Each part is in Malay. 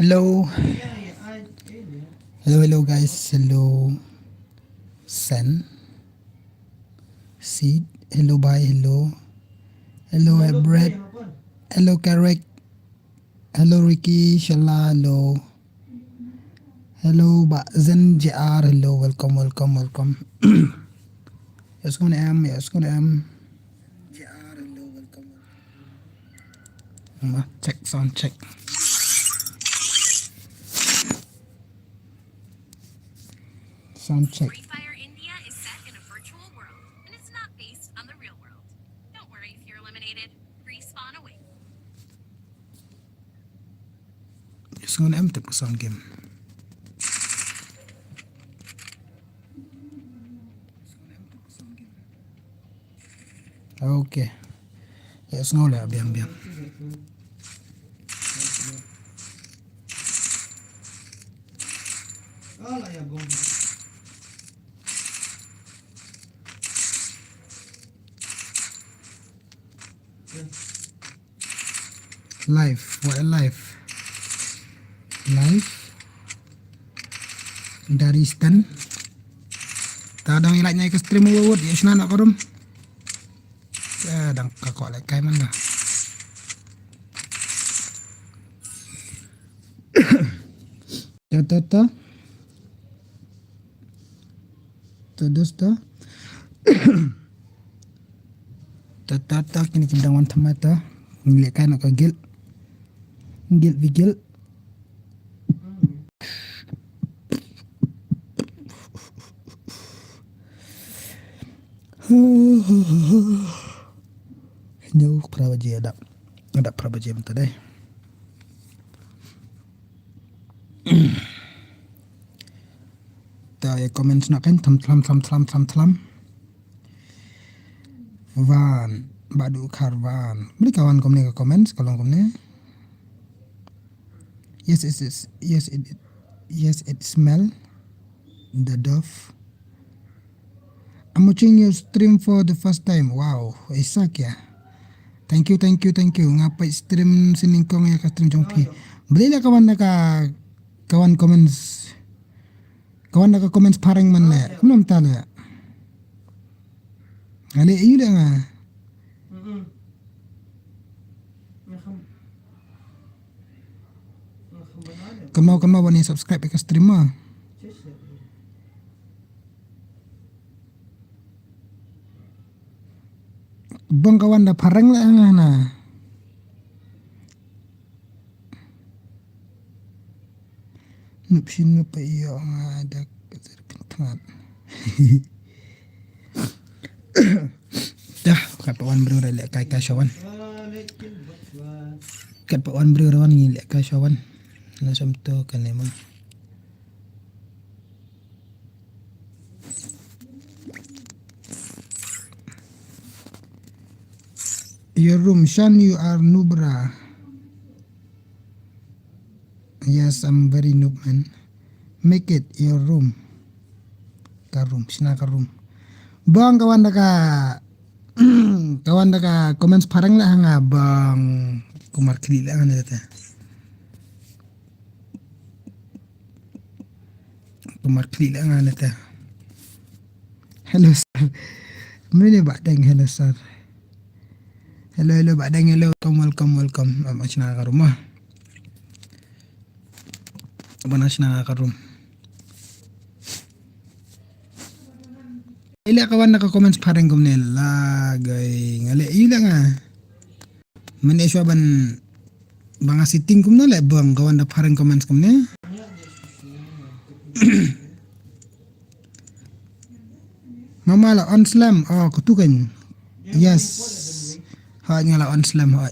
Hello. Hello guys. Hello. Sen. Seed. Hello bye. Hello. Hello Brett. Hello Karek. Hello Ricky. Shala. Hello. Hello Zen JR. Hello. Welcome. Yes, go am. JR. Hello. Welcome. Check sound check. Sound check. Free Fire India is set in a virtual world, and it's not based on the real world. Don't worry if you're eliminated. Respawn away. Just gonna empty sound game. Okay. Yes, no lah, biam. Life, what a life. Life dari Stan. Tadang ilak nyai ke stream wawud ya sina nak korum. Dang kakak lek kai mana. Ta. Dosta. Ta kini kita wan tamata. Ngilek kai nak kagil. Vigil. Jauh prabaji ada prabaji bentar deh. Ta ya komen nak kan tham. Van badu karvan. Beri kawan komen ke komen kalau komen. Yes, it smell the dove. I'm watching your stream for the first time. Wow, Isak ya. Thank you. Ngapa stream siningkong ya ka stream jongpi. Belilah kawan comments. Kawan nak comments parang man le. Belum tahu ya. Ali iu dah ngah. Kamu bani subscribe ke stream mah. Bang kawan dah parang lah ngah na. Nupsin nupa iyo ada kezer pintangan. Dah kat pawan bro lek kai syawan. Kat pawan bro rawan ni lek kai syawan. Macam tu kan memang. Your room, Shan, you are Nubra. Yes, I'm very noob, man. Make it your room. Sina ka room. Bang kawan daka comments parang lah nga bang kumar kili lah nga data. Kumar kili lah nga data. Hello sir. Mene badang hello sir. Hello badang hello. Welcome. Macam nak rumah. Banas na ka room. Ila kawan naka-comments parang gumnel lagay ngale ila nga maneswa ban banga sitting kumna le bang kawan da parang comments kumne. Mama la on slam kutukan. Yes. Ha ngala on slam ha.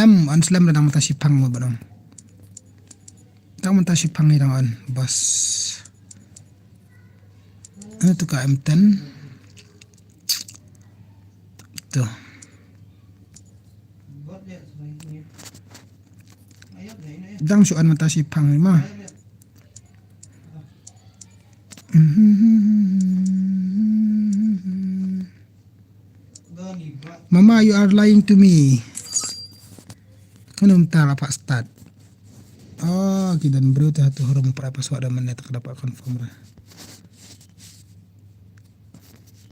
On slam da mata sipang mo banong. Tak mata sipang ni on bas. Ano to ka M10? Tuh. Dang suan mata sipang ni mah. Mama, you are lying to me. Kanum tara pak start. Oh, kita bro tu huruf pra password dah mana tak dapat confirm dah.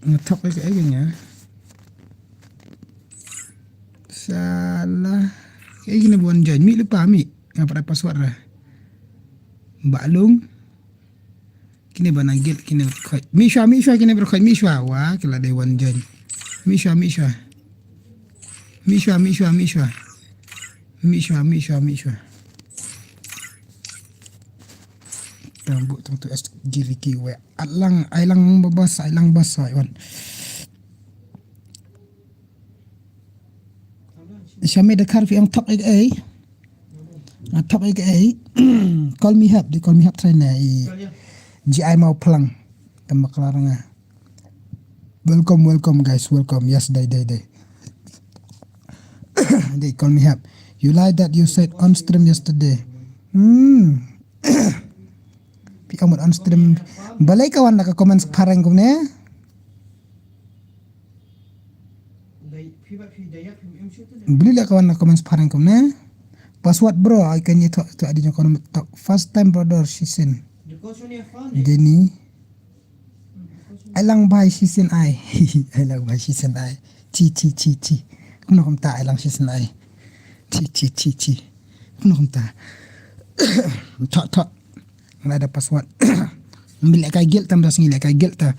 Ngetok ke agaknya. Salah. Kayak gini buan join. Mi lupa mi. Ngapa password dah. Mbak Long. Kini banagil kini berkait. Misha kini berkait Misha. Wah, kala day one join. Misha. Rambut tentu SGVK we. Ailang babas iwan. Syamil dekar fi ang top A. Top A. Call me up trainer. GI mau pelang. Tembak larang. Welcome guys, welcome. Yes, day. They call me up. You like that you said on stream yesterday. Pi kamu on stream. Balai kawan nak komen sekarang kau ne? Beli lah kawan nak komen sekarang kau ne? Password bro, I can you to adi jong kono first time brother season. Denny. Ailang bai season I. Ailang bai season I. Chi. Kuno kom ta ailang season I. Chi. Kuno kom ta. Tok. Nggak ada password. Bila kay guilt tam tas ngi kay guilt ta.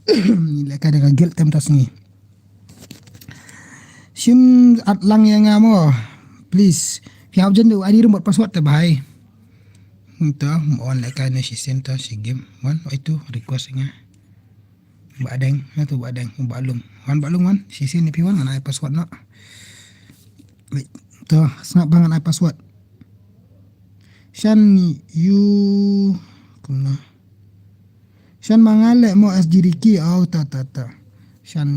Bila kay ada guilt tam tas ngi. Sim at lang yang ngamo. Please. Fiao jen du adi remote password ta bai. Ito, on like na si center si game. Wan, itu request nga. Badeng, itu badeng, balung. Wan, si sin ni piwan na password na. Wait, to, snap bangan ay password. Shan you kuna. Shan mangale mo SGDK ta. Shan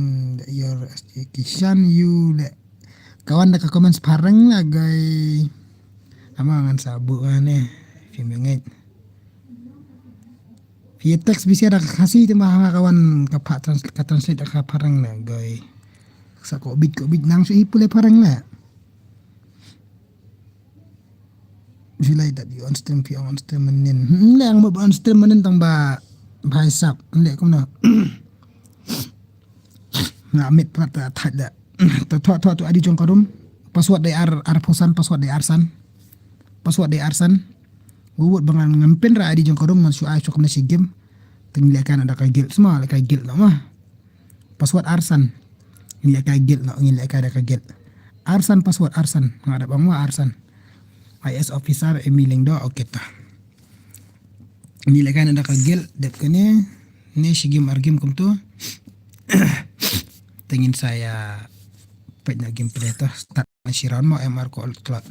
your SGDK. Shan you le. Kawan nak komen separang lah gay. Amangan sabu ane. Fimengit. Via teks bisa ada kasih tu mah kawan kapak translate ka parang na gay. Sa ko bit nang so ipule parang na. Silai that you on stream menin. Yang mo on stream menin tang ba sap. Lek ko na. Na mit prata thada. To adi jong karum. Password day ar posan password day arsan. Buat bangan ngampen ra adi jong karum man su ai sok na si game. Tinglekan ada kay guild semua kay guild na mah. Password arsan. Ini kay guild na ngilek ada kay guild. Arsan password arsan. Ngarap bang mo arsan. IS officer emiling do okay ta. Nilai kan ada kagel dep kene ni sigim argim kum tu. Tengin saya pet na game predator start mashiran mo MR ko ultra.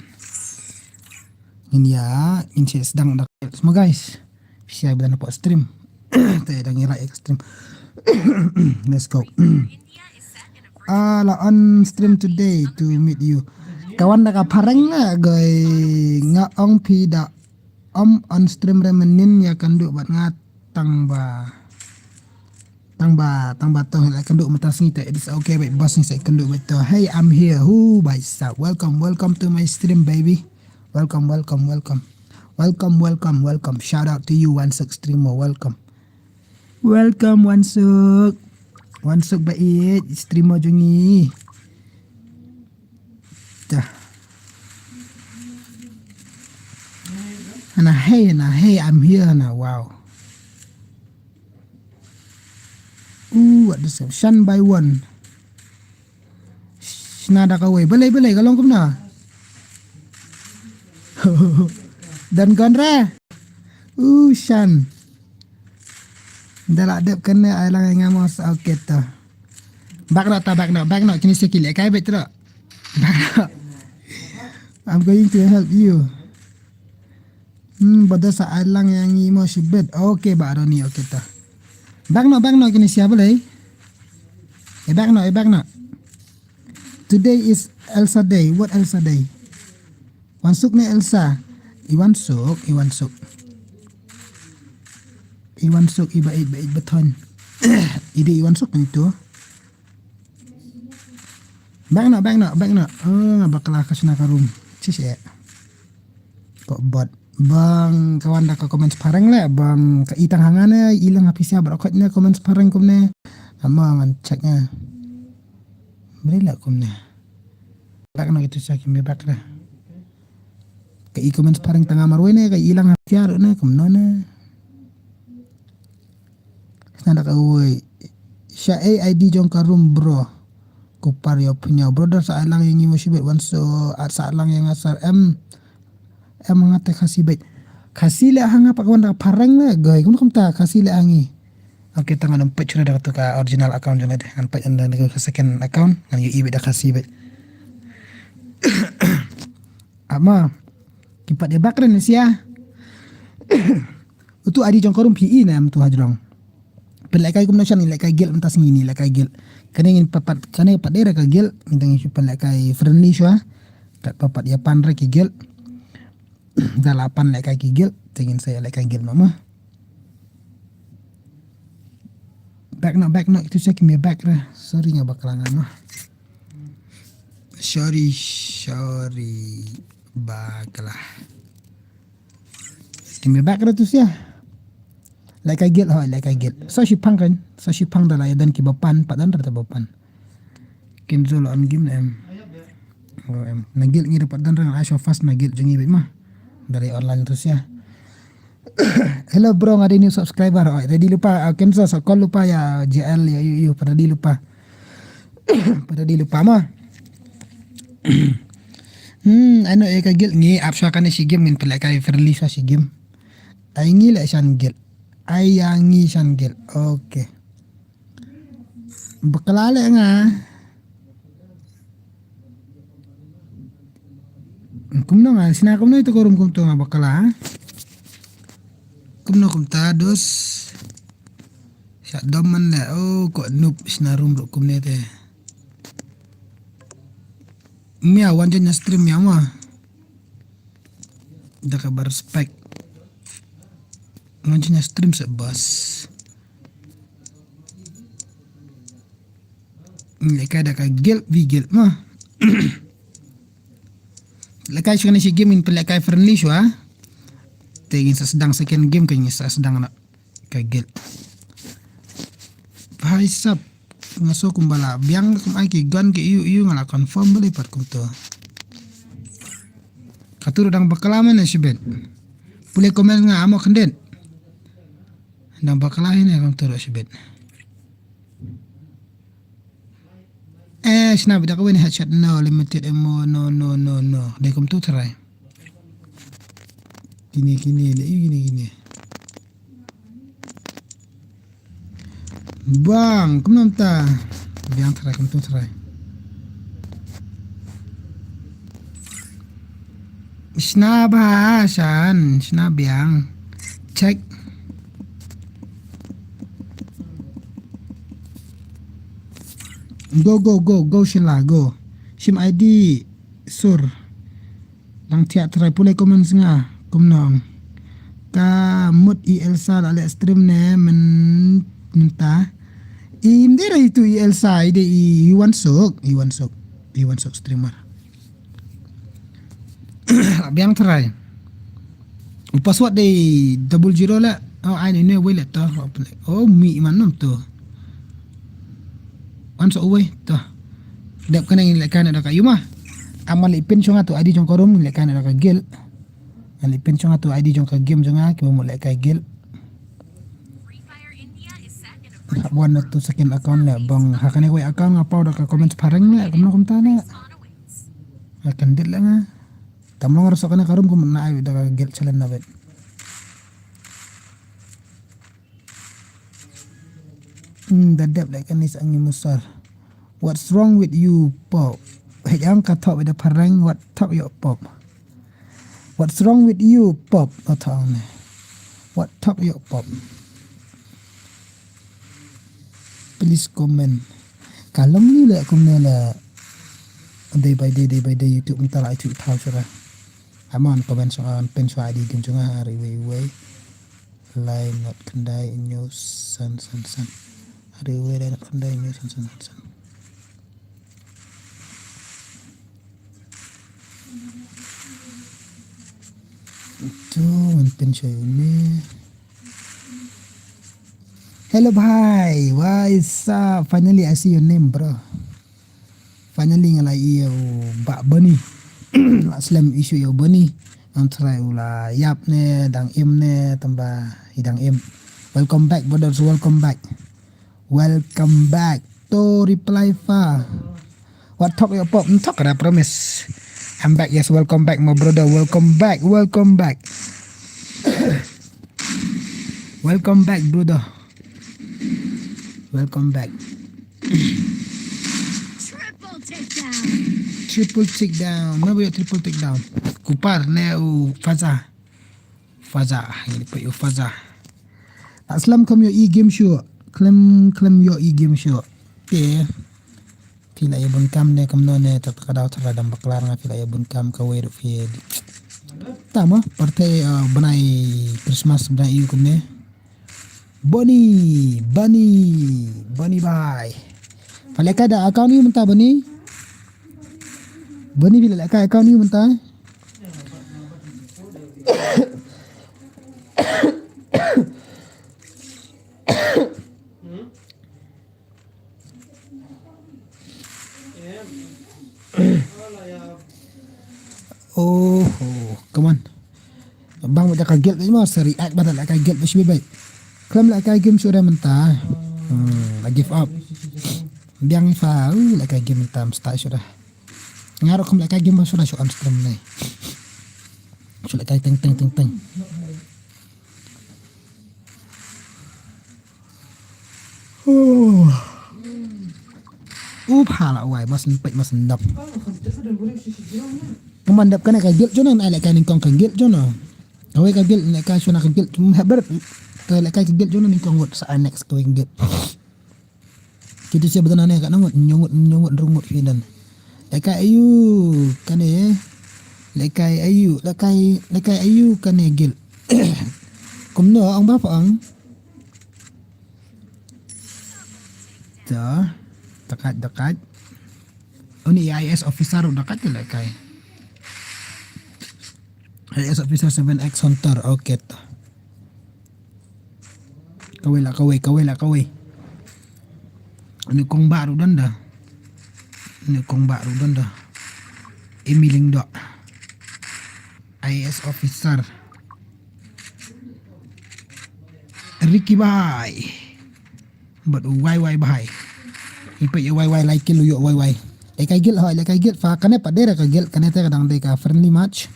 Ini ya ini sedang ada semua guys. Siap dan apa stream. Tadi dah ngira extreme. Let's go. La on stream today to meet you. Kawan nak parang na gay ngaong pida on stream remenin ya kanduk bat ngatang ba to la kanduk matas ni tak it's okay but boss ni saya kanduk betul. Hey, I'm here. Who by stop. Welcome to my stream baby. Welcome. Shout out to you Wansuk streamer. Welcome Wansuk baik streamer jungi. Nah, hey, I'm here now. Wow. What the same? Shan by one. Nada kawai. Belai kalong kum na. Dan konra. Shan. Dalak dep kena ailang yang ngamos okay ta. Back no. Kini sekili kai betul. I'm going to help you. Pada saat lang yang imo si bed. Okay, baru ni okay ta. Back no kini siapa lagi? Back no. Today is Elsa Day. What Elsa Day? Wansuk ni Elsa. Iwansuk. Iba beton. Ide Iwansuk itu. Back no. Bakal kasih nak room. Cis ya. kok bot bang kawan dah komen separang lah bang ka itang hangana ilang hapisnya berokatnya komen separang kumne ama ngan ceknya beri lah kumne bak nak itu sakit me bak dah ka i komen separang tengah marwene ka ilang hapisnya na kumnona nanda ka woi sya ID jong karum bro kupar yo punya brother sa alang yang ngimo sibet wanso sa alang yang asar mengata kasih baik kasih le hanga pak kawan parang le gai kun kumta kasih le angi oke tangan empat sudah dah tu ka original account jana deh empat anda nego ka second account ngan yu ibe dah kasih baik ama kipat de bakren sia itu adi jong korum PE nam tu hajrong pelai kai kum nasan le kai gel entas ngini le kai gel kene ngin papat kene padera ka gel ngin pelai kai friendly swa tak papat ya pandre ki gel dalapan like kaki gil tingin saya like gil mama back nak itu saya kimi back lah sorry nga bakalangan mah sorry baklah kimi back lah tu sia like gil so si pang dah ya dan kibapan pat dan rata bapan kinzolo am gim em nagil ngi dapat dan rang asyo fast nagil jungi mah dari online terus ya. Hello bro, ada new subscriber. Oh, tadi lupa cancel call lupa ya JL ya you pada di lupa. Pada di lupa mah. Ano e kagil ngi apsa kan si game min pala kay friendly sa si game. Ay ngi la shan gel. Ay yangi shan gel. Okay. Bakalala nga. Kumno nga sinakom na ito korum kumto nga bakala kumno kumta dos sa doman la kok noob sinarum ro kumne te mia wanja nya stream ya ma da ka bar spek wanja nya stream sa bas le ka da ka gel vigel ma lekay siya si game in pelakay friendly siya tingin sa sedang second game kanya sa sedang na kagil bahai sab ngaso kumbala biang kum ay ki gun ki iyo nga confirm bali pat kum to katuro dang bakalaman na si Ben pulay komen nga amo kanden dang bakalahin na kum turo si Ben snap dah kawin headshot no limited emo no dai kum tu try gini bang kum namta biang try kum tu try snap ha shan snap biang check go shila go sim ID sur lang tiak try pulai komen nga kumnong ka mut elsa ala stream ne menta indira itu elsa ide iwan sok streamer biang try password de 00 la ai ne wele to mi manam to anso uwe to dap kana ngin lekana da kayu mah amal ipin chonga to id jong korum lekana da ka gel ali ipin chonga to id jong ka game jonga ki mo lekay gel buan na to second account la bang hakane ko account nga paw da ka comments parang la kum tana akan dit la nga tamlong raso kana karum kum na ay da ka gel chalan na bet dadap like anis ang musar. What's wrong with you, Pop? Yang kata with the parang what talk your Pop? What's wrong with you, Pop? Atang. What talk your Pop? Please comment. Kalau ni lah komen lah day by day YouTube minta lah itu tahu sudah. Aman komen soal pen soal di game juga hari way line not kendai news san hari way line not kendai news san tu man pin show ni. Hello bhai, what's up? Finally I see your name bro. Finally ngalai iyo bak bani. Slam issue yo bani. Antara ula yap ne dang im ne tambah hidang im. Welcome back brothers, welcome back. Welcome back to reply fa. What talk your pop? Talk I promise. I'm back. Yes, welcome back my brother. Welcome back. Welcome back. Welcome back brother. Welcome back. Triple takedown. Triple takedown. Mana boleh triple takedown? Kupar ne Faza. Faza. Ini pa Faza. Aslam kam yo e-game show. Claim yo e-game show. Okay. Pila ya bun kam ne kam no ne tatkadaw taradam baklar nga pila ya bun kam ka weru fi. Tama partai banai Christmas banai iu kumne. Bunny bye. Faleka ada account ni mentah Bunny. Bunny bila leka account ni mentah. Oh, come on. Bang macam kaget ni mah seri react badan lah kaget mesti baik. Klaim lah kaget game sudah mentah. I give up. Biang fa lah kaget game mentah start sudah. Ngarok kum lah kaget game sudah show on stream ni. Sudah kaget teng. Oh. Phala wai mas pek mas ndap. Pemandap kan kaget jono nak kain kong kaget jono. Awai kaget nak kain suna kaget habar. Kalau kai kaget jono ni kong sa next ko kaget. Kita siapa betul nane kat nyongut rungut finan. Lekai ayu kan lekai ayu kan gel. Kumno ang bapa ang. Ta dekat. Oh ni IS officer dekat ke lekai. IS officer 7X Hunter. Okay ta. Kawai lah. Ini kong baru dan dah. Emiling dok. IS officer. Ricky bhai. But why bhai. Ipa ya why like lu yo why. Lekai gil fa kane padera ka gil kane te kadang de ka friendly match.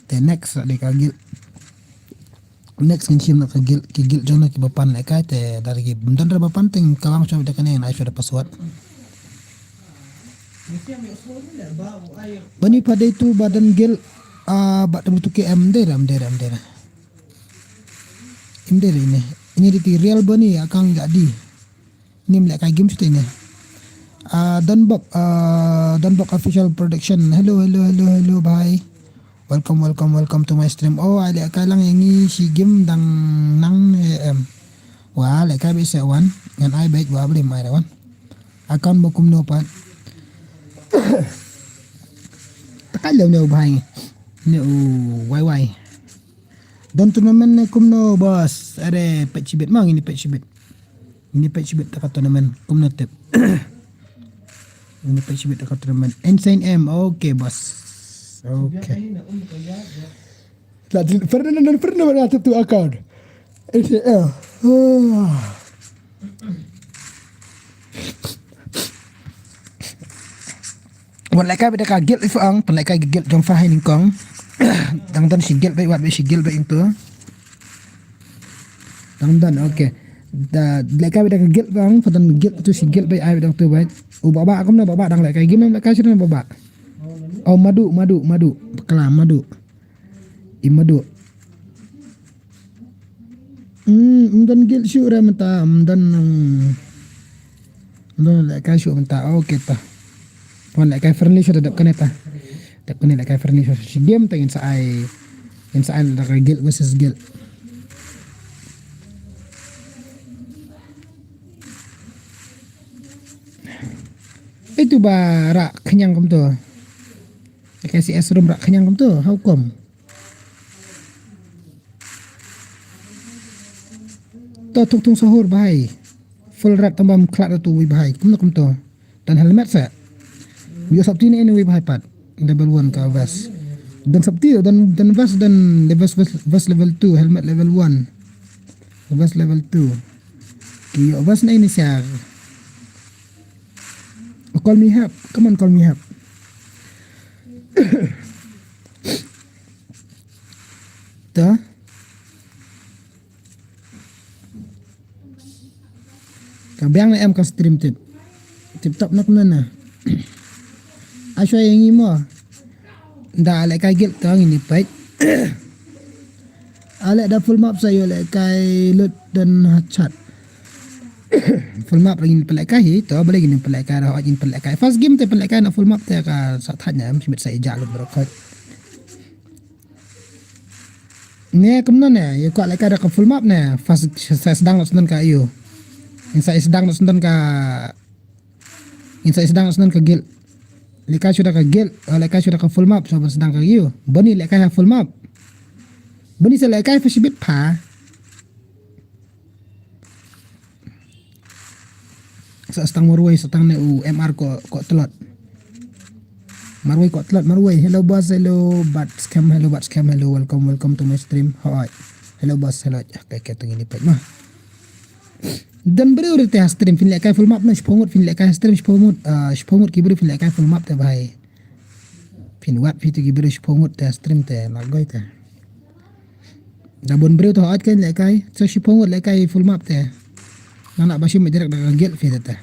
The next de ka gil. Next kinsim nak gil jona ki bapan lekai te dari ki bundan ra bapan ting kalang macam de kane na sudah password. Bani pada itu badan gil badan butuh ke amdera ini di real bani akan enggak di ini melek game sudah ini Donbok official production. Hello bye. Welcome to my stream. Oh ada kalang yang si game nang wah lek kami sewan ngan ai baik wah boleh mai wan akan bokum no pat takalaw na ubahay ni why don tournament na kumno boss are pechibit mang ini pechibit takat tournament kumno tip ini pechibit takat tournament insane M. Okay boss, okay pernah natin tu account insane Walaika beda kaget if ang palaika gigil jong fahay ning kong dangdan sigil bay wat bay sigil bay into dangdan okay da laika beda kaget bang padan gigil tu sigil bay ay dang tu bay baba akom na baba dang laika gimem laika sira baba oh madu kelam madu imadu dan gil syura menta dan laika syura menta okay ta Wan like friendly siya dadap kanita. Dadap kanita like friendly siya. Si game tingin sa ay like guild versus guild. Itu ba rak kenyang kam to. Like si room rak kenyang kam to. How come? to tung sahur bahai. Full rat tambah klat tu bahai. Kum to. Dan helmet sa. Bio sabti ni anyway bahai pat. Level 1 ka vest. Dan sabti dan vest dan vest level 2, helmet level 1. Vest level 2. Ki vest na ini siya. Call me help. Come on, call me help. Ta. Kabiang na em ka stream tip. Tip top nak mana? Asyo yang mo. Nda alek kay gil tang ini pait. Alek dah full map saya alek kay lut dan chat. Full map lagi pelak kay to boleh gini pelak kay dah ajin pelak kay. First game te pelak kay na full map te ka sa thanya mesti bet saya jalur berokot. Ni kemana ne? Ya kau alek kay dah ka full map ne. First saya sedang nak sendan ka iyo. Yang saya sedang nak sendan ka gil. Leka sudah ka gil, leka sudah ka full map, so sedang ka iyo. Bani leka ha full map. Bani sa leka fa sibit pa. Sa stang marway sa tang ne MR ko telot. Marway ko telot, marway. Hello boss, hello bat scam, hello, welcome to my stream. Hi. Hello boss, hello. Okay, ketong ini pa mah. Dan beri udah teh stream fin lekai full map na shpongut fin lekai stream shpongut ki beri fin lekai full map teh bahai fin wat fi tu ki beri shpongut teh stream teh lagoi teh dabon beri tu hat kan lekai so shpongut lekai full map teh nak bashi menjerak dah gel fi teh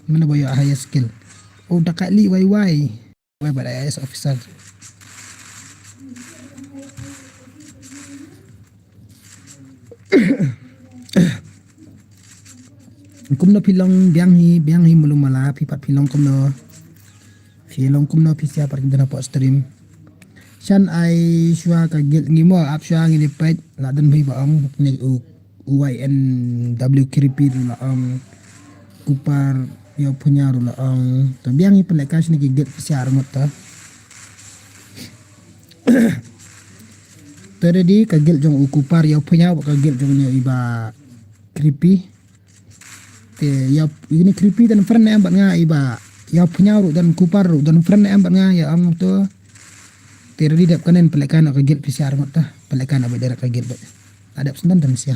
mana boyo high skill oh dak li why pada IS officer kumno pilong biang hi mulum mala pipat pilong kumno pisia par kita dapat stream shan ai shwa ka gil ngimo ap shwa ngi pet la dan bhi baang ni UYNW kripi la kupar yo punya ru la to biang hi pelekas ni gil pisia armut ta teredi ka gil jong kupar yo punya ka gil jong ni iba kripi ya ini creepy dan friend em bạn nga iba ya punya ru dan kupar ru dan friend em bạn nga ya am to teri dap kanen pelekan ka gil pisiar mot ta pelekan aba dera ka gil ba adap sendan dan sia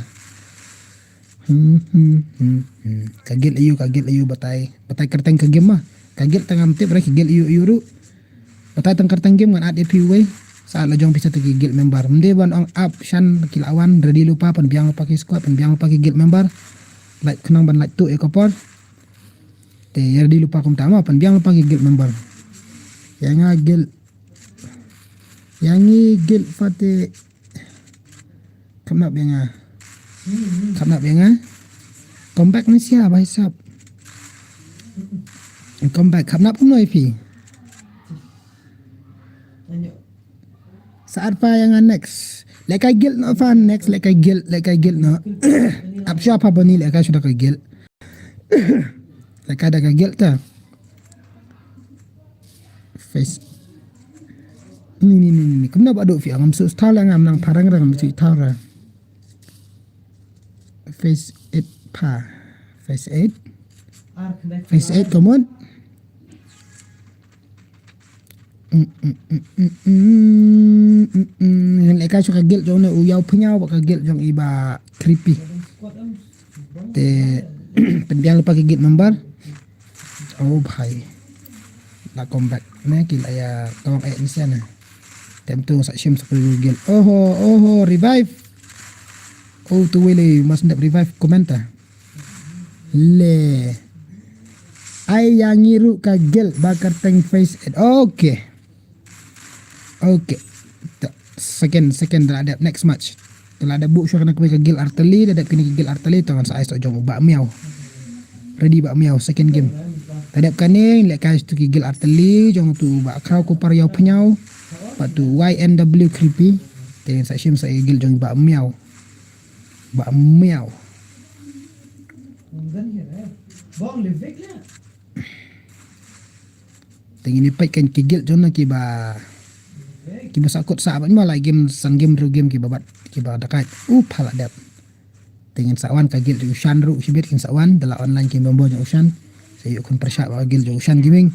ka gil ayu batai kerteng ka game mah ka gil tangam tip ra gil ayu ru batai tang kerteng game ngan ad PW saat la jong bisa tu gil member mende ban ong up shan kilawan ready lupa pan biang pakai squad pan biang pakai gil member like kenang ban like tu ekopor te yer di lupa kum tama pan biang lupa gil member yang gil fate kamna bianga comeback ni sia bhai sab comeback kamna pun noi pi saat pa yang next like I gil no fan next like I gil no ap siapa bani like I sudah ka gil like ada ka gil ta face ni kumna ba do fi ngam su stala ngam nang parang rang mesti tara face 8 pa face 8 come on like I suka gil jong ne uyau punya ba ka gil jong iba creepy te pendiang lupa gigit member oh bhai la comeback ne kila ya tawang ayat ni sana tem tu sak shim sak gil oh revive oh tu wele mas ndak revive komenta le ai yang ngiru ka gil bakar tank face it okay second dah ada next match telah ada book syurga nak gil artillery dah ada kini gil artillery tangan saya sok jom bak miau ready bak miau second game tadap kaning lek kai tu gil artillery jom tu bak kraw ko par yau penyau patu YNW creepy ten sa shim sa gil jom bak miau bong levek ya tengini pai kan gil jom nak ba kiba sakut sahabat malah game ru game kiba bat kiba dakat phala dap Dengan sawan kagil jo ushan ru sibit kin sawan dala online kin bombo jo ushan. Sayo kun persyak kagil jo ushan giming.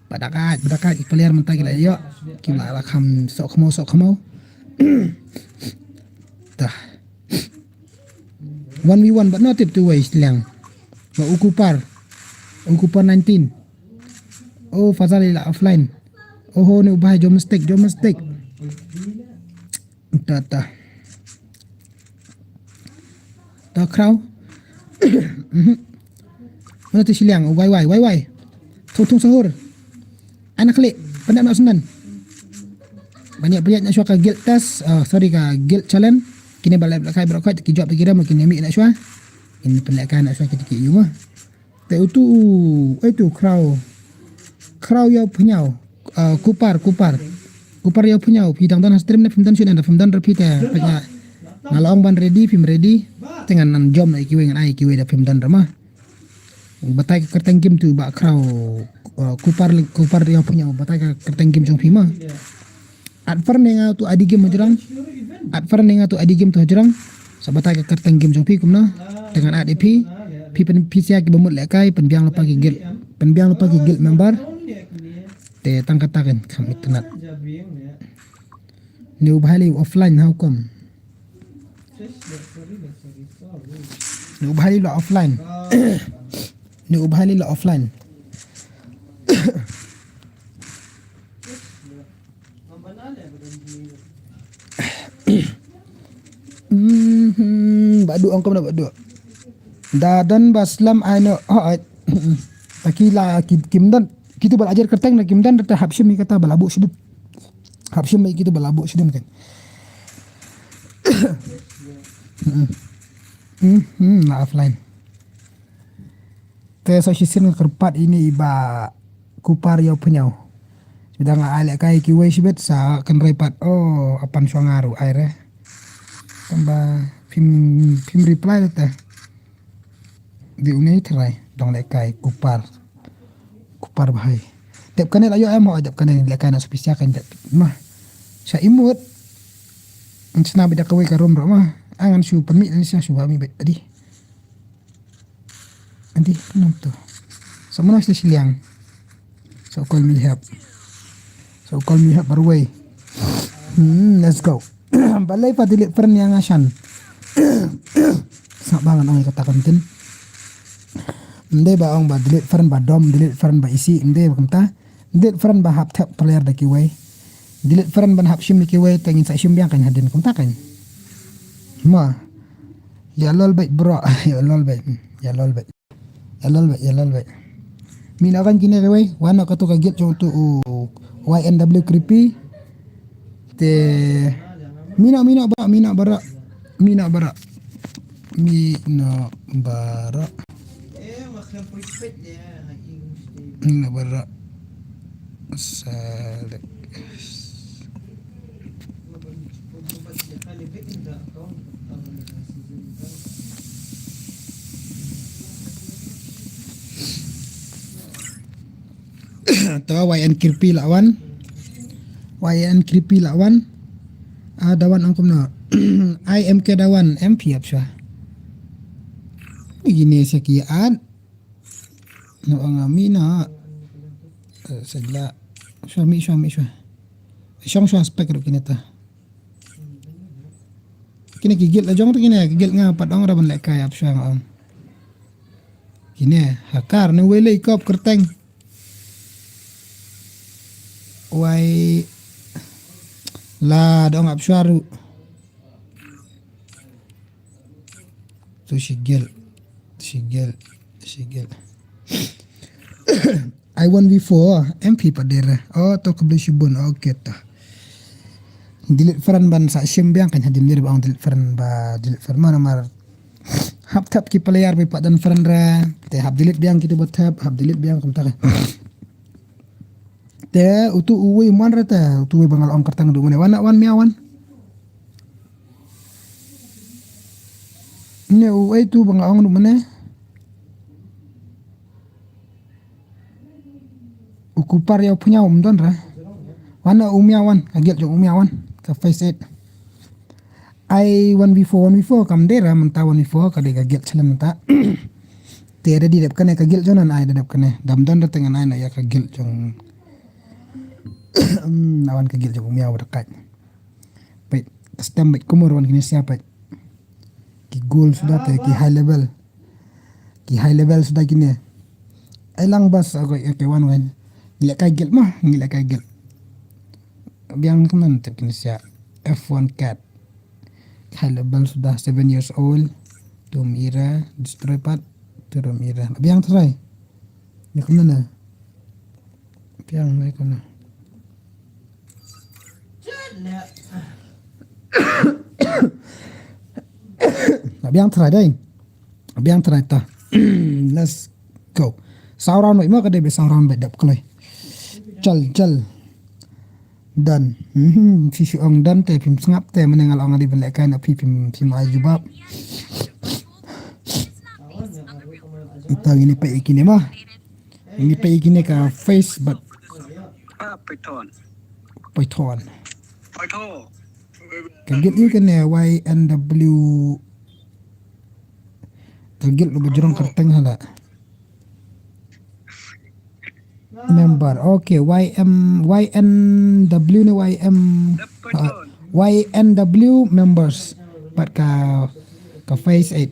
Badakat player mentah gila yo. Kila lakam sok kemo. Dah. 1v1 but not tip to waste lang. Ba ukupar 19. Oh Fazal ila offline. Oh ni ubah jo mistake. Ta crowd. Mana tu siliang wai. Tung sahur. Anak klik pendak nak sendan. Banyak nak syuaka guild test. Guild challenge. Kini balik kai berokot kijap pikira mungkin ambil nak syuah. Ini pendakan nak syuah ketika you mah. Tak itu crowd yang punya kupar yang punya pidang dan stream na film dan sudah film dan repeat ya punya ngalong ban ready film ready dengan nan jom na ikiwe ngan ai kiwe da film dan ramah batai ka kerteng game tu ba crowd kupar yang punya batai ka kerteng game jong film at far nenga tu adi game tu hajrang sabatai ka kerteng game jong film na dengan ADP pen PCA ki bemut lekai penbiang lupa ki guild member te tangkatakan kami tenat ni ubahali offline how come ni ubahali la offline badu angkom na badu dadan baslam ano takila kimdan kita belajar kerteng na kimdan ta habshim kata balabu sidin habshim kita balabu sidin kan la offline te so sisin kerpat ini iba kupar yo punyau sudah ngalek kai kiwe sibet sa kan repat apan suangaru aire tambah film reply ta di unai terai dong lekai kupar bahai tep kanel ayo am ajab kanel lekai na spesial kan mah sa imut encna beda kawe karom mah angan su permit ni sa su ami adi nam tu semua nasi siliang so call me help barway let's go balai pa delete friend yang asan sak bangan ang katakan tin ba ong ba delete friend ba dom delete friend ba isi ba kamta delete friend ba hap tap player da kiway delete friend ban hap shim kiway tengin sa shim biang kan hadin kamta kan ma ya lol bait bro ya lol bait mina kan kini kiway wana ka to ka get tu YNW creepy te mina bara selek tahu YN creepy lawan dawan angkum na IMK dawan MP apsha begini sekian no angamina sagla suami syong aspek ro kinita kini gigil ajong tu kini gigil nga padong raban lek kay apsha ngam kini hakar ne wele ikop kerteng wai la dong apsharu tu sigil I 1v4 MP padera to kabli shibun okay ta delete friend ban sa shimbiang kan hadim dir bang delete friend mana mar hap tap ki player bi padan friend ra te hap delete biang kitu bot hap delete biang kum ta te utu uwi man ra ta utu uwi bangal ong kertang du mene wana wan miawan ne uwi tu bangal ong du mene ukupar ya punya don ra wana umiawan agil jo umiawan ka face it I 1v4 kam dera menta 1v4 ka de ka gel chlan menta te ada di dep kane ka gel jonan ai dep kane dam dan da tengan ai na ya ka gel jong awan ka gel jong miaw dekat pet stem bet kumur wan kini siapa ki goal sudah te ki high level sudah kini ai lang bas aku ya ke wan wan ngila ka gel mah ngila ka gel biang keman te kini siap F1 cat high level sudah 7 years old tum ira destroy part turum ira biang try ni kemana biang mai kana biang try dai biang try ta let's go sau round mai ma ka de be sau round be dap klai chal dan phi shu ong dan te phim ngap te menengal ong adi belek kan phi phim ajubab It's not based on the real world. ita ini pa ikine mah ini pa ikine ka face but Python. python Python. kagil yu kan YNW kagil lu bajurong kerteng hala member okay YNW ni Python. YNW members but ka face 8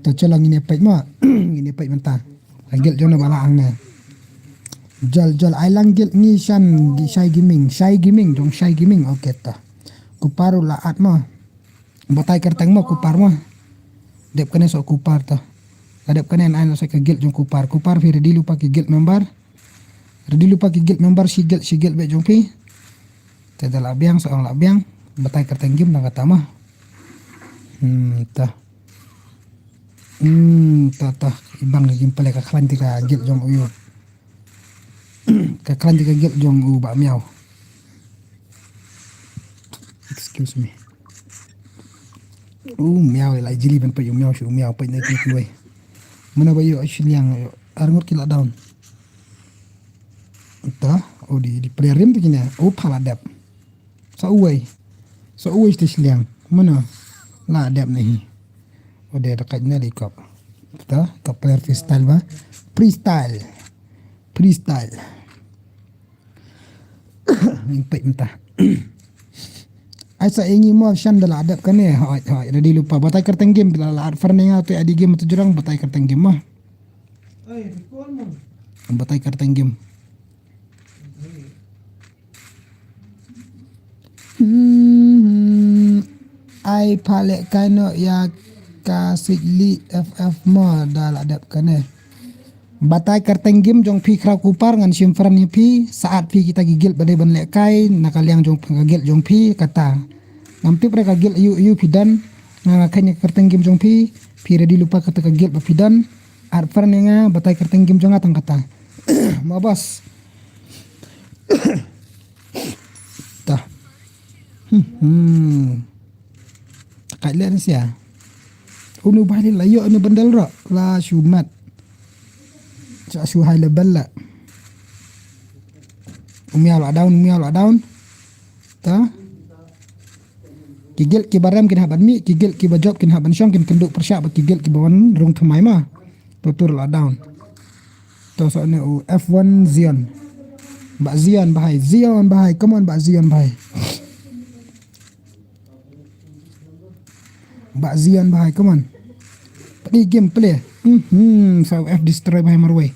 to cholang ini pait ma ini pait mentah agil jona bala angna jal ai lang gil ni shan gi shai gaming dong shai gaming okay ta kuparu la at ma batai kerteng ma kupar ma dep kane so kupar ta adep kane ai no sa ka gil jong kupar fi redi lupa ki gil member si gil be jong pi te dala biang so la biang batai kerteng gim na kata ma ta ta ibang gim pale ka klanti ka gil jong uyu ka klanti ka gil jong u ba miao excuse me miao la jili ban pa yung miao shu miao pa na ki way mana ba yu ashliang arngot kila down ta di player rim tikina phala dep sa uway sti shliang mana la dep nahi de dekat na likop ta ka player freestyle ba freestyle ning pe mta asa ingi mo shan dala adap kane ha ready lupa batai kerteng game bila la farninga tu adi game tu jurang batai kerteng game mah batai kerteng game ai pale kaino ya kasigli FF mo dal adap kane batai kerteng game jong pi kra kupar ngan simfran ni pi saat pi kita gigil badai ban lek kai nakaliang jong gigil jong pi kata nampi mereka gigil yu pidan ngakanya kerteng game jong pi ready lupa kata gigil ba pidan arfar nenga batai kerteng game jong atang kata mabas ta kailan siya unu bali layo anu bandal ro la shumat su high level la umial down ta kigil ki baram kin haban mi kigil ki bajob kin haban syong kin kenduk persyak kigil ki bawan rung thmai ma tutur la down to so ne F1 Zion bahai come on ba Zion bahai come on play game play so F destroy bahai marway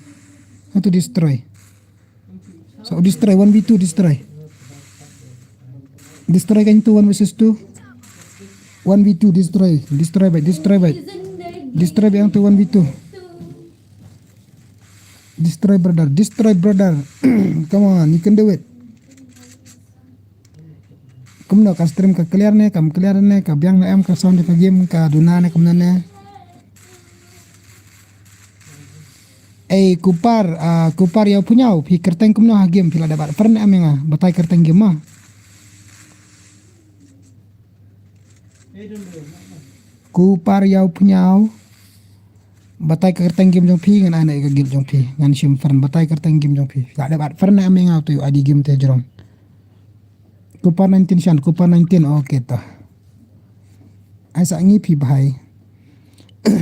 how to destroy so destroy 1v2 destroy kan itu 1 versus 2 1v2 destroy yang tu 1v2 destroy brother come on you can do it kumno ka stream ka clear ne ka biang na em ka sound ka game ka duna ne kumna ne kupar ya punya pi kerteng kumno ha game pila dapat pernah amenga batai kerteng game mah kupar ya punya batai kerteng game jong pi ngan ana ka gil jong pi ngan sim fern batai kerteng game jong pi la dapat pernah amenga tu adi game te jorong Kupar 19 Shan, kupar 19 okey tah. Ai sak ngi pi bahai.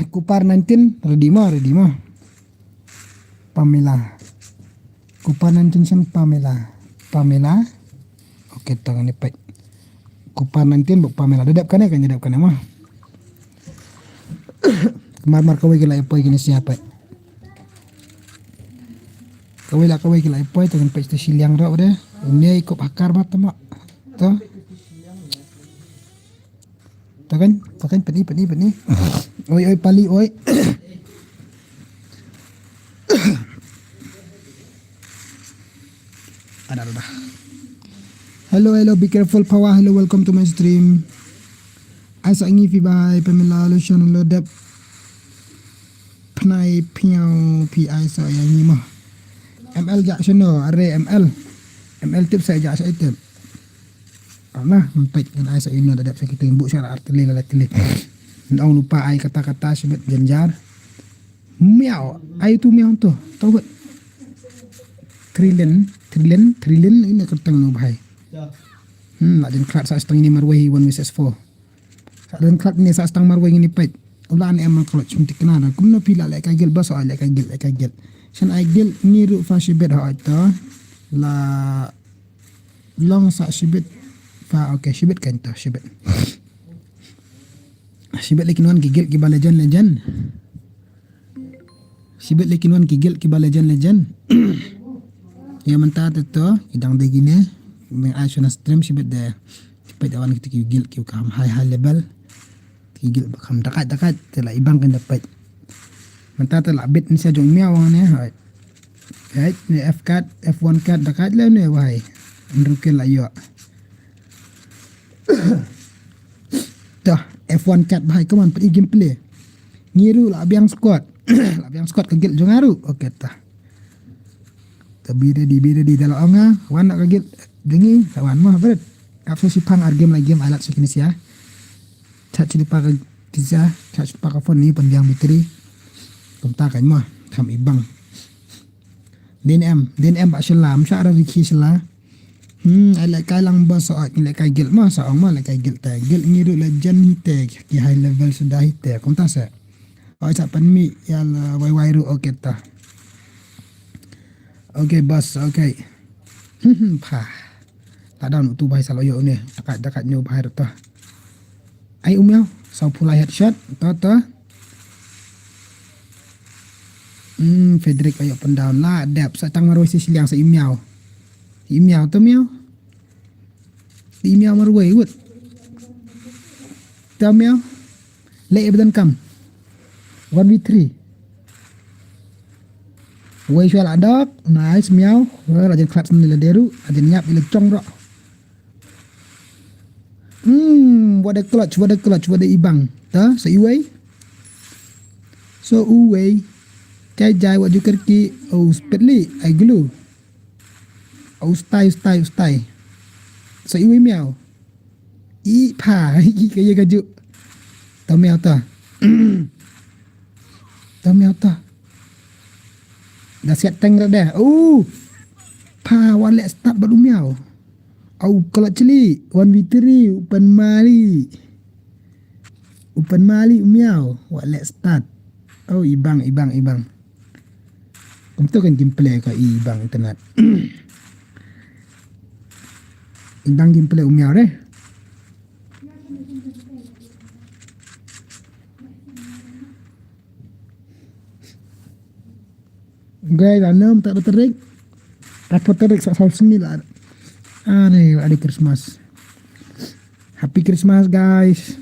Kupar 19 ready mah. Pamela. Kupar 19 Shan Pamela. Okey tah ni pai. Kupar 19 buk Pamela. Dadap kan mah. Mar kawai gila ipoi gini siapa. Kawai gila ipoi tu kan pai siliang rak dah. Ini ikut akar mata mak. Tuh. Takan peni. Oi pali oi. Ada. Hello, be careful power. Hello, welcome to my stream. Asa ngi fi bai Pamela Lucian lo dep. Pnai piau pi Asa yang ni mah. ML jak sono, are ML tip saya jak saya tip. Nah, empat dengan Asa ini ada saya kita imbuk syarat artili latili. Nang lupa ai kata-kata sebut jenjar. Miau, ai tu miau tu. Tahu tak? Trillion ini kertang no bahai. Nak jen klat sa setang ini marwai 1/4. Sa dan klat ni sa setang marwai ini pait. Ulan emang kalau cuntik kenana. Kumno pila lek kagel bas lek kagel. San ai gel niru fa shibet ha ita. La long sa shibet fa okey shibet kan ta shibet. Shibet lekin wan gigel ki legend. Shibet lekin wan gigel ki legend. Ya mentah tu idang de gini meng action stream shibet de. Pai awan kita gigel ki kam high level. Gigel bakam dekat telah ibang kan dapat. Mentah telah bit ni saja miau ni hai. Hai ni F card F1 card dekat lah ni wahai. Andrukil lah yo. Dah F1 card bahai kawan pergi gameplay. Ngiru lah abiang squad. Abiang squad kegel jongaru. Okey tah. Bida di dalam onga wan nak kagil dengi kawan mah berat kapso sipang game alat sekini sia chat cili pakai tiza chat pakai phone ni panjang bateri kumta kan mah kam ibang DNM bak selam syara riki sela alak kalang bas soat ni lek kagil mah saong mah lek kagil tagil ngiru legend tag ki high level sudah hite kumta sa oi sapan mi ya wai ru okey tah. Okay bos, okay. Pah. Tak ada tu bahai saloyo ni. Dekat nyu bahai tu. Ai umiau, sau pulai headshot. Ta. Frederick ayo pendown lah. Dep satang marwai siliang sa imiau. Imiau tu miau. Imiau marwai wut. Ta miau. Lek bedan kam. 1v3. Wei shal adak, nice miau. Rajan klat sendiri deru, ajan nyap ila cong ro. Wada clutch, wada ibang. Ta, sa iway. So uway. Kay jai wad jukar ki spedli ai glue. Ustai. Sa iway miau. I pa, kaya gaju. Ta miau ta. Ta miau ta. Dah siap tank dah. Pa wallet start baru miau. Kalau celi 1v3 open mali miau wallet start. Ibang. Untuk kan gameplay ka ibang internet. Ibang gameplay miau deh. Guys, anam tak ada terik. Dapat terik sak sini lah. Ada Christmas. Happy Christmas guys.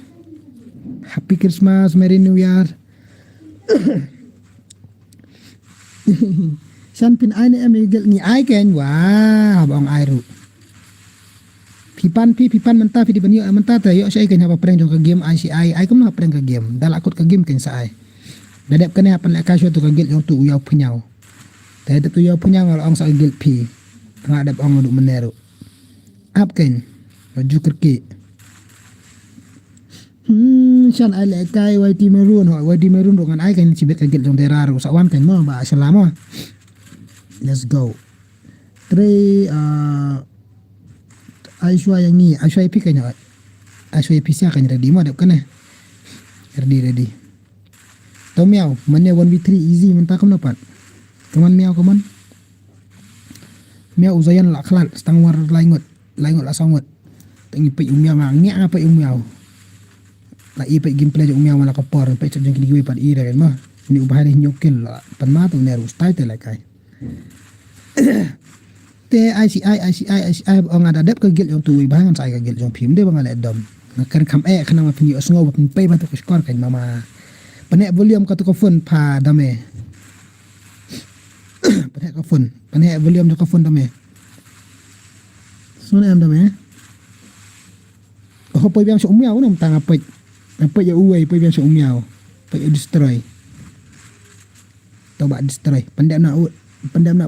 Happy Christmas, Merry New Year. San pin ai ni em ni ai ken wah bong ai ru. Pipan mentah di banyu mentah ta yo sai ken apa prank jong ke game ai kum na prank ke game. Dalakut ke game ken sai. Dadap kan apa lek kasyo tu ke gel jong tu uyau punyau. Tadi tu yo punya kalau orang sakit pi, ngadap orang duk meneru. Up kan, baju kerki. Shan ai lek kai YT merun dengan ai kan cibet kagil jong teraru sawan kan mo ba selama. Let's go. 3 Aishwa yang ni, Aishwa IP kanya. Aishwa IP sia kanya ready mo adap kana. Ready. Tau miau, mana 1v3 easy mentah kam dapat. Kaman miau kaman. Miau uzayan la khalat stang war laingot la sangot. Tangi pe miau ngi apa miau. La i pe gameplay jo miau mala kapor pe jeng kini gue pad ira kan mah. Ni ubah ni nyokil la pan ma tu neru style te la kai. Te ICI ong ada dep ke gil jong tu bahangan sai ke gil jong phim de bang ale dom. Kan kam kana ma pini osngo pin pe ma tu skor kan mama. Panek volume ka tu ko phone pha dame. Panek ka phone, panek volume ka phone dame. Sun em dame. Oh poi biang so miao nom tang apa. Apa ya uai poi biang so miao. Poi destroy. Toba destroy. Pendam nak. Pendam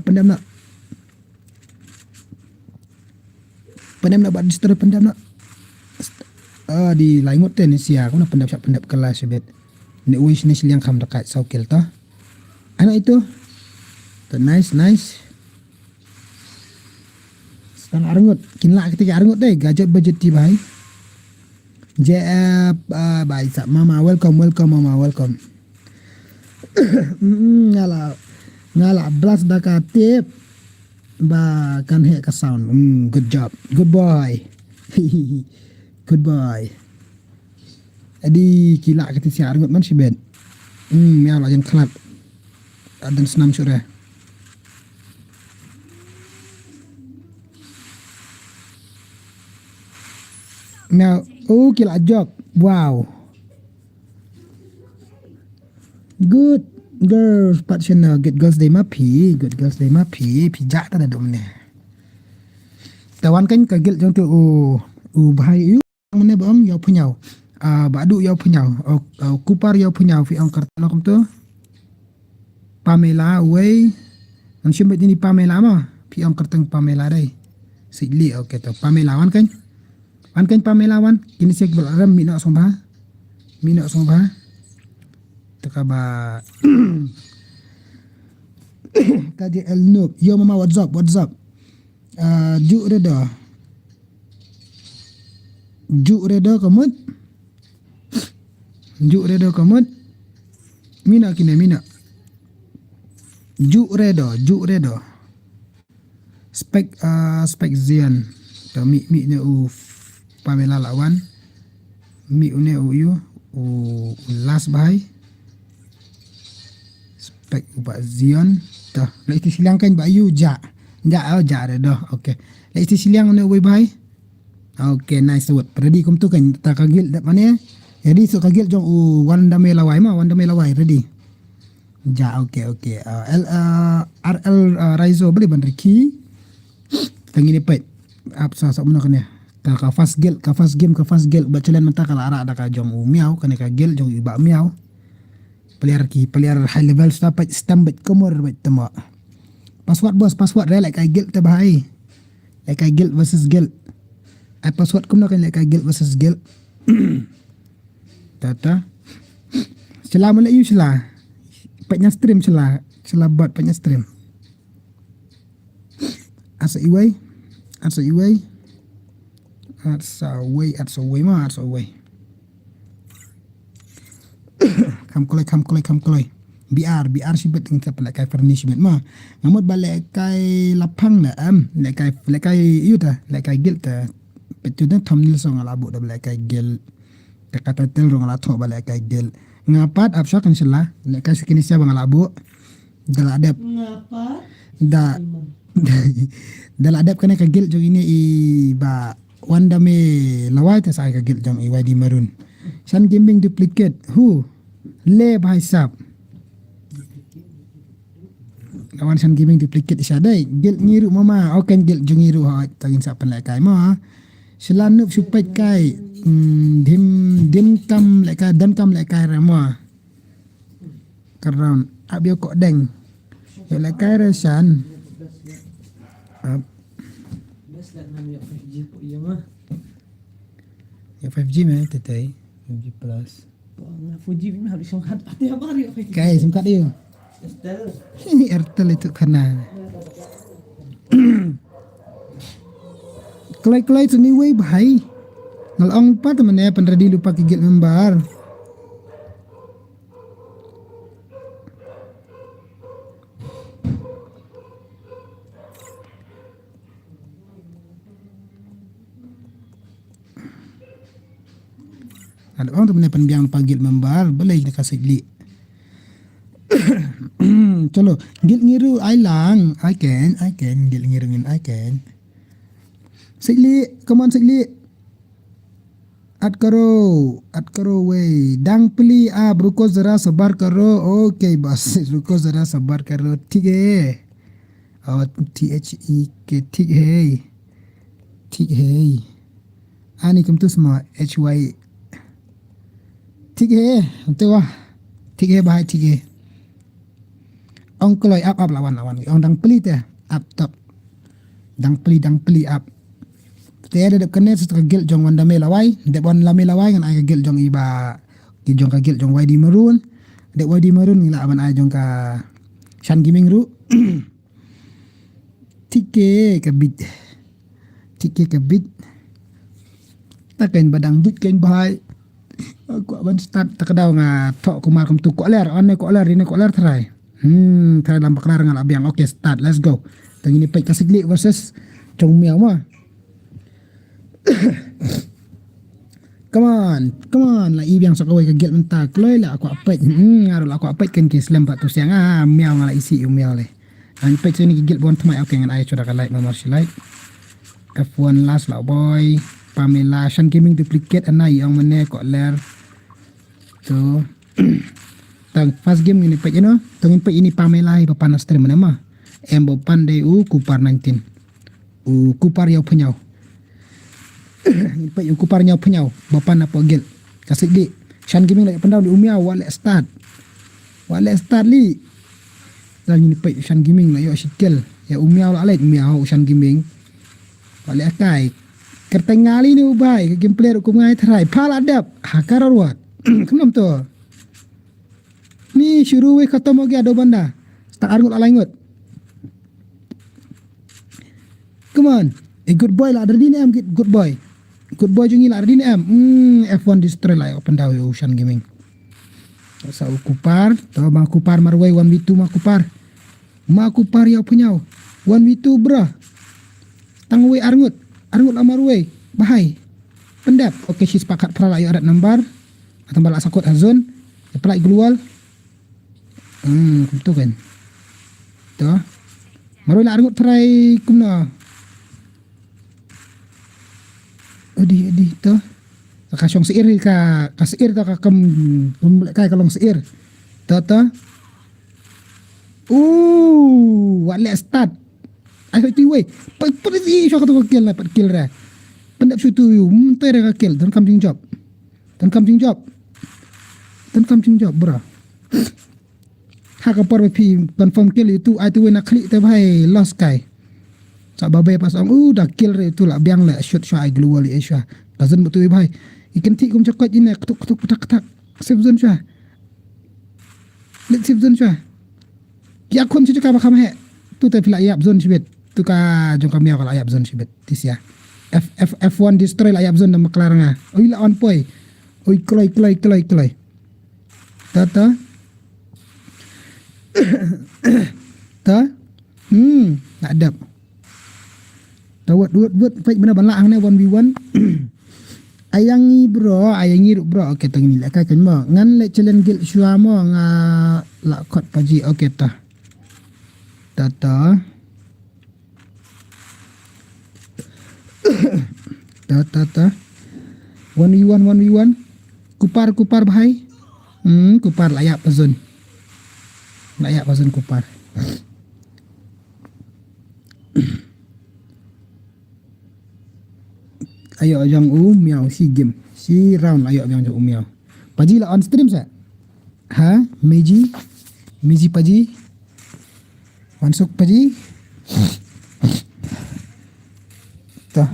nak buat destroy pendam nak. Di laingot ten sia aku nak pendap kelas sebet. Ni wish ni siliang kam dekat saukil toh. Anak itu. Nice. Sekarang arengut. Kinla ketika arengut deh. Gadget budget ti bhai. JF bhai sab mama welcome mama welcome. Ngala blast daka tip. Ba kan he ka sound. Good job. Good boy. Good boy. Adi kila ketika si arengut man si bed. Miao la jan khalat. Adan senam sore. Now, kila job. Wow. Good girls, but you know, good girls they mapi, pijak tak ada dom ni. Tawan kan kagil jong tu bahai you mana bang yau punyau. Badu yau punyau. Kupar yau punyau fi ang kartana kum tu. Pamela way. Ang simbet ini Pamela mah. Fi ang kartang Pamela dai. Sidli okay tu. Pamela wan kan? Wan kan Pamela wan? Kini saya belaram minyak sombah. Takaba. Kaji El Noob. Yo mama what's up? Juk reda kamut. Mina kini mina. Juk reda. Spek Zian. Tu mi ne Pamela lawan. Mi une you last bahai. Spek ubat Zion. Tu lagi silang kan bayu ja reda. Okay. Lagi silang une bahai. Okay, nice word. Ready kum tu kan tak kagil dak mana ya? Jadi so kagil jong wanda me lawai. Ready. Ja okay. RL Raizo beli ban Ricky. Tangi ni pet. Apa sa mana kan ya? Ka fast game bacalan mentah kalau arak dak jong miau kan ka gel jong iba miau. Player high level dapat stambet komor bet temo. Password like ka gel te bahai. Like ka gel versus gel. Password kum nak like guild versus guild. Tata. Celah mulai you celah. Petnya stream celah buat petnya stream. Asa iway. Kam kolai. BR sibet ng sa pala kay furnishment ma. Ngamot balik kay lapang na lekay yuta, lekay guild ta. Betul dah thumbnail song ala bu dah belai gel kata tel rong ala thok belai gel ngapat absak kan sila lekai sekini sia bang ala bu dal adab ngapat dal adab kana ka gel jong ini i ba wanda me lawai ta sai ka gel jong i wadi marun san gaming duplicate le bhai sab kawan san gaming duplicate isadai gel ngiru mama oken gel jong ngiru ha tagin sa pan lekai ma Selanup supaya kai dim kam lekai dan kam lekai ramah karam abio kok deng lekai resan ya 5G mah tetai 5G plus 4G mah harus singkat pati apa hari kai singkat dia Airtel itu kena Kelai-kelai tu ni wei bahai. Ngalong lupa temen ya, penredi lupa kigit member. Ada orang temen ya penbiang lupa kigit member, boleh kita kasih li. Chalo, gil ngiru I lang, I can, gil ngirungin I can. Sigli, come on Sigli. At करो वे डांग प्ली आप रुको जरा सबर करो ओके बस रुको जरा सबर करो ठीक है और THE के ठीक है आनी कम तो समा HY ठीक है तो वाह ठीक है भाई ठीक है अंकल आप lawan ông đang pli teh up top đang pli up te ada kene setelah gil jong wanda me lawai de bon la me lawai ngan ay gil jong iba ki jong ka gil jong wadi marun de wadi marun ngila aman ay jong ka shan giming ru tike ka bit ta ken badang dut ken bahai aku aban start takadaw nga thok kumar kum tu ko ler on ko ler ini ko ler try try lampak lar ngal abiang okay start let's go tangini pek kasigli versus chong miao ma come on la ibiang sakawai ka gel menta kloi la aku apet ngaru la aku apet ken ke slam pat tu siang miao ngala isi miao le an pet sini gel bon tmai okay ngan ai choda ka like nomor like F1 last la boy Pamela Shan Gaming duplicate anai yang mene ko ler tu tang first game ini pet you tong pet ini Pamela hi papan stream mana ma embo pandai kupar 19 kupar yau penyau Pak yung kupar nyaw penyaw bapan apa gel kasih di Shan Gaming lagi pendau di umiaw wale start li lagi ni pak Shan Gaming lah yo sikel ya umiaw la alait umiaw Shan Gaming wale akai kertengali ni ubai ke game player ku ngai try pal adap hakar ruat kenam tu ni syuru we khatam ho gaya do banda start argut alaingut come on a good boy lah adrin em good boy jungi lah adrin em F1 destroy lah open daw Shan Gaming sa kupar to bang kupar marway 1v2 ma kupar yaw punyau 1v2 bro tangwe arngut la marway bahai pendap okay she's pakat pra lah adat number atau balak sakut azon pelak glual tu kan to marway la arngut try kumna Odi to kasyong seir ka seir to ka kai kalong seir to wale start ai tu we pat si syo ka to kill na pat kill ra pendap situ muntai ra ka kill dan kam jing job bro ha ka por pi confirm kill itu ai tu we na klik te bhai lost kai sa babai pas dah kill re tu la biang la shot ai global Asia doesn't betul bhai ikan ti kum cakot ini ketuk tak save zone sha let save zone sha ya kon ci ka ba kham he tu te fila yap zone sibet tu ka jong kam ya kala yap zone sibet tisia F1 destroy la yap zone na maklaranga oi la on poi oi kloi ta adab buat fight benar balak hang 1v1 ayangi bro okay tang ni la ka kan mo ngan le challenge gil shua mo nga la khot paji okay ta 1v1 kupar bhai kupar layak pazon kupar ayo jang miao si game si round ayo jang miao paji la on stream sa meji paji masuk paji ta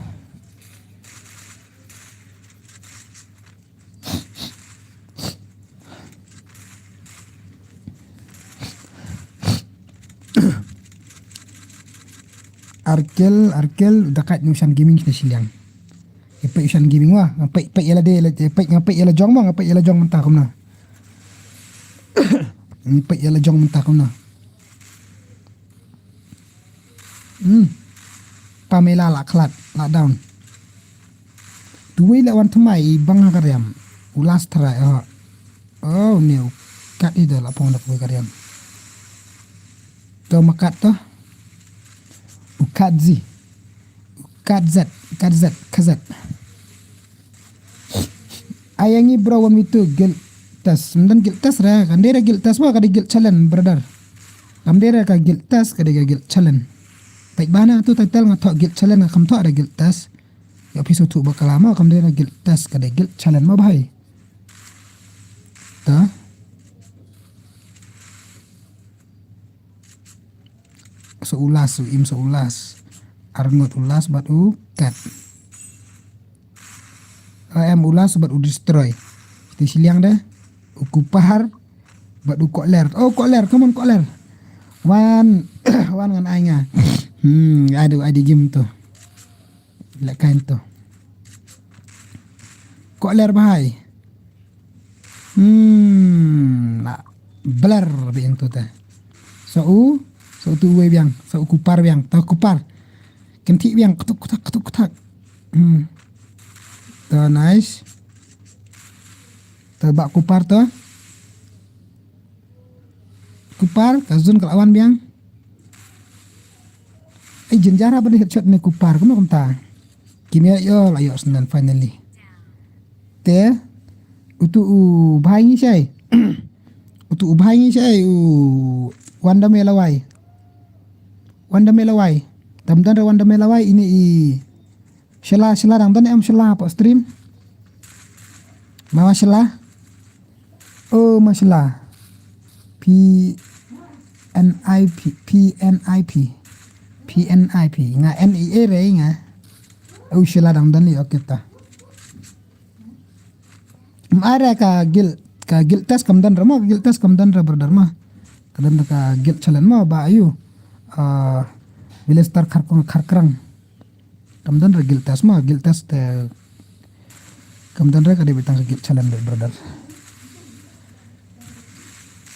Arkel dekat ni Shan Gaming ni siliang. Ipai Shan Gaming wah, ngapai ialah dia, ngapai ialah jong mah, ngapai ialah jong mentah kumna. Ngapai ialah jong mentah kumna. Pamela la klat, la down. Tuwi la wan thamai bang kariam. Ulas trai oh new kat itu la pong nak kariam. To makat to. Ukadzi. Kazat. Ayangi bro wan itu gil tas. Mendan gil tas ra, kandera gil tas wah kada gil challenge brother. Kandera ka gil tas kada gil challenge. Baik bana tu title ngatok gil challenge ngam tok ada gil tas. Ya episode tu bakal lama kandera gil tas kada gil challenge ma bhai. Ta seulas arngot ulas bat kat am ulas bat destroy di siliang dah ukupar bat kokler come on kokler wan ngan ainga ada game tu lek kain tu kokler bahai nak blur yang tu tah so tu we biang so kupar biang tau kupar kenti biang ketuk tu nice tu bak kupar tu kupar kazun kelawan biang jenjara pada headshot ni kupar kena kumta kimia yo layo senan finally te utu bahai ni sai utu bahai ni sai wanda melawai tamdan wanda melawai ini shela dang dan em shela apa stream mawa shela masalah PNIP nga NEA re nga shela dang dan li okey ta mara ka gil test kamdan rama gil test kamdan ra brother ma kadan ka gil challenge ma ba ayu bila start karkrang kamdan ra gil test kamdan ra kada bitang gil challenge brother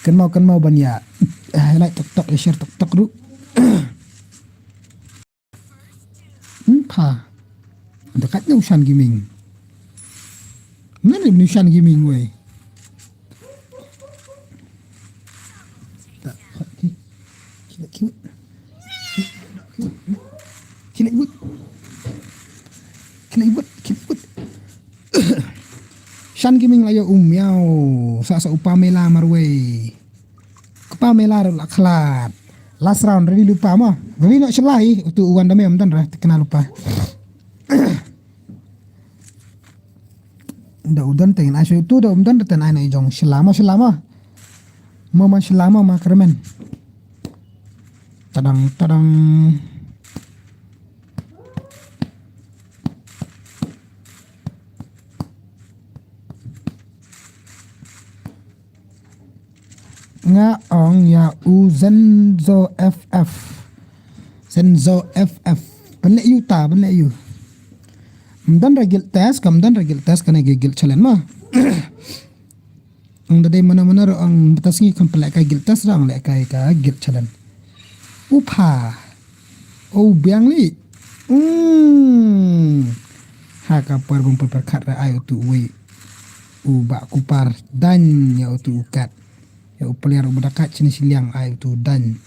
kan mau banya highlight tok share tok du pa dekat ni Shan Gaming mana ni Shan Gaming we tak kila ibut Shan Gaming layo miao sa upamela marwe kupamela la klat last round ready lupa mah ready nak selai tu uan dame amdan ra kenal lupa nda udan tengin asyik tu dah umdan dan ai jong selama mama selama makramen tadang nga ong ya Zenzo balik you dan regil test kana gigil challenge mah ang dadai mana ang batas ngi kan pelak ka gil test rang lek ka gil challenge upa biang li ha ka par bum per khat ra ayo tu we ba kupar dan ya tu kat ya upaliar ubakat sini siliang ayo tu dan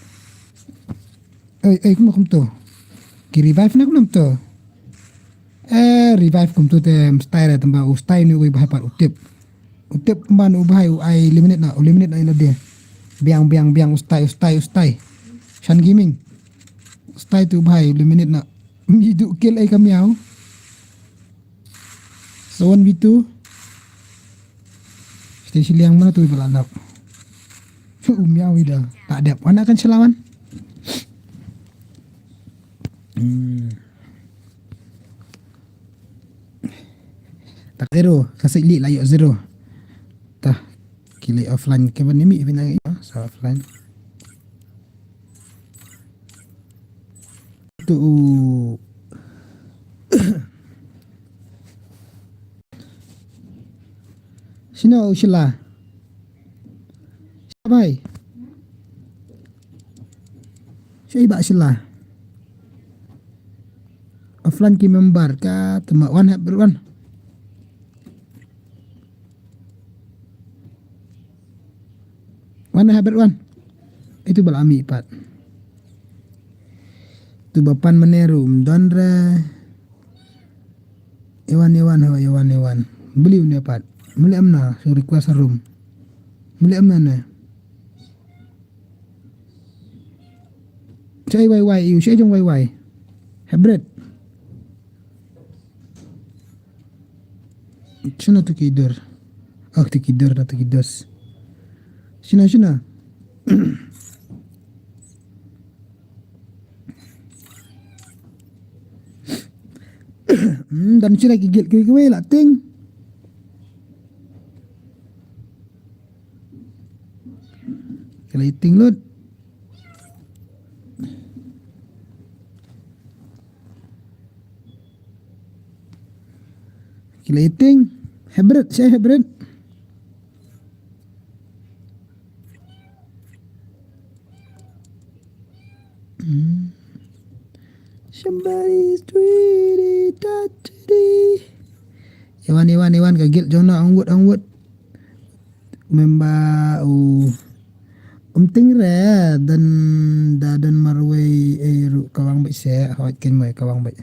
kum tu ki revive na kum tu revive kum tu tem style tamba style ni we bahai par utip man ubahai ai eliminate na ila dia biang ustai Shan Gaming ustai tu bahai eliminate na hidup kill ai kamiau so 1v2 station yang mana tu belanap miau ida tak ada mana akan selawan tak zero kasih li layo zero tah kili offline ke ni mi binang so offline tu sino usila siapa siapa sila offline ki member ka tama wan berwan wan berwan itu balami pat tu bapan menerum donra Ewan beli ni pat beli amna so request room beli amna na chơi quay yêu chơi trong quay hybrid shuna tu kidur tu kidur na tu kidos shuna dan sila gigil kiwi la ting kaliting lut kiliting hybrid saya hybrid somebody's tweety tatty Ewan kagil jona angwut memba ting re dan marway ru kawang bai se hot ken mai kawang bai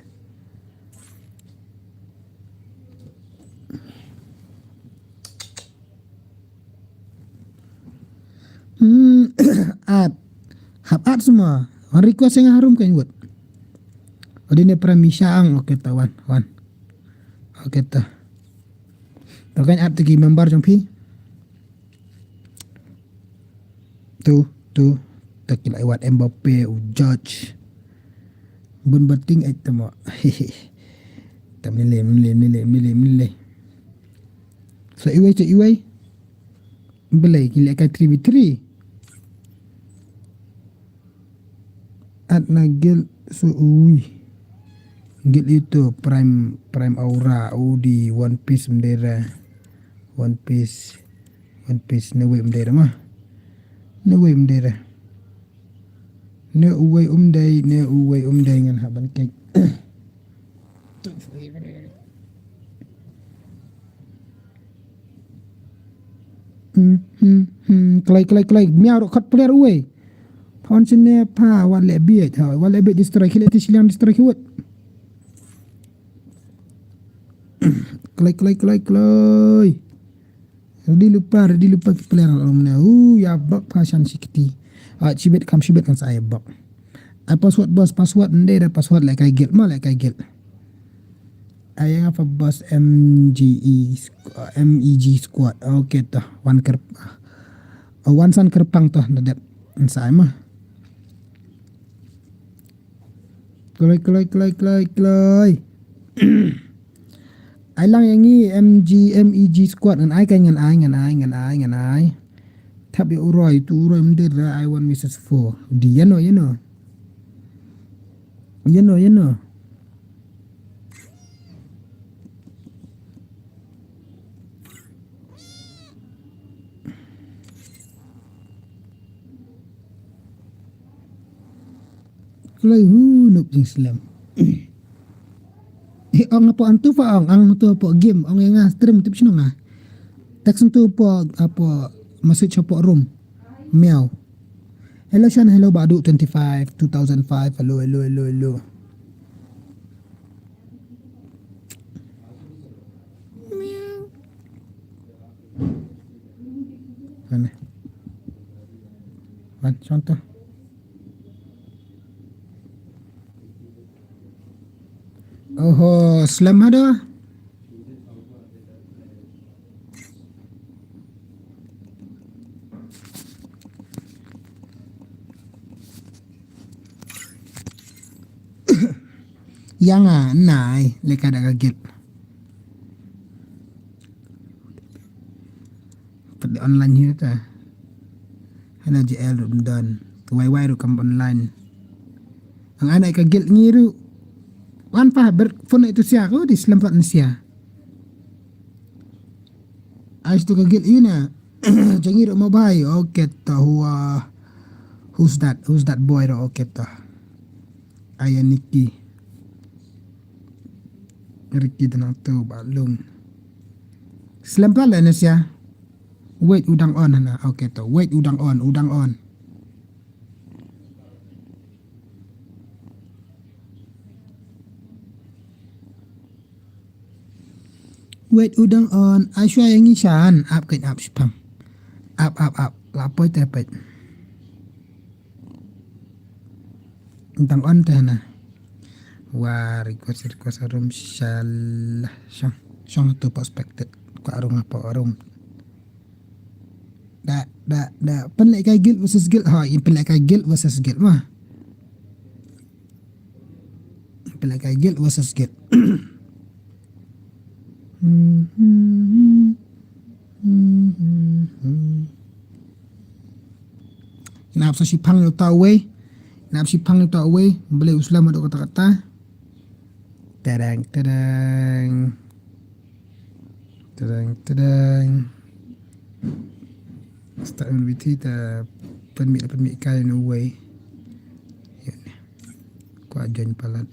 at semua request yang harum kan buat adine permisya ang oke tawan wan oke ta kan at ki member jong pi tu tak kila wat Mbappe judge bun bating ai tamo tam nile so iwai belai kila ka 3v3 at nagil so gil itu prime aura di one piece mendera one piece newe mendera mah newe mendera ne uwe umdai ngan haban kek klai miau kat player uwe pon sini pa wale biet destroy kile tisilang destroy kiwat klai Ready lupa player alumni ya bak pasan sikiti cibet kan saya bak password ndai dah password like I get ayang apa bos MEG squad okay toh one san kerpang toh nadat saya mah klai ai lang yang ni MEG squad and I kan ngan ai tapi uroi mendir I want Mrs. 4 dia no you know klai nup jing Islam ang apa antu fa ang tu apa game ang yang stream tip sino nga text tu apa message apa room meow hello Shan hello badu 25 2005 hello meow mana contoh oh slam ada yang nai leka ada kaget pada online ni ta hana JL dan YY ru kam online Ang anak kagil ngiru. Wan pa berfon itu sia ko di selempat sia. Ais tu kagil yuna. Jangiru mo bay. Okay to huwa. Who's that? Who's that boy ro? Okay to. Ayan Nikki. Ricky dan tu balung. Selempat lah sia. Wait udang on na. Okay to. Wait udang on. Wait udang on. Asyua yang ngishan. Up kan up spam. Up. Lapoi tepet. Udang on teh na. Wah, request room shalah. Syong tu perspective. Ko arung apa arung. Da. Penlek kai guild versus guild. Ha, penlek kai guild versus guild mah. Penlek kai guild versus guild. Kenapa si pang lu tahu weh? Kenapa si pang lu tahu weh? Boleh usulah ada kata-kata. Terang. Start with it. Permit kali no way. Ku ajan palat.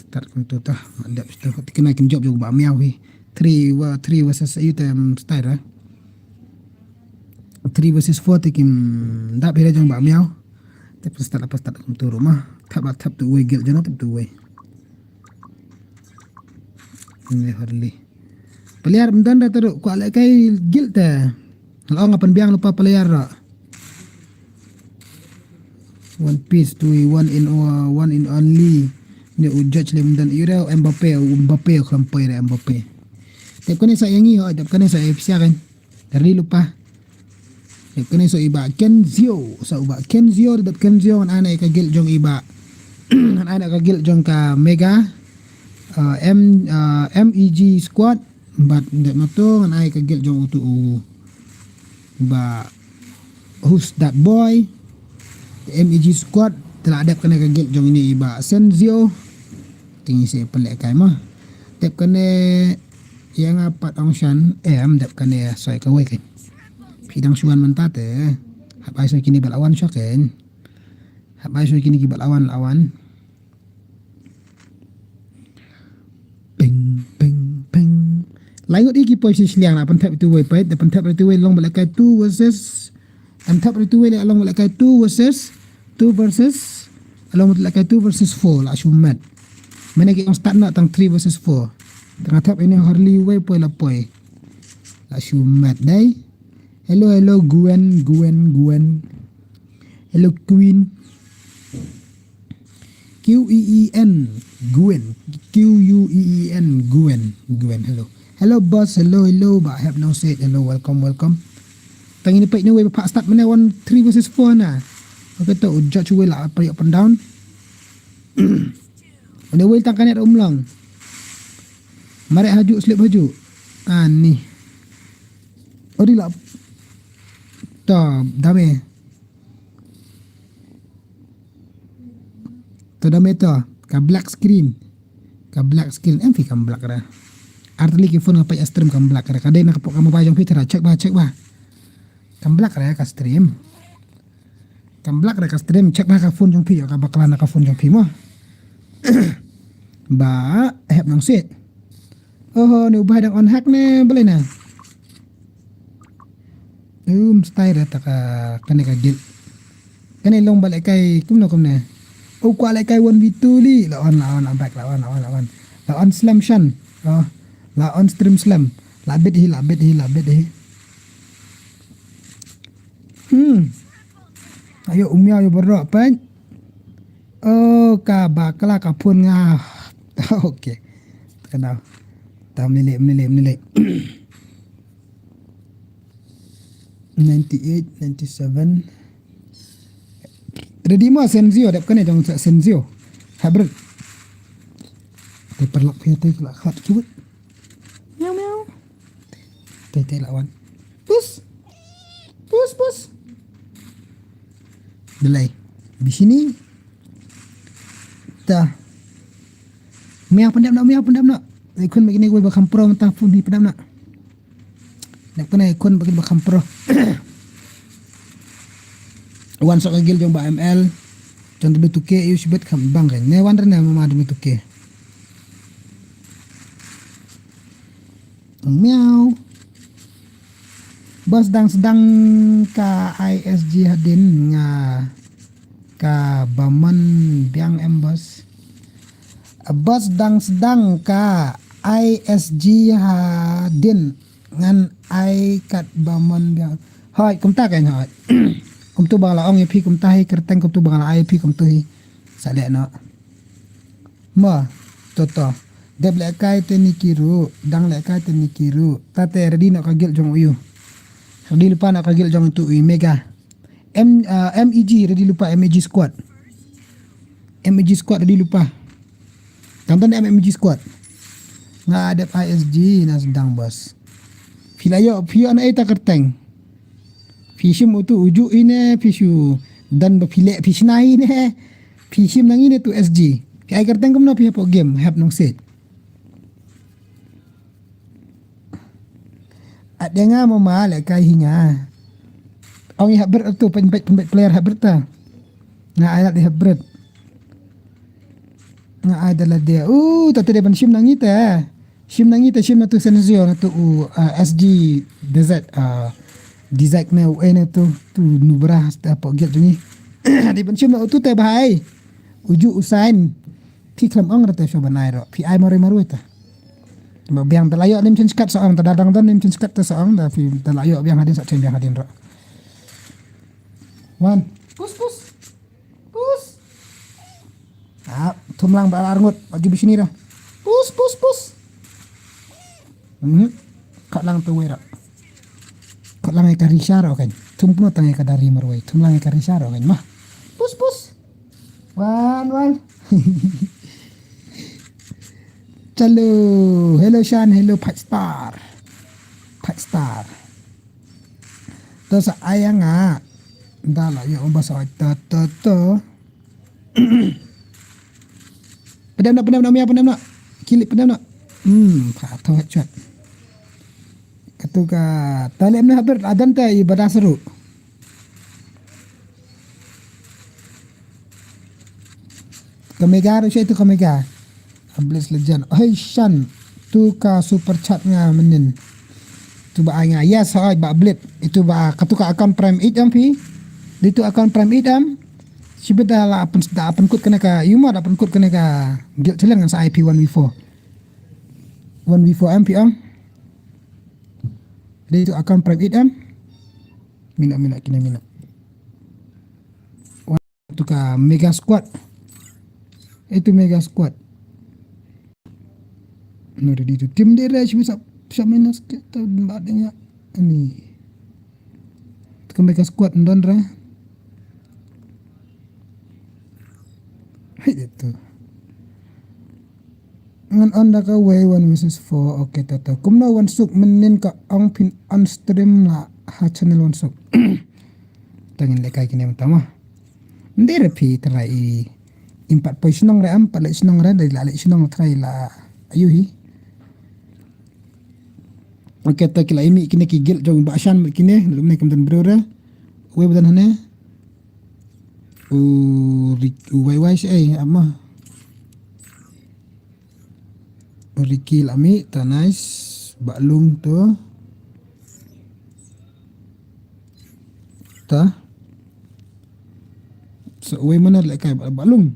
Start untuk tah mandap tu kena kim job juga miau hi 3 versus you tem style 3 versus 4 kim dap hira jong ba miau tapi start kum tu rumah tap tu way gil jana tap tu way ini harli peliar mendan dah teruk ku alai kai gil ta lo ngapan biang lupa peliar ra one piece to one in only ni ujaj lem dan ira Mbappe klampai ra Mbappe tep kene sa yangi ho tep kene sa FCA kan dari lupa tep kene so iba Kenzio tep Kenzio an ana ka gil jong iba an ana ka gil jong ka mega MEG squad but ndak mato an ana ka gil jong utu ba who's that boy MEG squad telah adap kena ka gil jong ini iba Senzio tinggi saya pelak kai mah tep kene yang apat angshan dep kene sai kawai kan pidang suan mentate hapai so kini balawan syaken hapai so kini balawan lawan ping laingot iki posisi liang nak pentap itu way pait depan tap itu way long balakai 2 versus tap itu way long balakai 2 versus along balakai 2 versus 4 lah syumat mana kita start nak tang 3 versus 4 tengah tap ini Harley way poi lapoi la syumat dai hello Gwen hello Queen QEEN Gwen hello boss hello but I have no said hello welcome tang ini pait ni way pak start mana 3 versus 4 na okay tu judge way lah up and down Ada way tangkan ada umlang. Mari haju slip haju. Ni. Ori lah. Dame. Dame ka black screen. Enfi kam black ra. Artli ke phone ngapai stream kam black ra. Kadai nak kamu pajang Twitter cek ba. Kam black ra ka stream. Kam black ra ka stream cek ba ka phone jong pi ka bakalan ka phone jong pi mo. Ba heb nang sit. Oh ni ubah dang on hack ne boleh na. Style ta ka kane ka gil. Kane long balik kay kumno. Oh ku alai kay 1v2 li lawan back lawan. Lawan slam shan. Oh lawan stream slam. Labet hi. Ayo umya yo berok pan. Oh, ka bakla ka pun nga. Okay. Kenal. Tam nilai. 98, 97. Ready mo Senzio dap kene jong Senzio. Habret. Te perlak pia te kelak khat cubut. Meow. Te lawan. Pus. delay di sini ta mea pendam nak ikon begini gue bakam pro mentah pun ni pendam nak kena ikon begini bakam pro wan sok agil jong ba ml jong tu tuke yu sibet kam bang kan ne wan rena mama tu tuke meow bos sedang ka ISG hadin nga ka baman biang embos bos sedang ka ISG hadin ngan ai kat baman biang hoi kum ta kan hoi kum tu bangla ong pi kum ta hi kerteng kum tu bangla ai pi kum tu hi sale no ma toto deb le kai te ni kiru dang le kai te ni kiru ta te ready no kagil jong uyu ready lupa nak kagil jong tu mega MEG ready lupa MEG squad ready lupa tonton MEG squad nga ada ISG na sedang bos filayo pio ana eta kerteng fishim tu uju ine fishu dan bapile fishnai ne fishim nang ine tu SG ai kerteng kum no pi po game have nong set ada nga mo mal kai hinga ong habber tu penbet player habber ta nga ayat di habber nga adalah dia tatu dia shim nangita shim na tu sensio na tu SG desert design na na tu nubra sta po gel ni di shim na tu te bahai uju usain pi klam ong rata sho banai ro pi ai maru ta biang talayo nim chen skat soang tadadang don nim chen skat ta soang da fi talayo biang hadin sa chen biang hadin ro wan pus tumlang ba arngot bagi bisini dah pus kat lang tu wera kat lang ka risaro kan tumpuno tangai ka dari marwai tumlang ka risaro kan mah pus wan chalo hello Shan hello Pat Star to sa ayang dala yo basa to pedam nak kilik pedam nak patho headshot katuka talem na haber adan ta ibadah seru kamega itu kamega Ablis Legend hey Shan tu ka super chat nga menin tu ba nga yes hai ba blit itu ba katuka account prime 8 am pi itu account prime 8 am sibeda la apan kut kena ka yuma apan kut kena ka gil telang sa IP 1v4 MP am dia itu account prime 8 am mina kena mina tu ka mega squad itu mega squad no ready tu tim dia bisa minus kita adanya ini tu mega squad ndon ra itu ngan onda ka way 1 versus 4 okay tata kumna one suk menin ka ang pin on stream la ha channel one suk tangin le kai kini utama ndere pi trai impat poisinong ra am pala sinong ra dai la sinong trai la ayuhi okay ta kila imi kini kigil jong bashan kini lumne kamdan brora we badan hane wai si ama rikil ami ta nice baklung to ta so we mana like baklung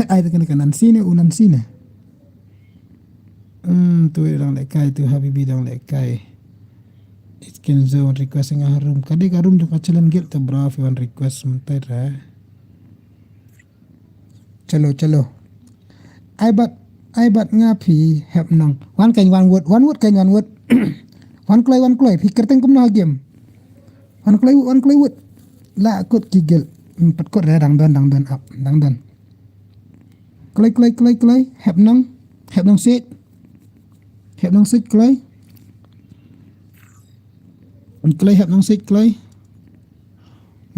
ai ta kana kanan sini unan sini tu orang like tu habibi dong like it can zone request nga room kadi ka room jo kachalan gel ta bra fi one request mentai ra chalo ai bat nga phi hep nang one word kan one word one klai fikir teng kum na game one klai word la kot kigel empat kot ra dang don up dang don klai hep nang sit klai klai hep nang sit klai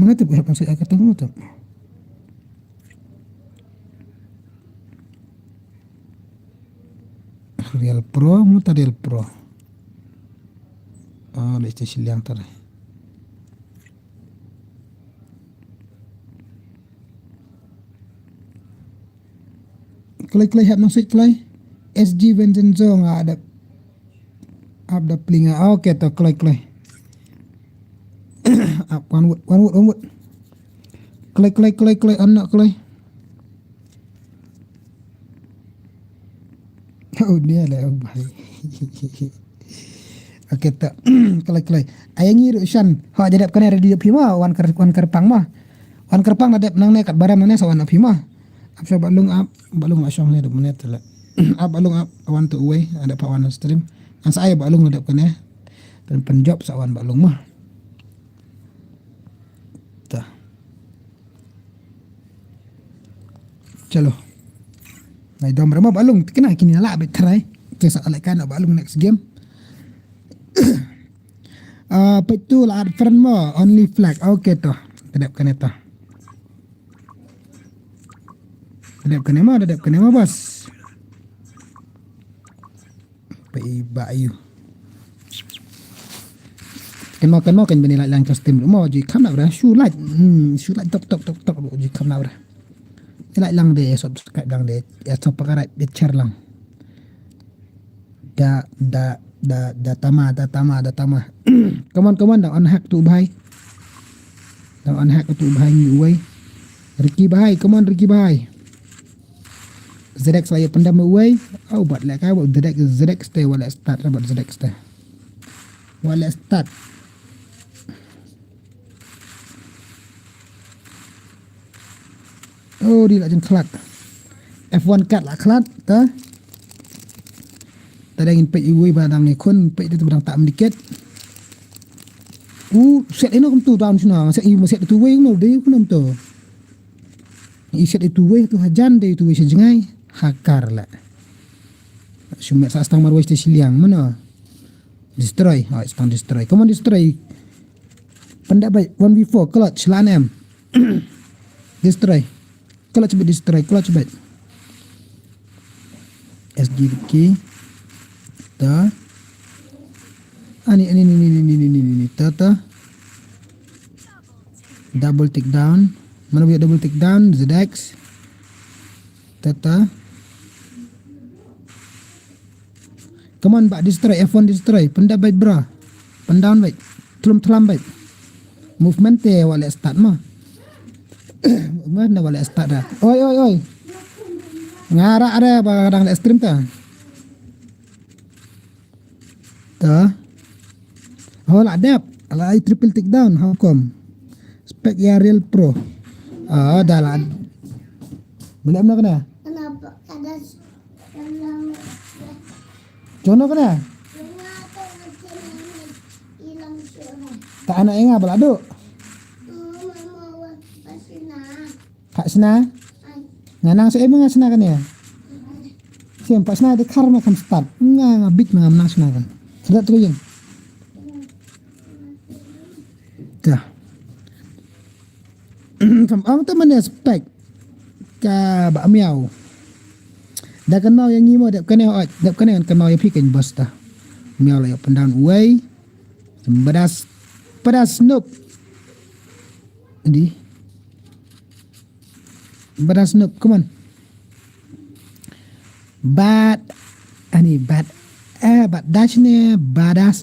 Mana tu help saya kata mana tu? Real Pro, mana tu Real Pro? Oh, PlayStation yang tadi. Klay help nang switch klay. SG Vincenzo nga ada plinga. Okay to klay. Up one wood. Klay anak klay. Oh dia lah baik. Okay to klay. Ayang ngiru Shan. Ha jadap kan ada di pima wan kerpang mah. Wan kerpang ada nang nekat barang nang sawan pima. Apa balung asyong ni 2 menit lah. Balung awan tu away ada pawan stream. Ang saya balung ada kan dan penjob sawan balung mah. Tah. Chalo. Nai dom berapa balung kena kini lah betrai. Kisah alaikan balung next game. Betul ada friend mo only flag. Okay toh. Kedap kan itu. Dadap kena ma bos. Pai bayu. Kan mau kan beni lang custom mo ji kam na bra shoe light. Shoe light tok ji kam na bra. Light lang de subscribe lang de. Ya top pakarat bicar lang. Da tama. Come on dah on hack tu bhai. Dah on hack tu bhai ni uai. Ricky bhai, come on Ricky bhai. ZX saya pendam away. Oh, buat like I buat ZX stay wala start buat ZX stay. Wala start. Oh, dia nak jen kelak. F1 cut lah kelak, ta. Tadi ingin pek iwi barang ni kon pek itu barang tak sedikit. Set ini kum tu down sana. Set iwi set itu way no dia kum tu. Set itu way tu hajan dia itu way sejengai. Hakar lah. Cuma saat setang marwai stasi liang mana? Destroy. Oh, setang destroy. Come on destroy. Pendak baik 1v4 clutch lanem. Destroy. Clutch bet destroy. Clutch bet. SG key. Ta. Ni. Ta. Double take down. Mana biar double take down? ZX. Ta. Come on, back destroy. F1 destroy. Pendak baik bra. Pendown baik. Telam baik. Movement te wala start mah. Mana wala start dah. Oi. Ngarak ada kadang live stream ta. Ta. Oh, adap. Ala triple take down. How come? Spec ya real pro. Ah, dah lah. Mana kena? Kenapa ada Jono kena? Tak anak ingat balado. Kak Sena. Nganang saya emang Sena kan ya? Siapa Pak Sena ada karma kan start. Ngabik menang Sena kan. Sedap tu yang. Dah. Kamu tu mana spek? Ka bak miau. Dah kenal yang ngimo dak kena kenal yang pikin bos dah. Miau lah pendan away. Pedas noob. Ini. Pedas noob, come on. Bad dash ni badas.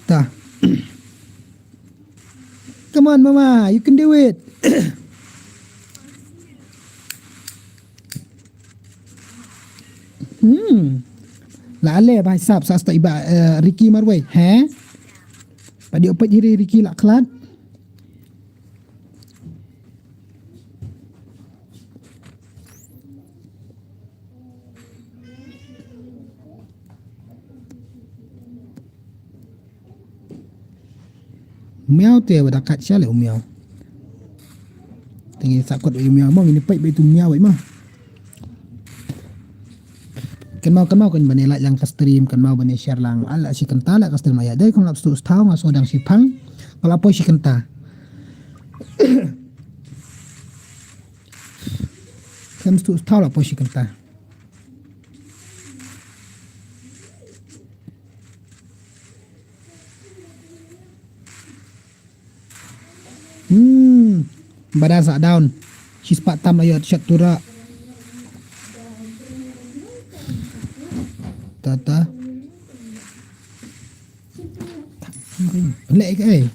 Tah. Come on mama, you can do it. Lale bahai sab sasta iba Ricky marway. Pada opat hiri Ricky lak kelat. Miao te dah kat sia le miao. Tinggi sakot miao mong ini pai betu miao ai mah. Kan mau kan bani like lang ka stream kan mau bani share lang ala si kan tala ka stream aya dai kong lapstu stau nga sodang si pang Kalau apa si kenta. Saya mesti tahu lah apa si kenta. Badan sak down. She's part time ayat chat tura. Tata. Lek ke?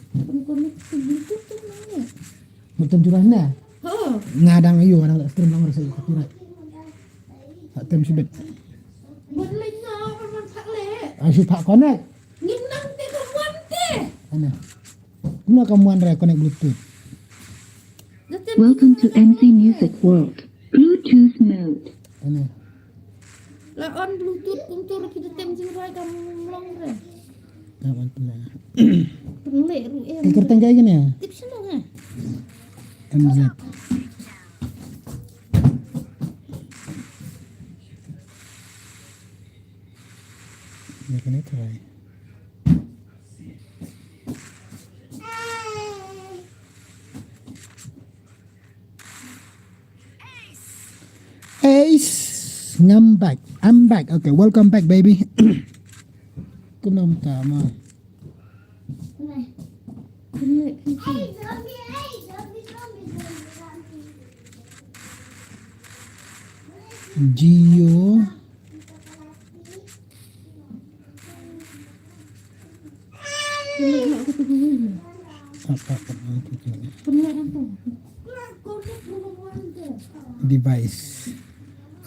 Betul jurah na. Oh, Ngadang ayu ada stream lang rasa copyright. Tak tem sibet. boleh ngau man pak le. Asyik pak connect. Nginang te kawan te. Ana. Kuna kamuan re connect bluetooth. Welcome to MC Music World. Bluetooth mode. Ana. La on bluetooth untuk kita tem sing rai kamu long re. Kawan pula. Penle ru em. Ikut tangga gini ya. Tips no ha. MZ. Ya kan itu lah. Ace, I'm back. I'm back. Okay, welcome back, baby. Kunam tama. Penle. Gio. Penle aku tu gini. Apa Penle aku. Kau ni kawan te. device.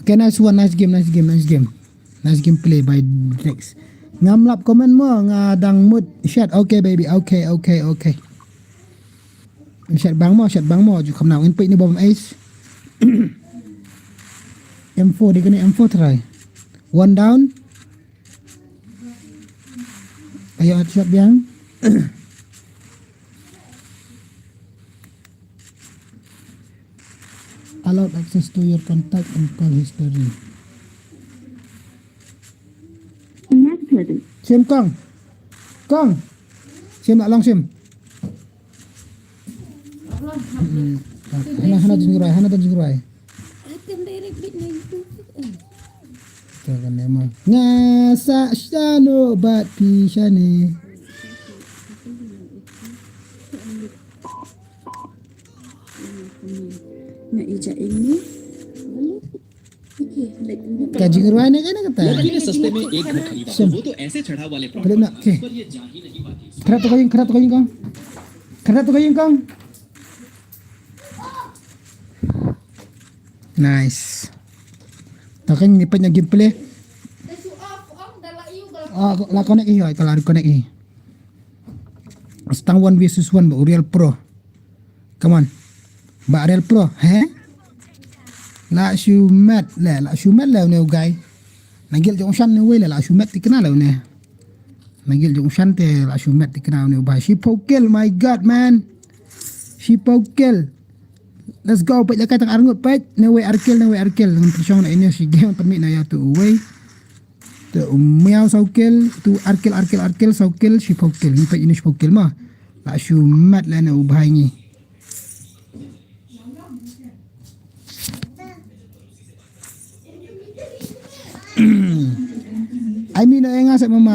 Okay, nice one, nice game. Nice game play by Drex. Ngamlap komen mo ngadang mood chat. Okay baby, okay. Chat bang mo ju come now. Input ni bom ace. M4 dia kena M4 try. One down. Ayo chat biang. Allowed access to your contact and call history. Not present. Sim Kong. Sim nak long sim. Hana dan jingrai. Akan direct bit na itu. Jangan memang. Ngasa syano bat pisane. Nak ijak ini. क्या जिंगरवाई ने कहना कहता है ने सस्ते में एक घर खरीदा तो वो तो ऐसे चढ़ा वाले पहले ना के पर ये जा ही नहीं पाती। खरा तो कहीं कong nice takan ni panya gameplay Desu off on dala iu la kalau connect hi kalau connect hi stang 1 versus 1 ba real pro come on ba real pro la shumat la guy nagil jong shan ni wele la shumat tikna la ne nagil jong shan te la shumat tikna ne ba she pokel my god man she pokel let's go pet lekai tang arngut pet ne we arkel dengan persong na ini si game permit na ya tu we tu miao saukel tu arkel saukel she pokel ni pet ini she pokel ma la shumat la ne ubah ni I mean nga sa mama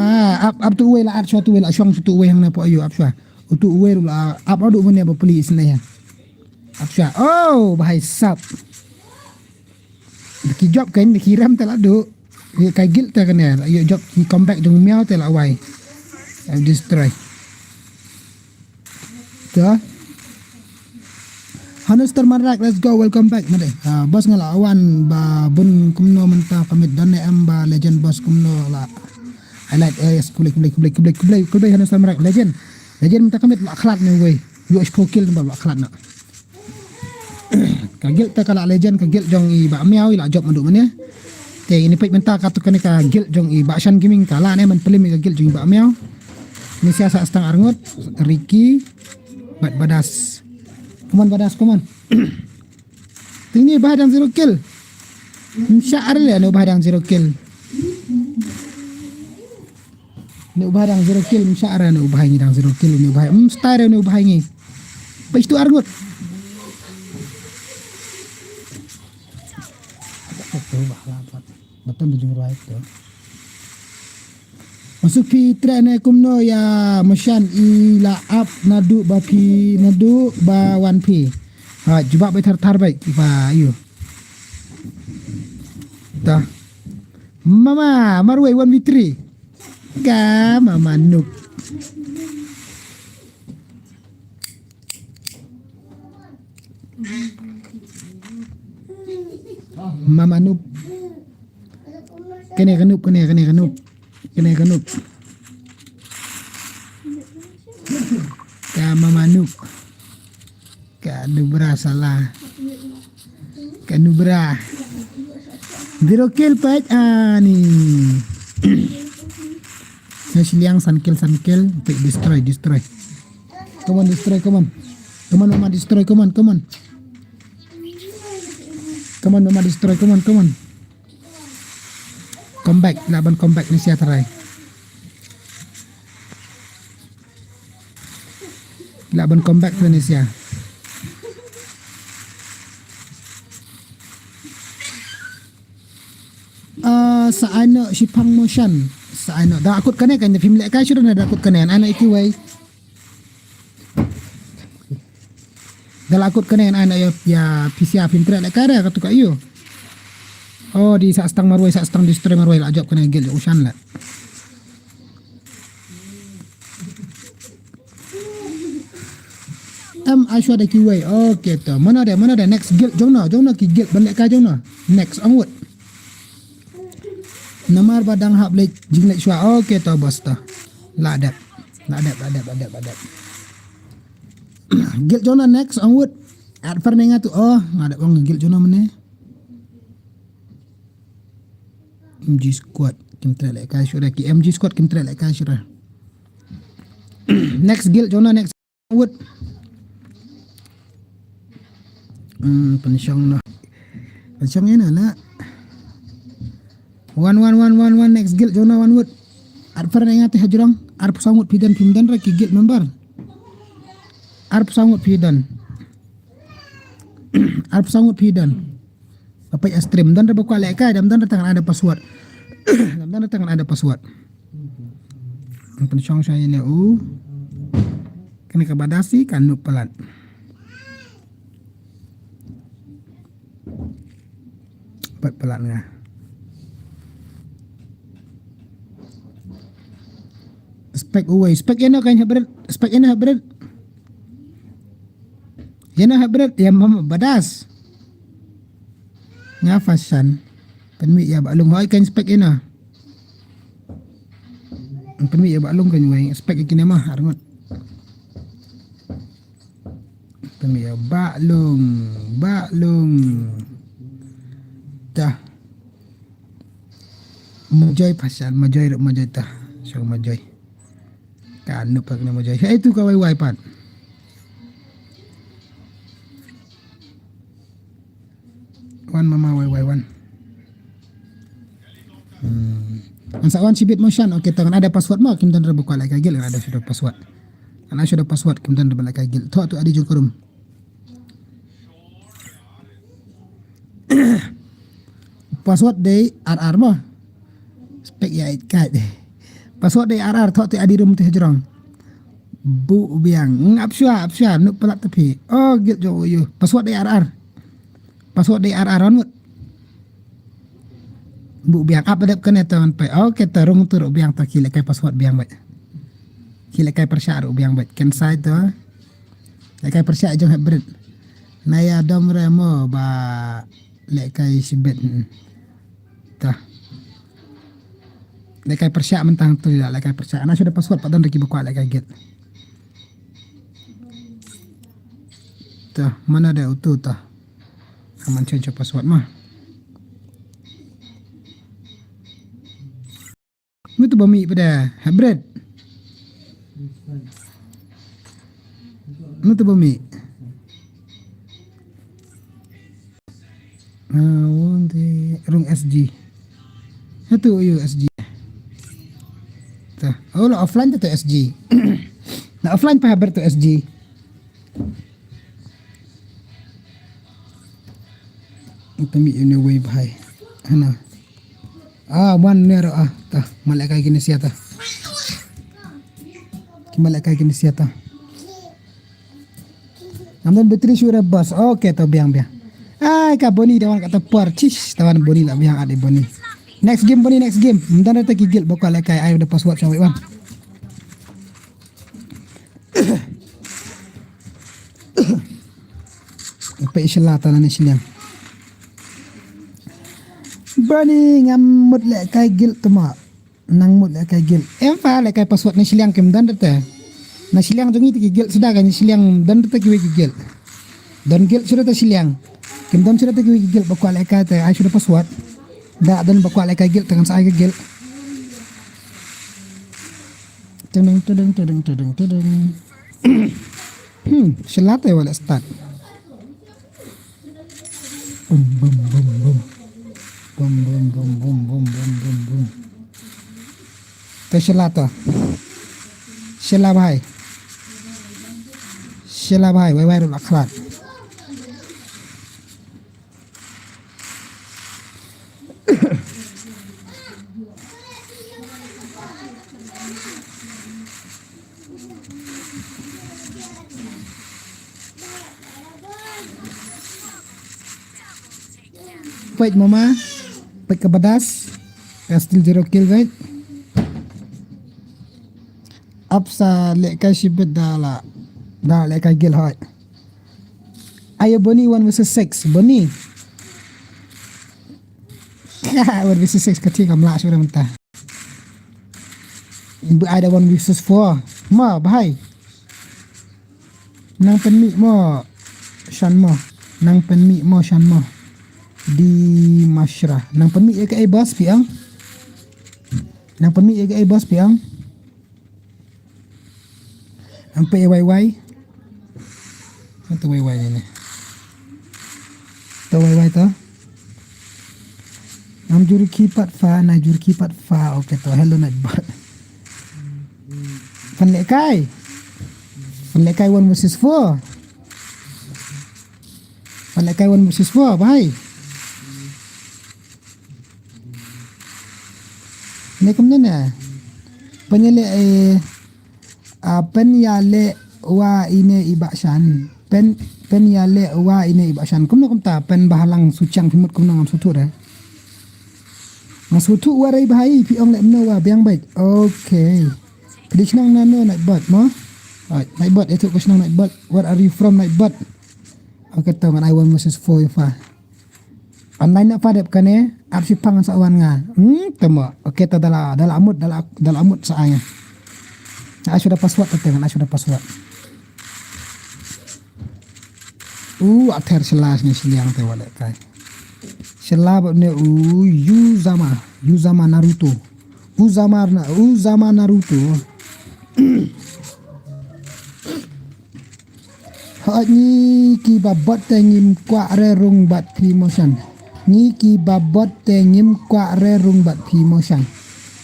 up to way la at shot way la shong to way hang na po ayo up sha to way la up adu mo ne ba police na ya up sha oh bahai sap ki job kan ki ram ta la do kai gil ta kan ya ayo job ki come back jong miao ta la wai destroy ta Hanus termarak, let's go, welcome back. Made, bos ngala awan ba bun kumno menta pamit dan ba legend bos kumno la. I like yes kulay Hanus termarak legend menta kamit la akhlat ni way. Yo ispokil ba akhlat na. Kagil ta kala legend kagil jong i ba miao la job mandu man ya. Te ini pait menta katukan ka gil jong i ba shan gaming kala ne man pelim kagil jong i ba miao. Ni siasa stang arngut Ricky badas. Come on badas, come on. Tinggi bahadang 0 kill. Syar le no bahadang 0 kill. Ni ubah dang 0 kill msyara ni ubah ni dang 0 kill ni ubah. Star ni ubah ni. Pais tu argut. Betul tu right tu. Masuk pi track ni kumno ya masyan ila up nadu ba pi nadu ba 1p. Ha cuba be tar baik ba ayo. Ta. Mama marway 1v3. Ga mama noob. Mama noob. Kene kanup. Ka mama noob. Ka nubra salah. Ka nubra. 0 kill pet ni. Saya sun kill take destroy. Come on destroy, come on mama destroy, come on mama destroy, come on comeback laban comeback ni siya taray laban comeback ni siya sa ano si pang motion sa ano da akut kane kan film lek ka sudah ada akut kane anak ikiway dalakut kane anak ya PCA film trek lek kare katu ka iyo oh di sa stang marway destroy marway la job kane gel ushan la Ashwa da kiway okay to mana ada next gel jona ki gel balik ka jona next onward Namar badang hak boleh jinglet syua. Okey tau bos tau. Ladap. Guild Jonah next onward. At pernah tu oh ada orang Guild Jonah mana? MG squad kim try like syura ki MG squad kim try like syura. Next Guild Jonah next onward. Pensyong lah. Pensyong ni lah. One next guild Jonah one wood. Ar pernah ingat hajurang ar sangut pidan raki guild member. Ar sangut pidan. Ar sangut pidan. Apa ya stream dan berapa kali ka dan tangan ada password. Dan tangan ada password. Pensyong saya ni kena kabadasi kan nu pelat. Pelat ngah. Spek away. Spek yana kan hybrid. Yana hybrid ya mama badas. Nga fashion. Penmi ya balung hoy kan spek yana. Penmi ya balung kan way. Spek kini mah arngot. Penmi ya balung. Dah. Majoy fashion, majoy tah. So majoy. Kan nupak nama jaya itu kawai wipan. Wan mama wan. Ansawan sibit motion. Okey tangan ada password mah kim dan buka lagi gil ada sudah password. Ana sudah password kim dan lagi gil. Tu ada jungkurum. Password day RR mah. Spek ya ikat deh. Password dari RR thok tu adi rum tu hajrang. Bu biang apsya nuk pelak tepi. Oh gitu yo. Password dari RR. On. Bu biang apa dep kena tuan pe. Oh kita rung tu biang tak kile kai password biang baik. Kile kai persya biang baik. Ken sai tu. Kai persya jong hybrid. Naya dom remo ba lek kai sibet. Tah. Lekai persyak mentang tu ya lekai persyak. Anak sudah password padan reki buka lekai get. Tuh, mana ada utuh tuh. Aman change password mah. Mu tu bami pada hybrid. Mu tu bami. Rung SG. Itu SG. ta. Oh, la offline tu SG. La offline pa haber tu SG. Ito mi yun yung wave high. Ano? One nero ta. Malay kay gini siya ta. Malay kay gini siya ta. Namun betri sure bos. Okay to biang. Ay ka boni dawan kata percis tawan boni la biang ade boni. Next game boni next game. Mdan ta gigil bakal kay ayo da password sa wan. Apa isyalata na silang. Boni ngamut le kay gil tuma. Nang mut le kay gil. Fa le kay password ni silang kem dan ta. Na silang jongi ti gil sudah kan silang dan ta kiwe gil. Dan gil sudah ta silang. Kim dan sudah ta kiwe gil bakal kay ta ay sudah password. Da dan bakal kay gil tangan sa ay gil. Tudung. Selata wala start. Boom. Te selata. Sela bhai, wai ro akhlat. Pait mama, pait kebadas, still 0 kill right. Up sa lekay shibet da lekay gil hoy. Ayo boni 1 versus 6 boni. 1 versus 6 ketika melak sudah mentah. Ada 1 versus 4. Ma bahai. Nang penmi mo shan mo. Nang penmi mo shan mo. Di masyra. Nang penmi ya ke bos piang. Nang penmi ya ke bos piang. Sampai YY. Itu YY ini. Itu YY tu. Nam juri kipat fa, na juri kipat fa. Okey tu. Hello Nightbot. Fanlekai 1 versus 4. Fanlekai 1 versus 4. Bye. Ini kemudian penyelek pen yale wa ine ibaksan pen yale wa ine ibaksan kum ta pen bahalang sucang timut kum ngam sutu dah masutu warai bahai pi ong le mno wa biang baik. Okay, kedisnang nano Nightbot mo. Nightbot itu kesnang Nightbot. Where are you from Nightbot? Okay to man I 1 versus 4 fa online nak padep kane ap si pang sa wan nga temo. Okay to dala amut sa anya. Sudah password teman, sudah password. Akhir selas ni siliang te wala kai. Selab ne Uzama Naruto. Uzama Naruto. Ni ki babot tengim kwa rerung bat promotion. Ni ki babot tengim kwa rerung bat promotion.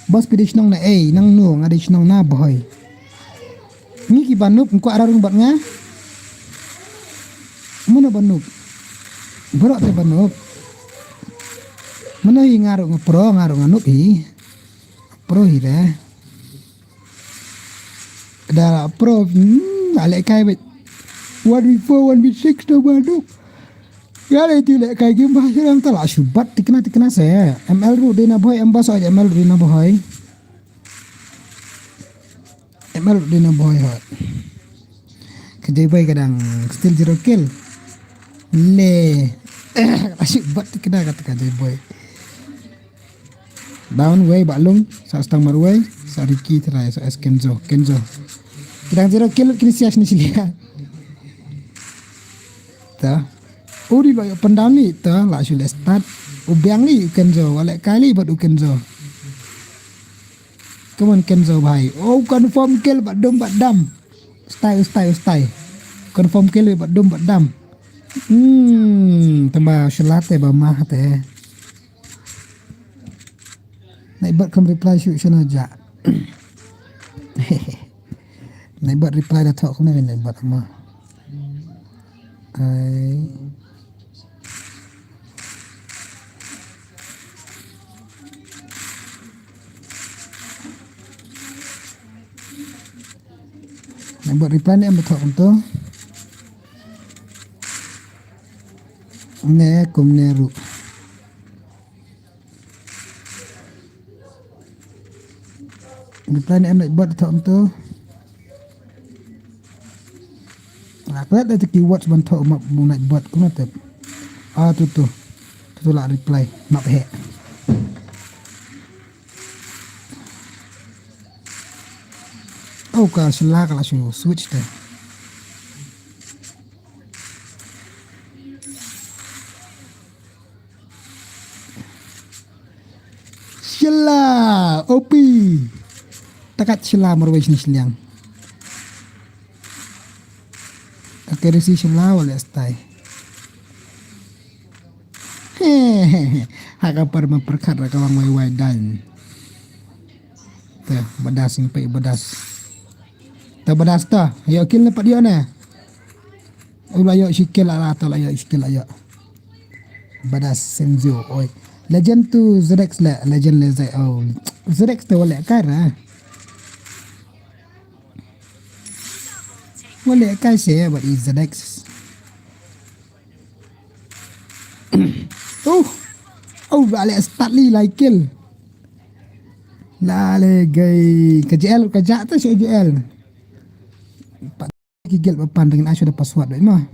Bos pidish nong na nang nu ngadish nong na boy. Ni ki banup ko ararung bat nga. Muna banup. Berok te banup. Mana hi ngaru ngapro ngaru nganup hi. Pro hi re. Da pro ale kai bet. 1v4 1v6 to banup. Ya le ti le kai game bahasa ram tala subat tikna se. ML ru de na boy embas aja ML ru de na boy. ML ru de na boy hot. Kedai boy kadang still 0 kill. Le asyik buat tikna kata kedai boy. Down way balung sa stang marway sa Ricky try sa Kenzo. Kadang 0 kill kini sias ni silia. Ta. Uri lo pendam ni ta la sudah start ubiang ni Kenzo wala kali buat Kenzo. Come on Kenzo bhai. Oh confirm kill badum badam. Stay. Confirm kill badum badam. Tambah selate ba mah te. Naik buat come reply shoot sana ja. Nak buat reply dah tak kena nak buat ama. Ai. Nak buat reply ni ambil tak untuk. Ne kumneru. Reply ni ambil buat tak untuk. Aku lihat ada keyword sebentar mak nak buat kena tep. Tu lah reply mak he. Oh ka sila kalau switch tu. Sila OP. Takat sila marway ni siliang. Accuracy sila wala stay. Haka par memperkat rakawang way dan. Teh badas sing pai badas. Teh badas ta. Ayo kill na dia na. Ulah ayo sikil ala ta ayo sikil ayo. Badas senzo oi. Legend tu Zrex la legend le zai oh. Zrex tu wala kara. Wala kai se but is Zrex. Oh, balik start li like kill. Lale gay KJL kajak tu si KJL. Pak kigil papan dengan asyik ada password dah mah.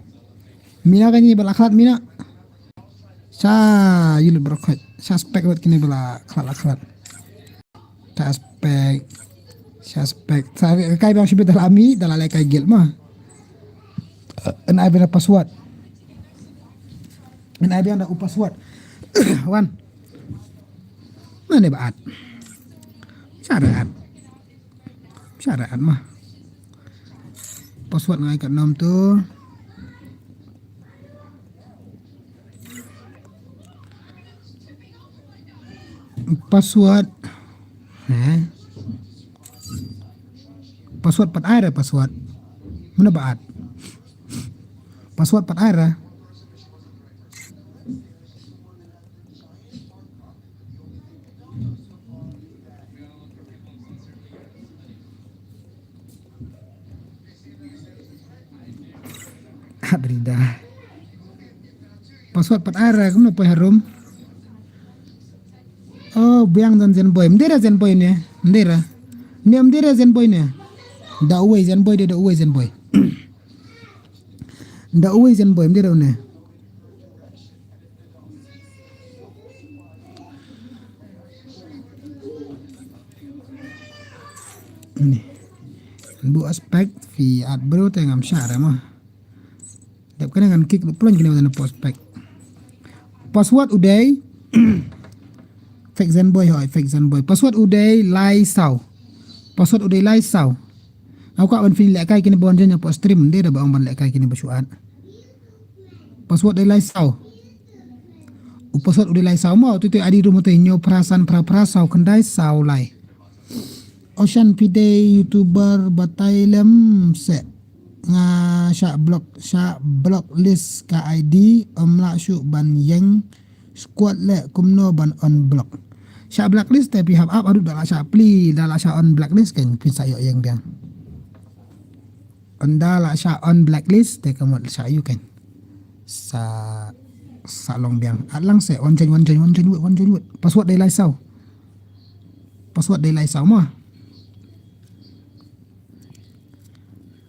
Mina kan ni balakhat mina. Sa yul berkat. Suspek buat kini bala khalat. Suspek. Saya kai bang sibet dalami dalale kai gil mah. An ai bena password. An ai bena password. Wan. Mana baat? Syaraat mah. Password ngai kat nom tu. Password. Password pat air password. Mana baat? Password pat air. Berida. Password pat air kamu apa harum? Oh, biang dan Zenboy. Mdera Zenboy ni. Mdera. Ni mdera Zenboy ni. Da uwe Zenboy dia da uwe Zenboy. Da uwe Zenboy mdera ni. Ni. Bu aspek fi at bro tengam syara mah. Dap kena kan kick pelon kena wana prospect. Password uday. Fake Zenboy hoi, fake Zenboy. Password uday lai sau. Password uday lai sau. Aku akan fin lek kai kini bon jenya po stream dia dah bang ban lek kai kini bersuat. Password uday lai sau. Password uday lai sau mau tu adi rumah tu nyo perasan pra-prasau kendai sau lai. Ocean pide YouTuber batailem se nga syak blok list ka ID omlak syuk ban yang squad le kumno ban on block syak blacklist tapi hab up adu dalam syak pli dalam syak on blacklist kan pin sayo yang biang anda la syak on blacklist te kamu syak you kan sa long biang atlang se one chain password dai lai sau mah.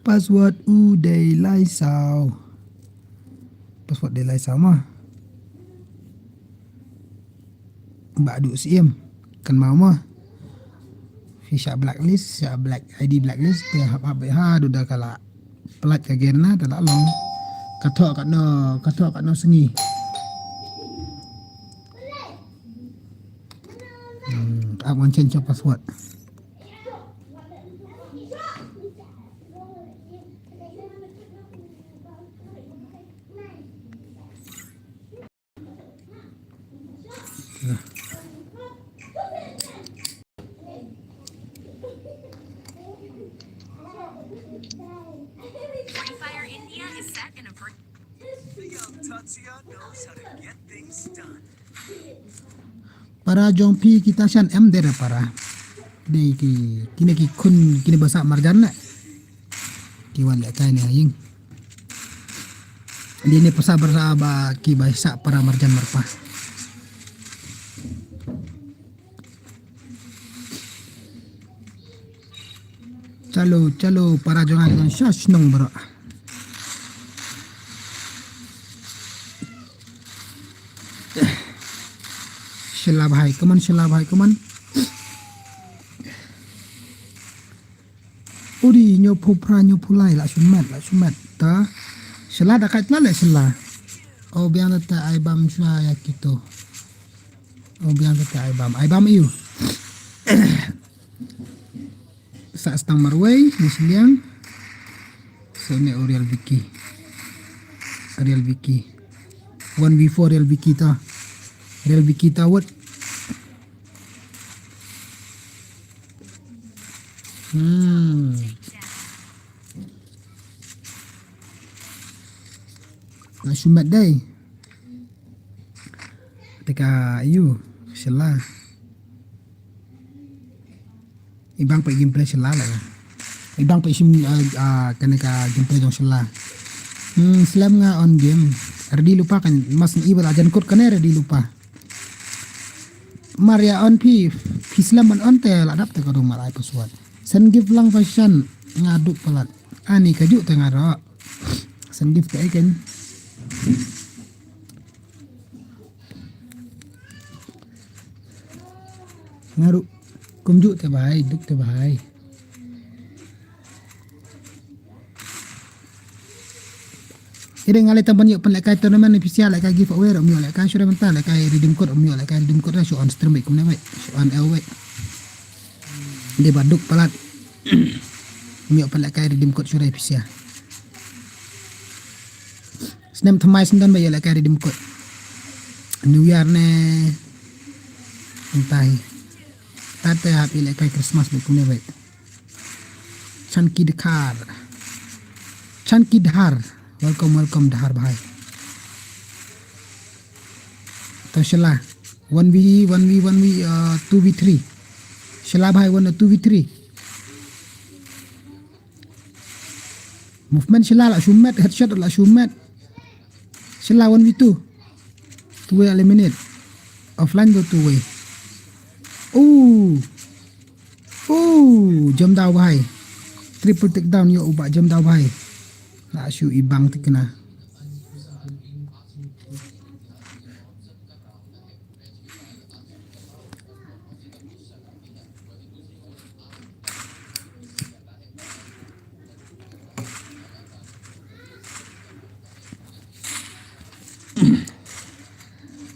Password uday lai sau. Password day lai sau mah. Mbak duk SIM. Kan mau mah. Fisha blacklist, sya black ID blacklist dia hab du dah kala pelat ka gerna tak long. Katok kat no sengi. Aku change password. para jompi kita shan em dera para di kini ki kun kini basa marjan na ki wan le kai ni ying di ni pasa bersaba ki basa para marjan marpa chalo para jangan dengan syash nong bro Shila bhai, come on. Uri nyo phupra nyo phulai la shumat ta. Shila dah kat la shila. Oh biang ta ai bam shwa ya kito. Oh biang ta ai bam iu. Sa stang marway ni siliang. So ni Ariel Vicky. 1v4 Ariel Vicky ta. Real Vicky tawat. Shumat day. Teka ayu sila. Ibang pa gameplay sila lah. Ibang pa isim kena ka gameplay dong sila. Slam nga on game. Ready lupa kan mas ibal ajan kod kan ready lupa. Maria on pi Islam on tel adap te ko malai paswat. Sen give lang fashion ngaduk pelat. Ani kaju tengah ro. Sen give ke kan. Ngaru kumju te bahai duk te bahai. Ide ngalai tampan yuk penlekai tournament official lekai giveaway romio lekai sudah mental lekai redeem code romio lekai redeem code show on stream baik kumne baik show on LW. Dia baduk pelat. Romio penlekai redeem code sudah official. Snap thamai sendan baik lekai redeem code. New Year ne entai. Tata happy lekai Christmas baik kumne baik. Chanki Dhar. Welcome Dahar bhai. To Shila 1v 2v3. Shila bhai 2v3. Movement Shila la shumat, headshot la shumat. Shila 1v2. 2 eliminate. Offline go 2 way. Jam daw bhai. Triple takedown yo ubah jam daw bhai. Nak shoot ibang tu kena.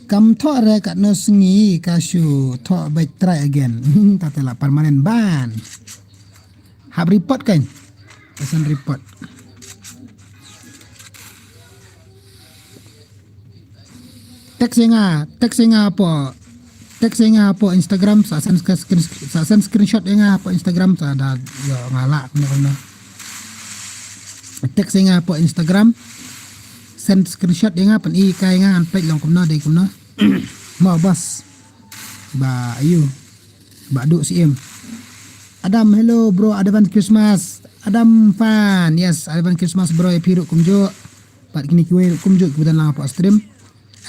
Kam thok re kat no sengi kasu thok baik try again. Tak telah permanen ban. Hab report kan? Pesan report. Tag saya apa Instagram sa send screenshot nga apa Instagram sa ada yo ngalak no. Tag saya apa Instagram send screenshot nga pan i kai nga page long kumno dei kumno. Mau bas ba ayu ba du CM Adam hello bro advance Christmas Adam fan yes advance Christmas bro piru kumjo pat kini kuwe kumjo kebetulan lang apa stream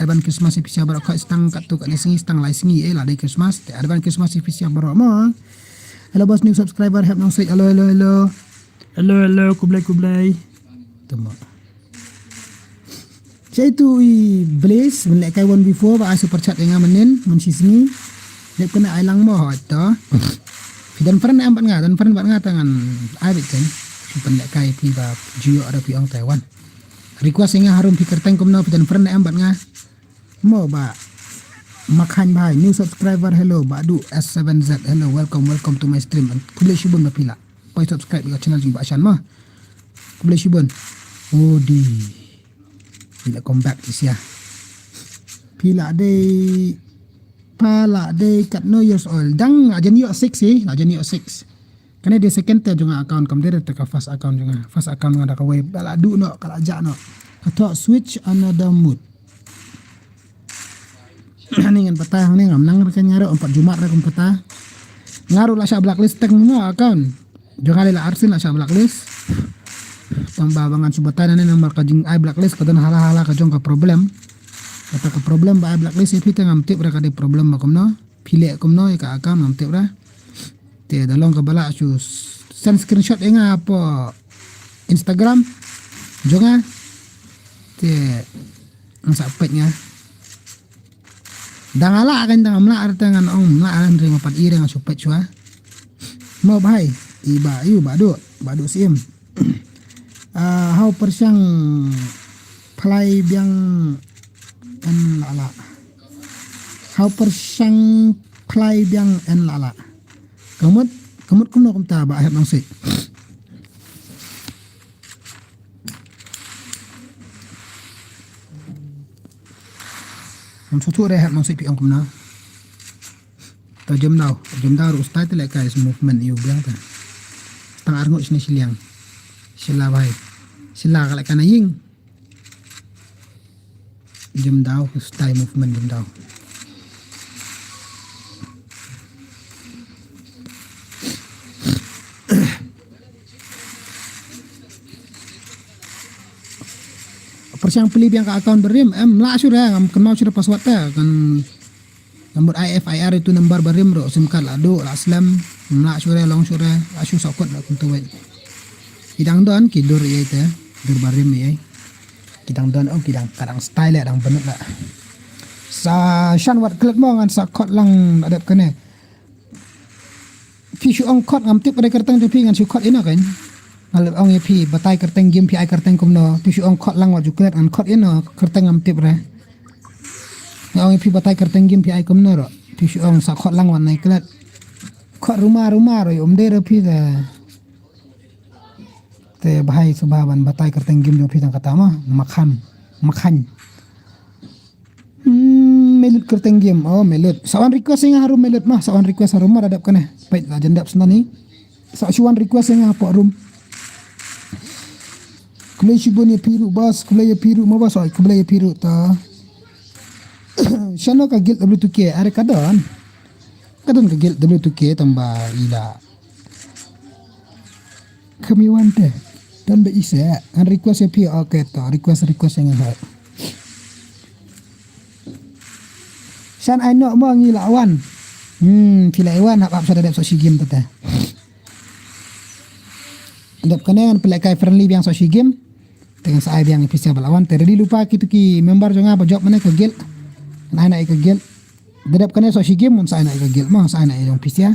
advance Christmas spesial baru kat stang kat tu kat ni stang lai singi lah dari Christmas advance Christmas spesial baru mo. Hello bos new subscriber help nong say hello kublai temo saya tu Blaze melekai 1v4 ba super chat dengan menen mensi singi lep kena ailang mo to dan friend ambat nga dan friend bat nga tangan abit kan melekai pi ba jio ada pi ong Taiwan request nga harum pikir tang kumno dan friend ambat nga mo ba makan bhai new subscriber hello badu S7Z hello welcome to my stream kublai shibun ba pila poi subscribe ke channel jing ba shan ma kublai shibun di bila comeback isia pila kat no years old dang ajan yo 6 ajan yo 6 karena dia second tab juga account kam dia teka first account juga first account ngada ka web bala du no kala ja no Kata switch another mood. Ni ngan patah ni ngam nang kan ngaro 4 Jumat ra kum patah. Ngaruh lah syak blacklist teng mo account. Jangan lah arsin lah syak blacklist. Tambah bangan subatan ni nomor kajing ai blacklist kata hala-hala kajong ka problem. Kata ka problem ba ai blacklist ipi teng am tip ra ka de problem ba kumno. Pilih kumno ka account am tip ra. Te dalong ka bala su send screenshot enga apa Instagram. Jonga. Te ang sapetnya. Dangala kan dang amla artangan ong mla aran ring 4 ire nga supet chua. Mo bhai iba yu badu sim. How persyang play biang en lala. How persyang play biang en lala. Kamut kumno kumta ba het nang si. Am sutu rehat nang si pi ang kumna. Ta jom daw ustai te lekai movement yu biang ta. Tang arngut sini siliang. Sila bhai. Sila kalak kana ying. Jom daw ustai movement jom daw. Persiang pilih biang ka account berim la syura ngam kenal syura password ta kan nomor IFIR itu nomor berim ro sim card lado la slam la syura long syura asu sokot la kuntu wai kidang don kidur ye ta dur berim ye kidang don kidang kadang style dang benet la sa shan wat klet mo ngan sakot lang adap kene fishu ong kot ngam tip pada kertang tapi ngan sukot ina kan Ngalap ong EP batai kerteng game PI kerteng kumno pishu ong kot lang waju klet an kot ino kerteng am tip re ong EP batai kerteng game PI kumno ro pishu ong sa kot lang wan nai klet kot rumah ro de re pi te bahai subaban batai kerteng game jo pi tang kata mah makan melut kerteng game melut sawan request yang harum melut mah sawan request harum mah adap kene pait la jendap senani sawan request yang apa room Kulay shibon ya piru bas, kulay ya piru mo bas, kulay ya piru ta. Shano ka guild W2K, are kadon ka guild W2K tambah ila. Kami wante, dan be isa, an request ya pi okay ta, request yang ha. Shan I know mo ngila awan. Pila iwan hap sa dadap so si game ta. Dap kanen pila kai friendly biang so si game. Dengan saya yang bisa balawan terdi lupa kita ki member jangan apa job mana ke gel nak ke gel dedap kena so si game mun saya nak ke gel mah saya nak yang bisa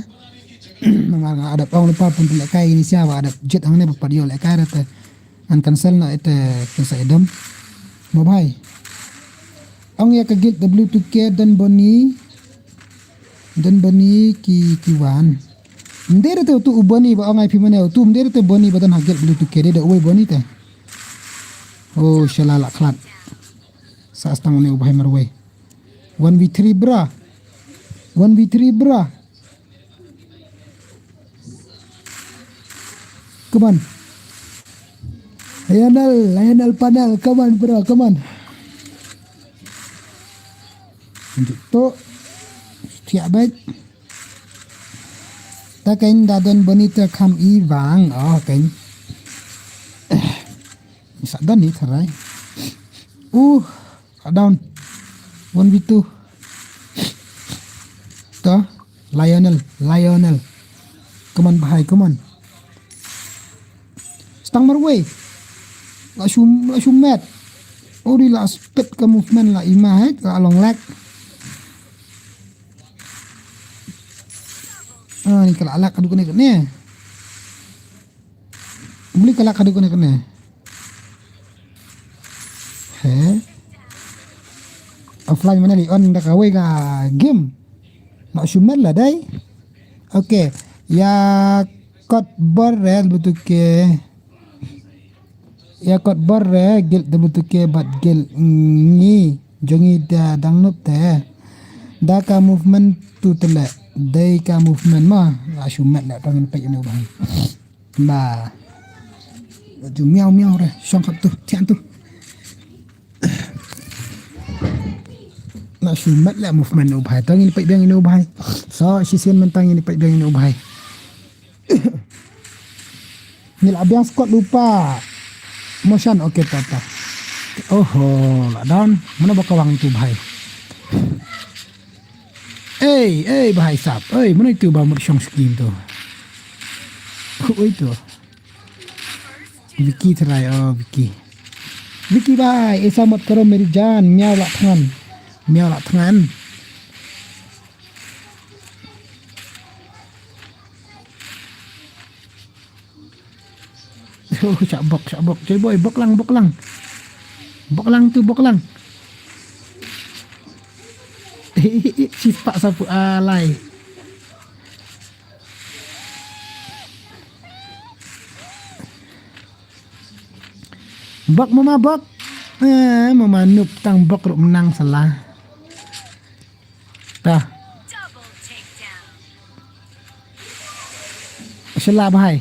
nang ada orang lupa pun lek kai ini siapa ada jet angne apa dia lek kai rata an cancel na ite kesa edom mo bhai ong ya ke gel W2K dan boni ki wan ndere tu uboni ba ong ai pi mana tu ndere tu boni badan hagel W2K de oi boni te Oh shalala klat sa stang ne ubhay marway 1v3 bra come on Lionel panel come on bro come on untuk to tiap baik ta kain dadon bonita kam i wang kain Isa dan ni taray. Down. 1v2. To Lionel. Come on bahai, come on. Stang marway. La shumet. Ori la speed ke movement la ima la along leg. Ni kala alak kadu kene. Beli kala kadu kene. Offline mana li on dah kawai ka game nak shumer lah dai okay ya kot bor betul ke ya kot bor gel betul ke bat gel ni jongi da dangnut te da ka movement tu tele dai ka movement mah la shumer lah tangan pe ni bang ba tu miau re song tu tian tu shumat lah movement ubah tang ini pai biang ini ubah so sisian mentang ini pai biang ini ubah ni lah biang squat lupa motion okey tata lah down mana bakawang itu bahai bahai sap mana itu bamut syong skin tu itu Vicky try Vicky bhai selamat karo meri jaan miao lak tangan cak bok coy boy bok lang sifat sapu alai bok mama bok mama noob tang bok ruk menang salah dah Double takedown. salah bahai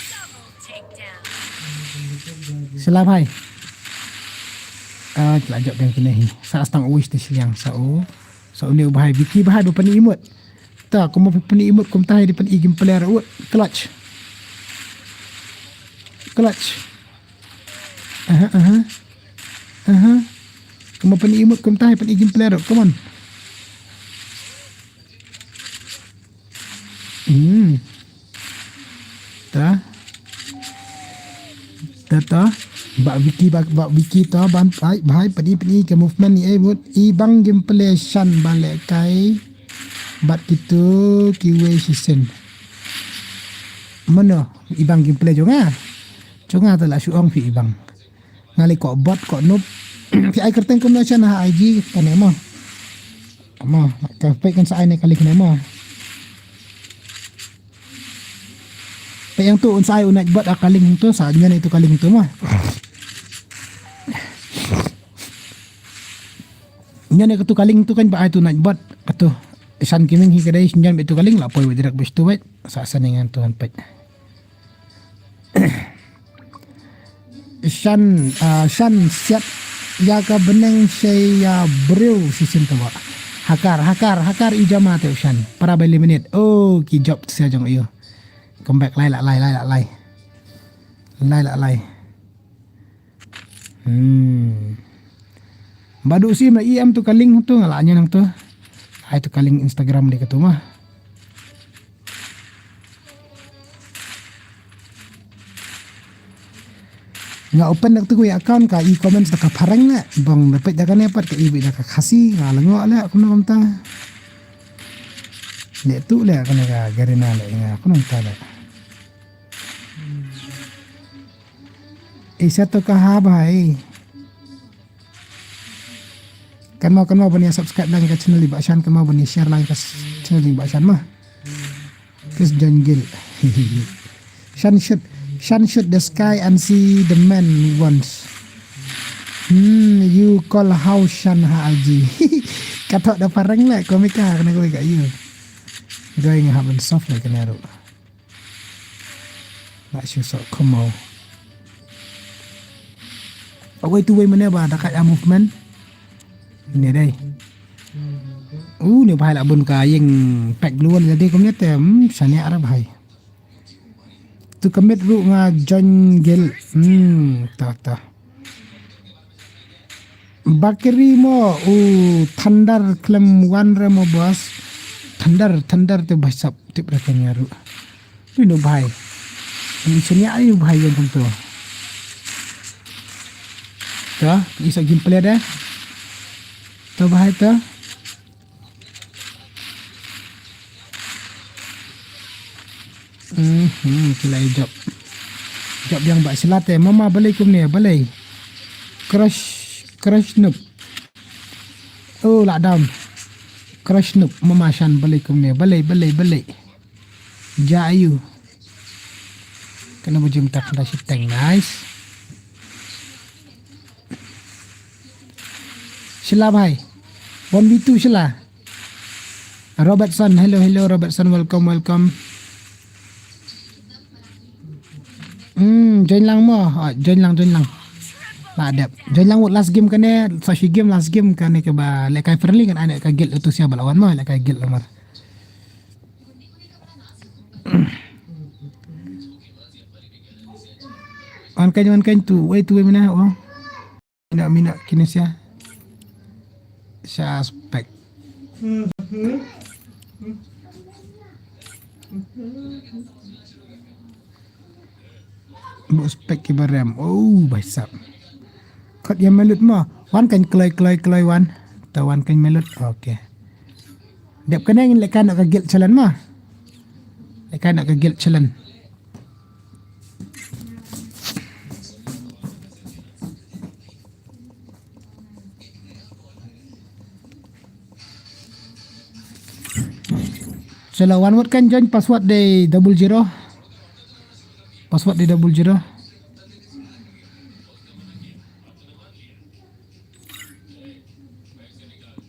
Double takedown. salah bahai celajak yang kena hi sa stang wish tu siang sa ni bahai Vicky bahai berpani imut tak aku mau pani imut kum tahi di pani game player clutch kamu pani imut kum tahi pani game player come on ta bak Vicky ta ban bhai pani ke movement ni but bang gameplay shan balik kai bat gitu kiwe season mana ibang gameplay jonga telah suong fi ibang ngali kok bot kok noob fi ai kerteng combination ha IG kan emo ka fake kan sa ai ne kali kan emo pa yang tu unsai unat bot akaling tu sa nya itu kaling tu mah nya ne tu kaling tu kan ba ai tu nat bot atuh isan kiming hi kadai nyan itu kaling la poi dirak bes tu wait sa saningan tuhan pet Shan siap jaga beneng saya bro season tu hakar ijama tu Shan para beli minit ki job saja jong iyo come back lai badu sim na IM tu kaling tu ngalanya nang tu ai tu kaling Instagram dia ketu mah nga open nak tu account ka e-commerce ka parang na bang dapat dagan dapat ka ibi ka kasi ngalango ala kuno kamta ne tu le kana ka garina le nga kuno ta le isa to ka ha bhai kan mau bani subscribe lang ka channel Liba Shan kan mau bani share lang ka channel Liba Shan mah kes janggil Shan shoot the sky and see the man once. You call how Shan haji. Kata da parang lah komika kena kau kat you. Going happen soft like an arrow. Nak susah komau. Away tu way mana ba dekat movement. Ini dai. Ni bahai lah bun kayeng pack luar jadi kau ni tem sani arab bahai. Tu commit ru nga jungle ta bakri mo thunder klem one remo boss thunder tu basap tip rakanya ru no bhai ni senia ai bhai yang tu ta isa gameplay dah tu bhai ta Kilai job yang buat selate mama balai kum ni balai crush noob lah down crush noob mama Shan balai kum ni balai jayu kena bujum tak dah siteng nice sila bhai 1v2 sila Robertson hello Robertson welcome join lang mo join lang Lah adap. Join lang last game kan ya, social game last game kan ke ba lekai friendly kan anak kagil itu siapa lawan mah lekai gil lamar. Wan kan tu, wait tu mana oh. Mina kini sia. Suspect. Buk spek kibaram. Oh, baisap. Kat yang melut mah. Wan kan kelai wan. Tawan kan melut. Okey. Dep kena ingin lekan nak kagil jalan mah. Lekan nak kagil jalan. So lawan word kan join password di 00. Password di 00.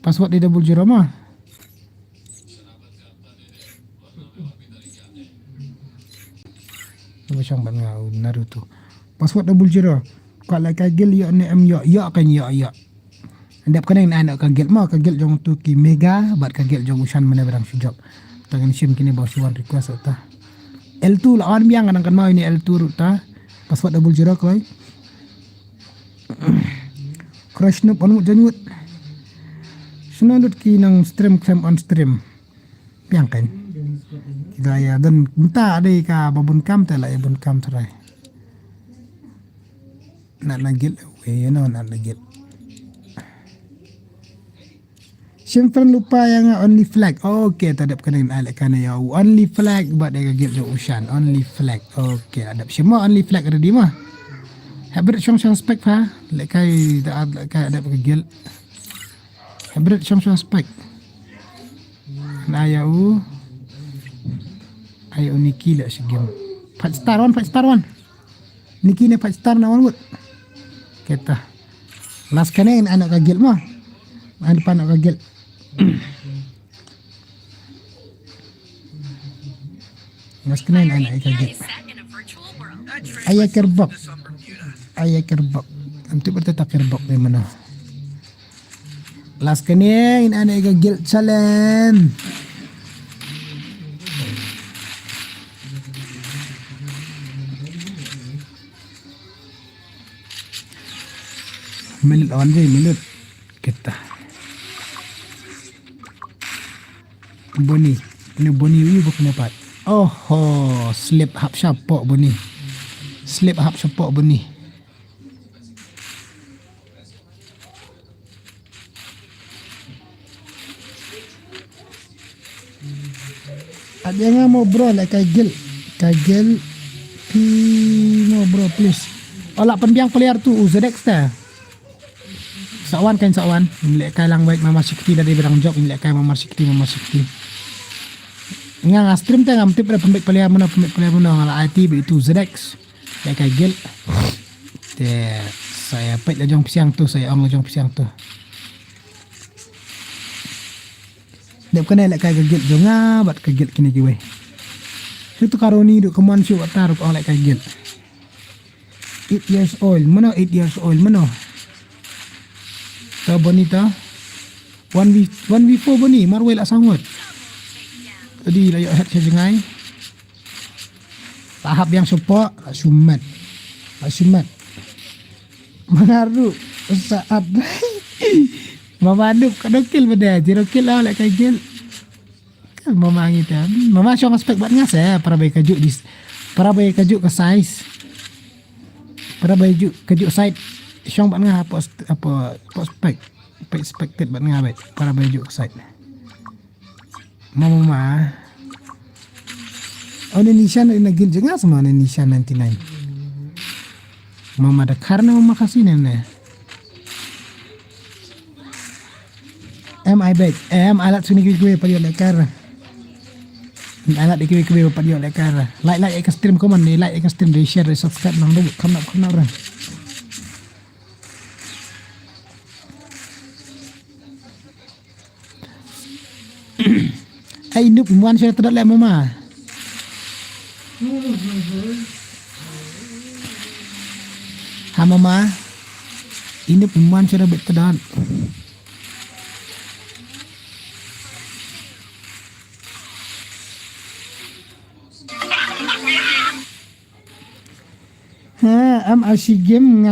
Password di 00 mah. Macam mana Naruto. Password 00. Kalau kagil ya ni ya kan ya. Andap kena anak kagil mah kagil jong tu ki mega bat kagil jong usan mana barang sujab. Tangan sim kini bawa suan request ta. L2 lawan biang kan mau ini L2 ruta. Password 00 koi. Crash noob anu jangut. Senandut ki nang stream cam on stream. Biang kan. Kita ya dan minta ada ka babun kam tela ya bun kam terai. Nak nagil we no nak nagil. Simpan lupa yang only flag. Okay, tadap kena alek kana ya only flag buat dia gigit jo usan only flag. Okay, adap semua only flag ready mah. Hybrid song spek ha. Lekai tak lekai adap gigil. Hybrid song spek. Nah ya ayo Niki lah si game. 5 star one. Niki ni 5 star na one. Kita. Last kena anak gigil mah. Ada depan anak gigil. Mas kena anak kaget. Ayah kerbok. Nanti bertetap kerbok di mana? Las kena anak kaget challenge. Minit lawan je minit kita. Boni. Ini Boni ini bukan dapat. Oh, slip hap syapok Boni. Slip hap syapok Boni. Ada yang mau bro like kagel. Mau bro please. Olak penbiang player tu Uzedex ta. Sawan. Nilai lang baik Mama Sikti dari berang job nilai kay Mama Sikti. Nga stream ta ngam tip pembek player mana ngala IT itu Zedex. Kay gel. Saya pet lajong pisang tu, saya ong lajong pisang tu. Dep kena lek kay gel jonga bat kay gel kini kiwe. Itu karoni duk kemuan siu atar ong lek kay gel. 8 years old. Mana 8 years old mana? Ta bonita 1v4 boni marwel asangot tadi layak hat jengai tahap yang support sumat mengaru saat mama aduk kadokil pada jirokil lah lek kagel kan mama ngita mama syong aspek buat ngas para bayi kajuk ke size para bayi kajuk side syong buat ngah apa expected buat ngah baik para baju side mama Indonesia nagil juga sama Indonesia 99 mama ada karena mama kasih nene I baik alat sini gue pada lekar alat dikit gue pada lekar like stream komen ni like stream di share di subscribe nang dulu kena orang ay noob muan siya tadal le mama ha mama Ini pemain cara bertahan. Am Asia game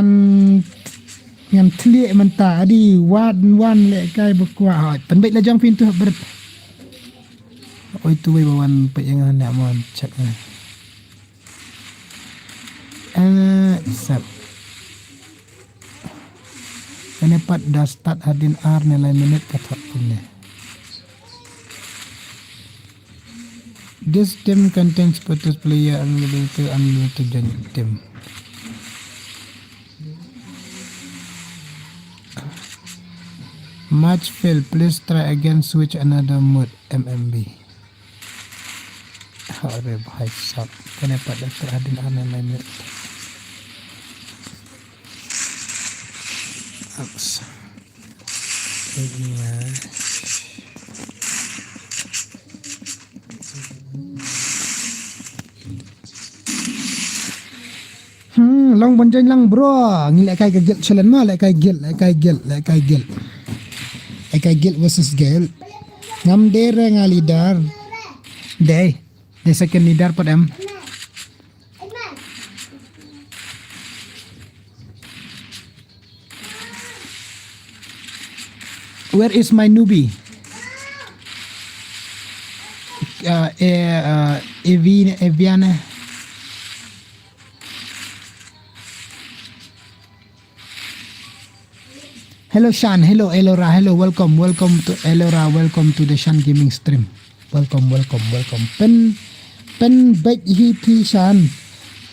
ngan tliek mentah di wan lek kai berkuah. Penbaik lah jang pintu ber. Oh itu we bawan pejangan nak mon chat ni. Sap. Ini pat dah start hadin nilai minit katak punya. This team contains photos player unlimited team. Match fail. Please try again. Switch another mode. MMB. Aduh, bahaya sab. Kenapa dah terhadin nilai minit? Ups. Iya. Long banjang lang bro. Ngilek kai gel challenge mah lek kai gel versus gel. Ngam dere ngalidar. Day second leader padam. Where is my newbie? Eviana. Hello Shan, hello Elora, hello, welcome to Elora, welcome to the Shan gaming stream. Welcome. Pen baik hipi Shan.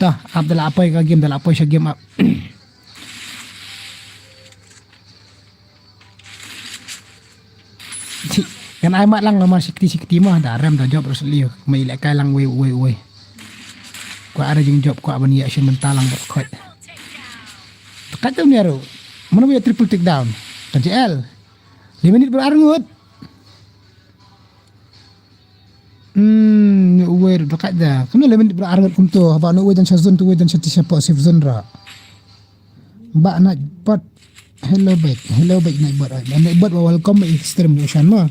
Tah, Abdullah apa yang game, dalam apa yang game up. Kan ai mat lang nama sikti mah dah rem dah job terus liu. Mai lek kai lang we. Ko ada jeng job ko abani action mentalang ko. Kata ni aro. Mana boleh triple take down? TJL. 5 minit berarngut. Wait, dekat dah. Kena 5 minit berarngut kum tu. Apa nak dan zone tu dan siapa safe zone ra. Mbak nak bot. Hello baik nak bot. Nak bot welcome baik stream di Ocean mah.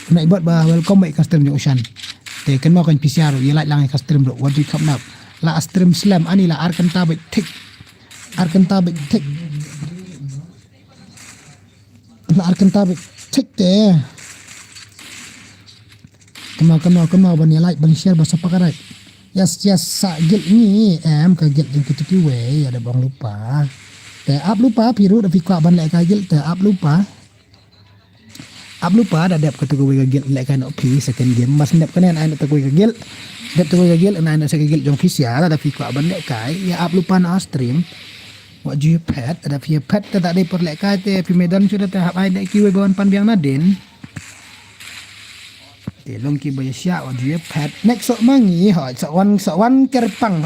Nak bot welcome baik stream di Ocean. Te kan mau kan PCR ya like lang stream bro. What do you come up? La stream slam ani la arkan tabik tik. Arkan tabik cek deh. Kemau bani like bani share bahasa pakarai. Yes gil ni ke gil yang kita kiwe ada bang lupa. Te up lupa piru dah fikwa ban like gil te up lupa dah dap kata gue gil like kan opi second game mas dap kan ai nak gue gil dap gue gil ai nak second gil jong official ada fikwa ban like kai ya up lupa na stream. Wak jual pet, ada via pet tak ada per lek kate, pi medan sudah tahap ai dak kiwe bawan pan biang naden. Long ki baya sia wak jual pet. Next sok mangi hoi, sok wan kerpang.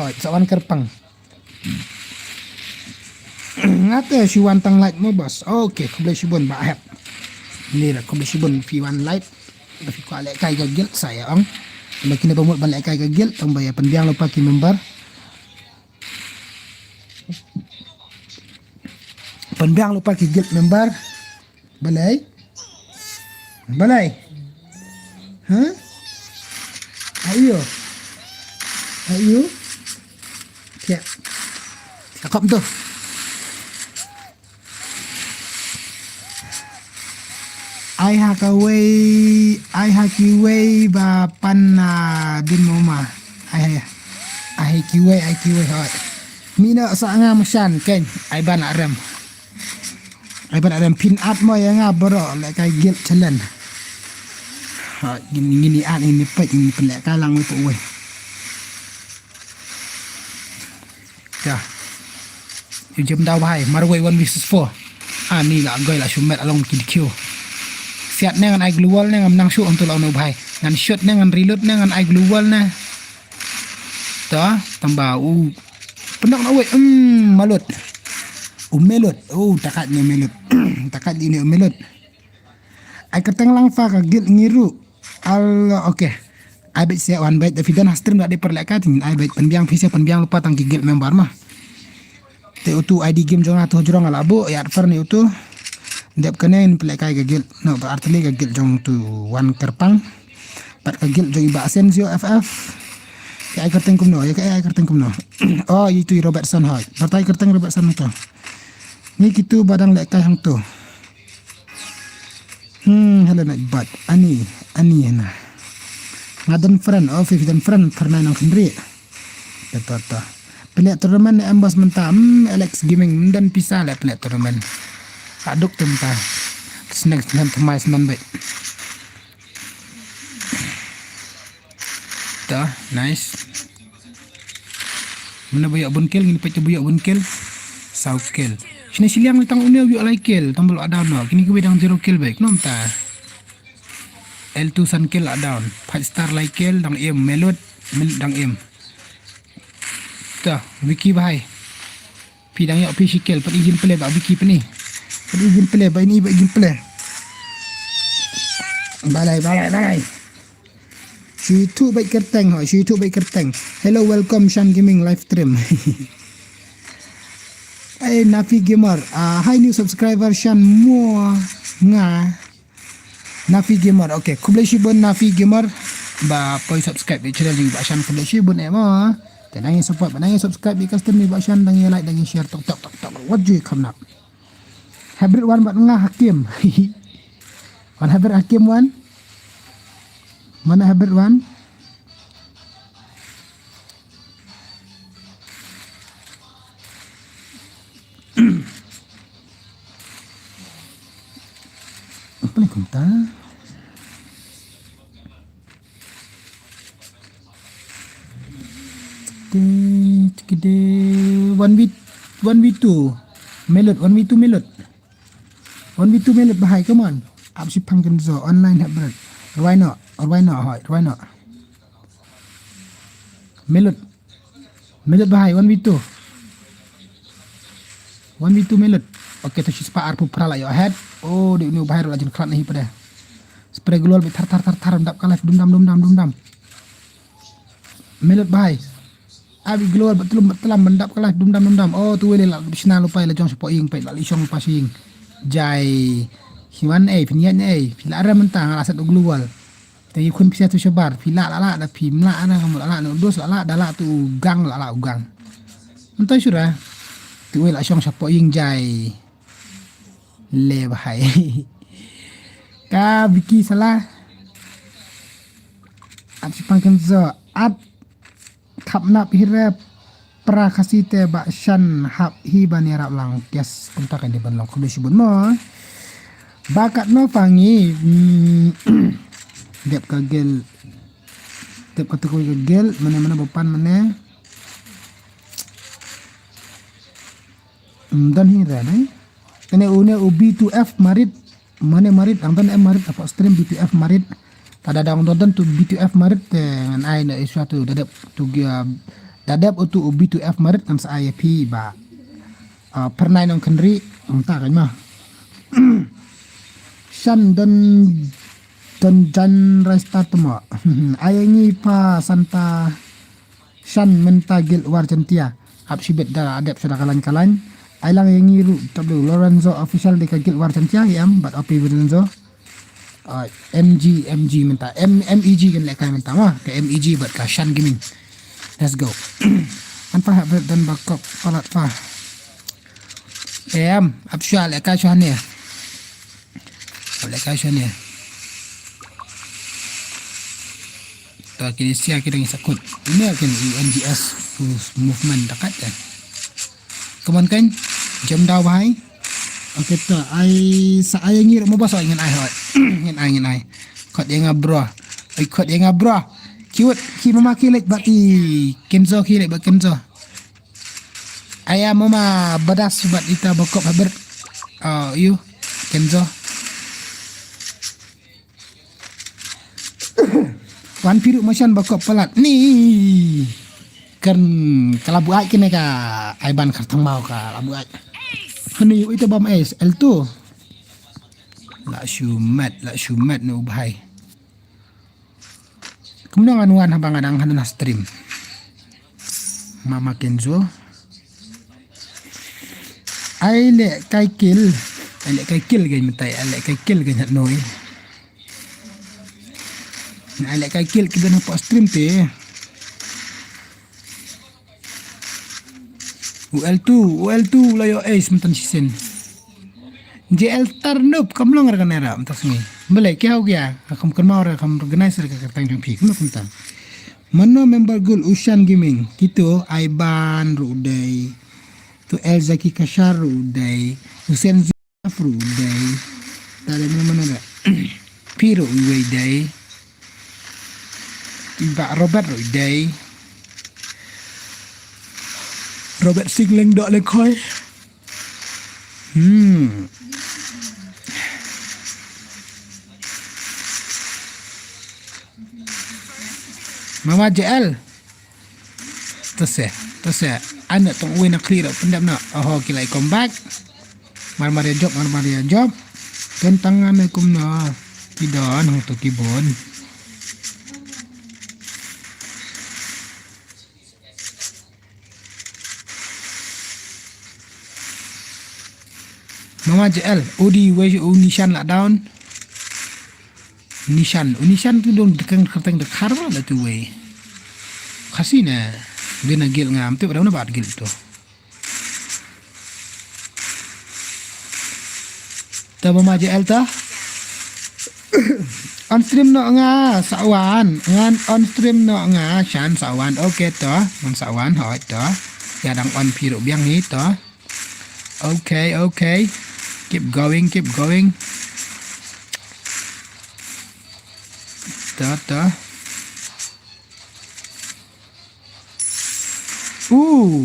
Ngate si wan tang light mo bos. Okay, ko boleh sibon ba hap. Ni ra ko boleh sibon fi wan light. Da fi ko lek kai gagil saya ang. Makin ba mo ban lek kai gagil tong baya pan biang lupa ki member. Penbiang lupa kigil member. Balai. Hah? Ayo. Ya. Cakap tu. Ai hakiway ba pan din moma. Ai kiway hot. Mina sa nga masyan ken ai ban arem. Ai ban arem pin up mo yang bro lek kai gil challenge. Ha gini an ini pek ini pelek kalang we we. Ya. Jam dah bahai marway 1 vs 4. Ni lah goy lah shumet along kill. Siat nang ai gluwal nang nang shoot untuk lawan bahai. Ngan shot nang reload nang ai gluwal na. Ta tambah penak nak we malut. Melut. Takat ni melut. Takat ini melut. Ai keteng lang fa ka gil ngiru. Okay. Ai bet sia one bite tapi dan stream dak diperlek kating. Ai bet penbiang fisa penbiang lupa tang gil member mah. te utu ID game jong atu jurong ala bu ya fer ni utu dep kenen plek kai gagil no berarti le gagil jong tu wan kerpang pat gagil jong iba Asensio FF ya ai kerteng kumno ya ai kerteng kumno oh itu Robertson hoy bertai kerteng Robertson tu ni kitu badang lek kai hang tu hello nak bat ani na ngadan friend oh dan friend karena nang kendri betul pelak turnamen embas mentah Alex Gaming dan pisah lah pelak turnamen aduk tu mentah snack dan temai senan baik dah nice mana buyak bunkel gini pecah buyak bunkel south kill sini siliang tang unia buyak like kill tombol ada no kini gue dang 0 kill baik nom ta L2 san kill down 5 star like kill dang im melod dang im ta wiki bahai pidang ya physical per izin play ba wiki pe ni per izin play ba ini ba izin play balai YouTube baik kerteng ho YouTube baik kerteng hello welcome Shan Gaming live stream hey Nafi Gamer hi new subscriber Shan mo nga Nafi Gamer okay kublai shibon Nafi Gamer ba poi subscribe di channel ni ba Shan kublai shibon mo tenang support benang subscribe di custom ni ba Shan dang like dang share tok what you come up hybrid one bat ngah hakim one hybrid hakim one mana hybrid one apa ni kunta gede 1v2 melod 1v2 melod bahai come on up si pangkan zo online hybrid why not melod bahai 1v2 melod okay tu si sepa arpu pera lah yo ahead oh di ni bahai rajin krat nahi pada spray global bi tar dap kalaf dum dam melod bahai abi global betul mendap kalaf dum dam oh tu wele lah bisna lupai la jong support ing pai la lisong pasing jai hiwan pinyan pila ara mentang alasat global tapi kun bisa tu sebar pila la da pimla ana kamu la no dos la dala tu ugang la ugang entai surah tu wele la jong support ing jai le bahai ka biki salah ap sipangkan zo at kapna pihre prakasite ba Shan hab hi bani rap lang yes kontakan di banlang kudu sibun mo bakat no fangi dep kagel dep katuko kagel mana bepan mana dan hira dai kene une B2F marit mana marit angtan marit apa stream B2F marit tada dang donton tu B2F marit dengan ai na suatu dadap tu dadap tu B2F marit kan saya pi ba pernah nong kendri entah kan mah Shan dan jan restart mo ayangi pa santa Shan mentagil warjantia absibet da adap sudah kalan ai lang yangi ru tabu Lorenzo official de kagil warjantia yam but opi Lorenzo MG minta MEG kan lekai minta mah ke MEG buat ka Shan Gaming let's go anpa habret dan bakop palat pa absyal lekai Shan ni lekai Shan ni tak kini sia kira sakut ini akan NGS movement dekat kan come on kan jam dah bahai okay tak saya ngir mau bahasa ingin hot ingin ai kod yang bro kod yang bro cute ki mama kilik bati Kenzo kilik bak Kenzo ayam mama badas buat kita bakop haber you Kenzo wan piru macam bakop pelat ni kan kalau buat kena ka aiban kartang mau ka labu ai ni itu bom L2 la shumat no bahai kemudian anuan habang adang hana stream mama Kenzo ai lệ cai kill cái mà tay ai lệ cai kill cái nhặt nồi ai lệ cai kill cái bên hấp stream thế UL2 lah yo ace mentan sisen JL tarnup kam long kan era mentas ni boleh ke ho gya kam kan mau kam organizer ka tang jong phi kam mentan mana member gul Ushan Gaming gitu Aiban Rudai tu El Zaki Kashar Rudai Hussein Zaf Rudai tadi mana ada Piro Rudai Mbak Robert Rudai Robert Singling dok le khoi Mama JL terus anak tong win nak clear pendam nak kita come back mar job dan tangan aku na kidon untuk kibon Mama JL Udi Unishan lah down Unishan tu dong dekang dekhar lah tu way kasih na dia nak gil ngam tu pada mana bat gil tu ta Mama JL ta on stream no nga sawan ngan on stream no nga Shan sawan okay to ngan sawan hỏi to ya dang on pi ro biang ni to okay keep going ta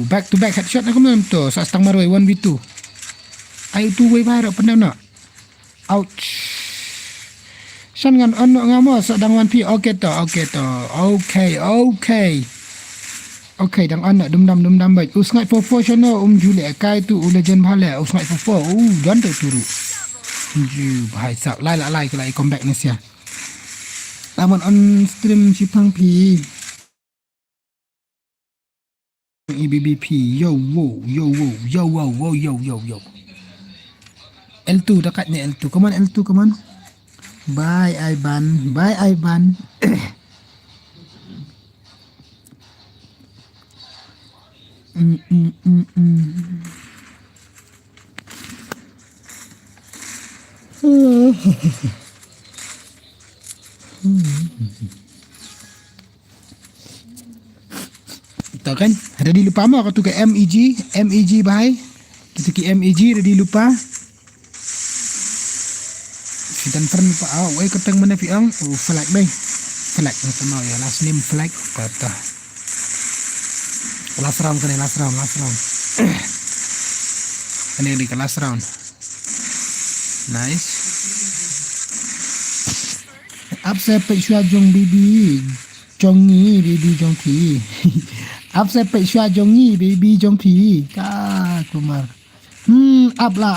back to back headshot aku memang tu sa stang maroi 1v2 ai tu way bayar pandam nak ouch Shan ngan on ngamo sa dang 1p okay to okay dang on dum dam baik usngai for channel Julie kai tu legend bhala usngai for don tu turu ju bahai sap lai ke lai comeback ni sia lamun on stream Cipang P EBBP yo L2 dekat ni L2 come on bye Aiban tahu kan ready lupa mau tu ke MEG bahai kita ke MEG ready lupa kita friend lupa way keteng mana fiang flag macam mau ya last name flag kata last round kan last round ini di last round nice up saya pekshua jong bibi jongi bibi jongki up saya pekshua jongi bibi jongki ka kumar up la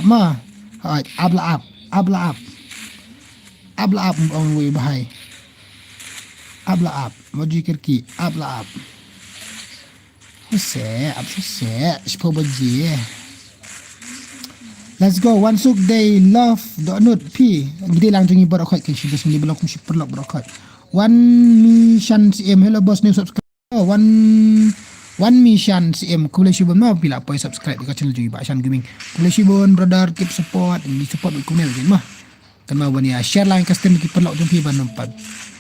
ma hai up la up on way bahai up moji kirki up se spo baji let's go one suk day love donut p gede lang tungi berokot ke sibus ni belum si perlu berokot one mission cm hello boss new subscribe one mission cm kule shibon mau pila apa subscribe ke channel Jui Shan Gaming kule shibon brother keep support ni support ku mel kan mah kan mau ni share line custom ki perlu jumpi ban nampak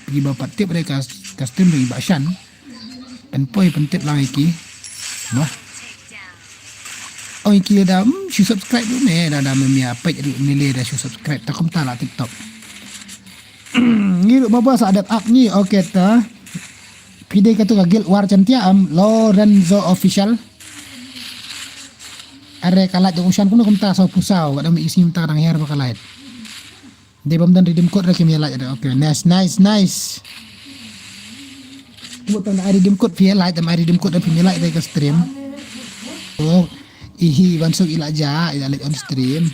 pergi bapak tip mereka custom Jui Shan dan poi pentip lang iki mah oh iki dah si subscribe tu ni dah memia page jadi nilai dah si subscribe tak kom tak lah TikTok ni lu bapa sa adat up ni okey ta pide ka tu ka guild war chantia Lorenzo official are kalat jong Shan kuno kom ta sa pusau kada mi isi minta dang her bakalat de bam dan redeem code rakim ya ada okey nice buat tanda redeem code via like dan redeem code dan via like dari ke stream oh ihi bansuk ilaja ila on stream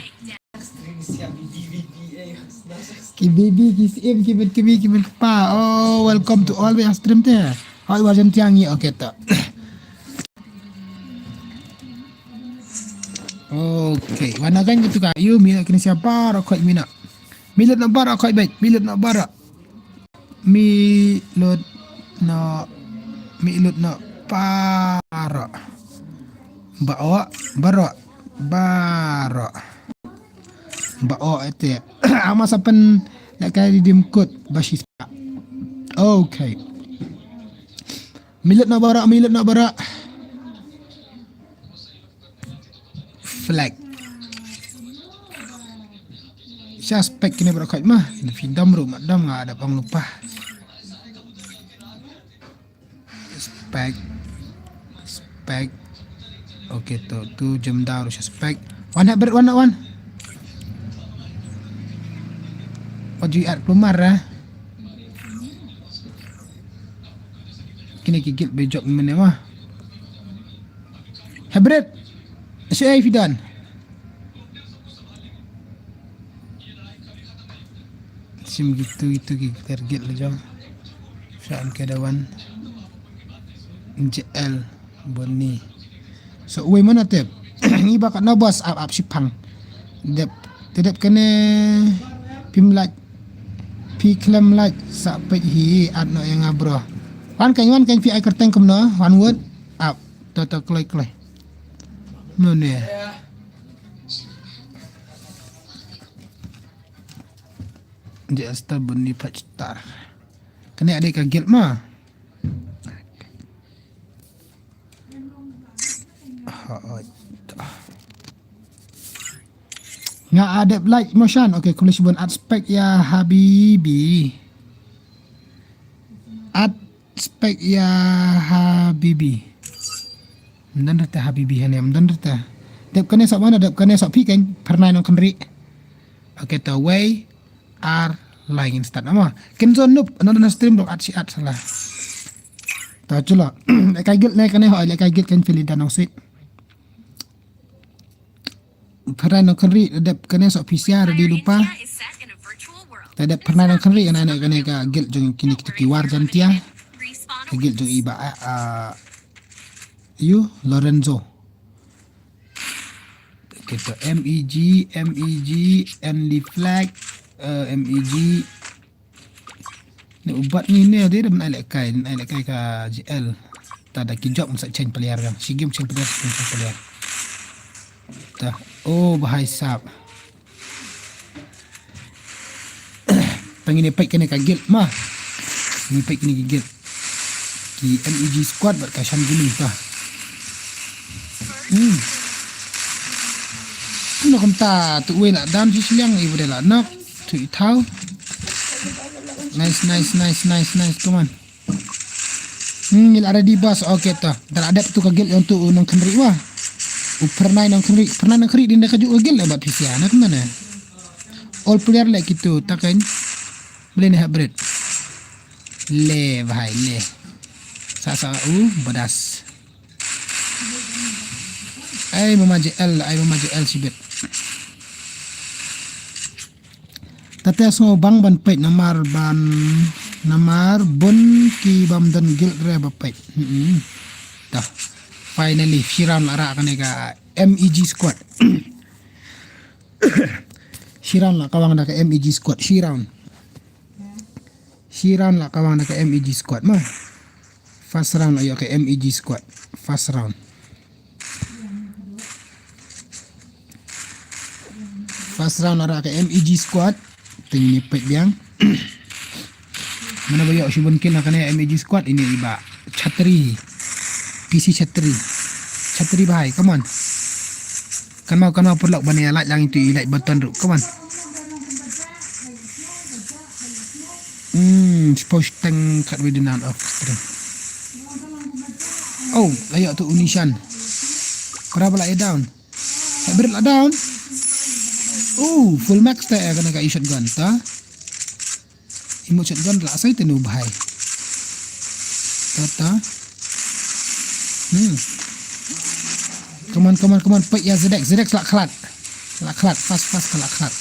ki baby kism kimen pa oh welcome to all way stream te hai wajan tiangi okay ta Okay, warna kan gitu kak. You minat kena siapa? Rokok minat. Milut nak barak kau baik. Milut nak barak. Milut nak barak. Barak. Itu ya. Ama sapan nak kali dimkut basis. Okay. Milut nak barak. Flag. Suspek kini berkait mah. Fi dam ru madam ngah ada pang lupa. Spek. Okey tu jam dah suspek. One habit one. What do you add plumar Kini gigit bejok mana mah. Hybrid. Asyik Fidan. Sim gitu target lah jom. Syaan kedawan JL Boni. So uwe mana tep? Ni bakat nabas up sipang. Tidak kena pimlat piklam lat sampai hi adno yang abro. Wan kan fi ai kerteng kumno one word up toto kloi. Mana ya? Dia asal bunyi pacar. Kena ada kaget mah. Nga ada like motion. Okay, kulis bun aspek ya Habibi. Aspek ya Habibi. Mendan rata Habibi hanya mendan rata. Dep kena sok mana? Dep kena sok pi kan? Pernah nong kenri. Okay, the way are lain start nama. Kenzo noob another stream dok at salah. Tahu cula. Kaget naik kena hoi kaget kan pilih dan osit. Pernah nong kenri. Dep kena sok PCR di lupa. Area is set in a virtual world. Dep pernah nong kenri anak kena kaget jeng kini kita kiwar jantia. Respawn Kaget jeng iba you Lorenzo. Kita MEG Andy Flag MEG ni ubat ni dia dah naik kai ke GL tak ada kijab masa change player kan si game change player dah bahai sap pengen pack kena kaget mah ni pack ni gigit ki MEG squad buat kasan gini tah nak kata tu we nak dam si siang ibu dah lah nak tu tahu nice come on ni ada di bas okey tah dan ada tu kaget untuk nang kenri wah pernah nang kenri dinda kaju kaget lah buat PC anak mana all player like itu tak kan boleh ni hybrid le bahai le sa badas ai mama JL sibet tapi asmo bang ban pet namar bon ki bam dan gil re ba pet dah finally Shiram lara kan ka MEG squad Shiram la kawang da ka MEG squad Shiram la kawang da ka MEG squad mah first round ayo ka MEG squad first round lara ka MEG squad tinggi pet biang mana bayar si mungkin akan MEG squad ini iba chatri PC chatri bahai come on kan mau perlu bani like lang itu like button ru come on suppose tang kat within out of stream layak tu unishan berapa lah down hybrid lah down full max tak kena ka shotgun ta imo shotgun la sai tenu bahai tata come on pet ya Zedex la klat fast la klat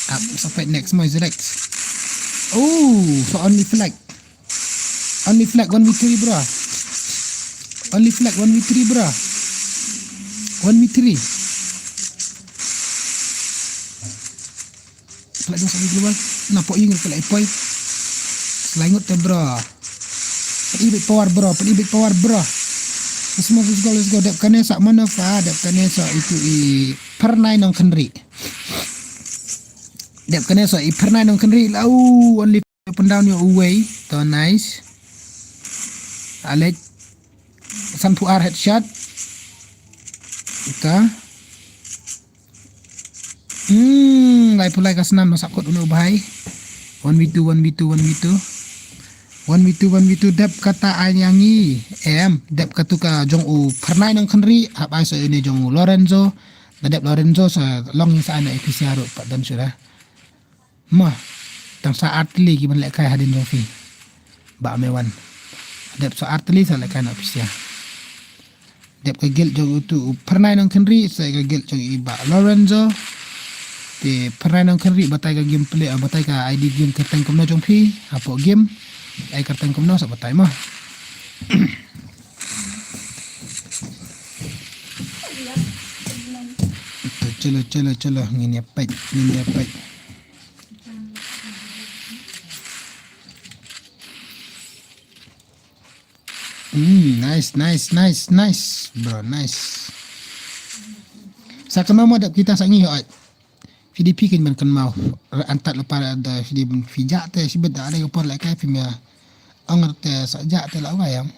up sampai next my Zedex so only flag 1v3 bro 1v3. Pelak dua sampai global. Nampak yang pelak ipoi. Selangut te bro. Big power bro. Big power bro. Semua let's go. Dap kane sak mana fa. Dap kane sak itu pernai nong kenri. Dap kane sak pernai nong kenri. Lau only up and down your way. So nice. Alek. Santu ar headshot. Ita. Lai pulai kasenam masak kot uno bahai. 1v2 dap kata anyangi dap katuka jong u pernai nang kenri hap ai so ini jong u Lorenzo dap Lorenzo sa long sa ana episiaro pak dan sudah mah tang sa artili ki ban lek kai hadin jong fi ba mewan dap sa artili sa lek kai na episia dap ka gel jong tu pernai nang kenri sa ka gel jong iba Lorenzo te pernai nang kenri batai ka gameplay batai ka ID game kertang komno jong fi apo game ai kertang komno sa batai mah chalo ngini apa nice bro, nice sa kena mo dap kita sangi oi VDP kan man kan mau antat lepas ada VDP fijak te si beda ada upor lek kai film ya anger te sajak te la wayang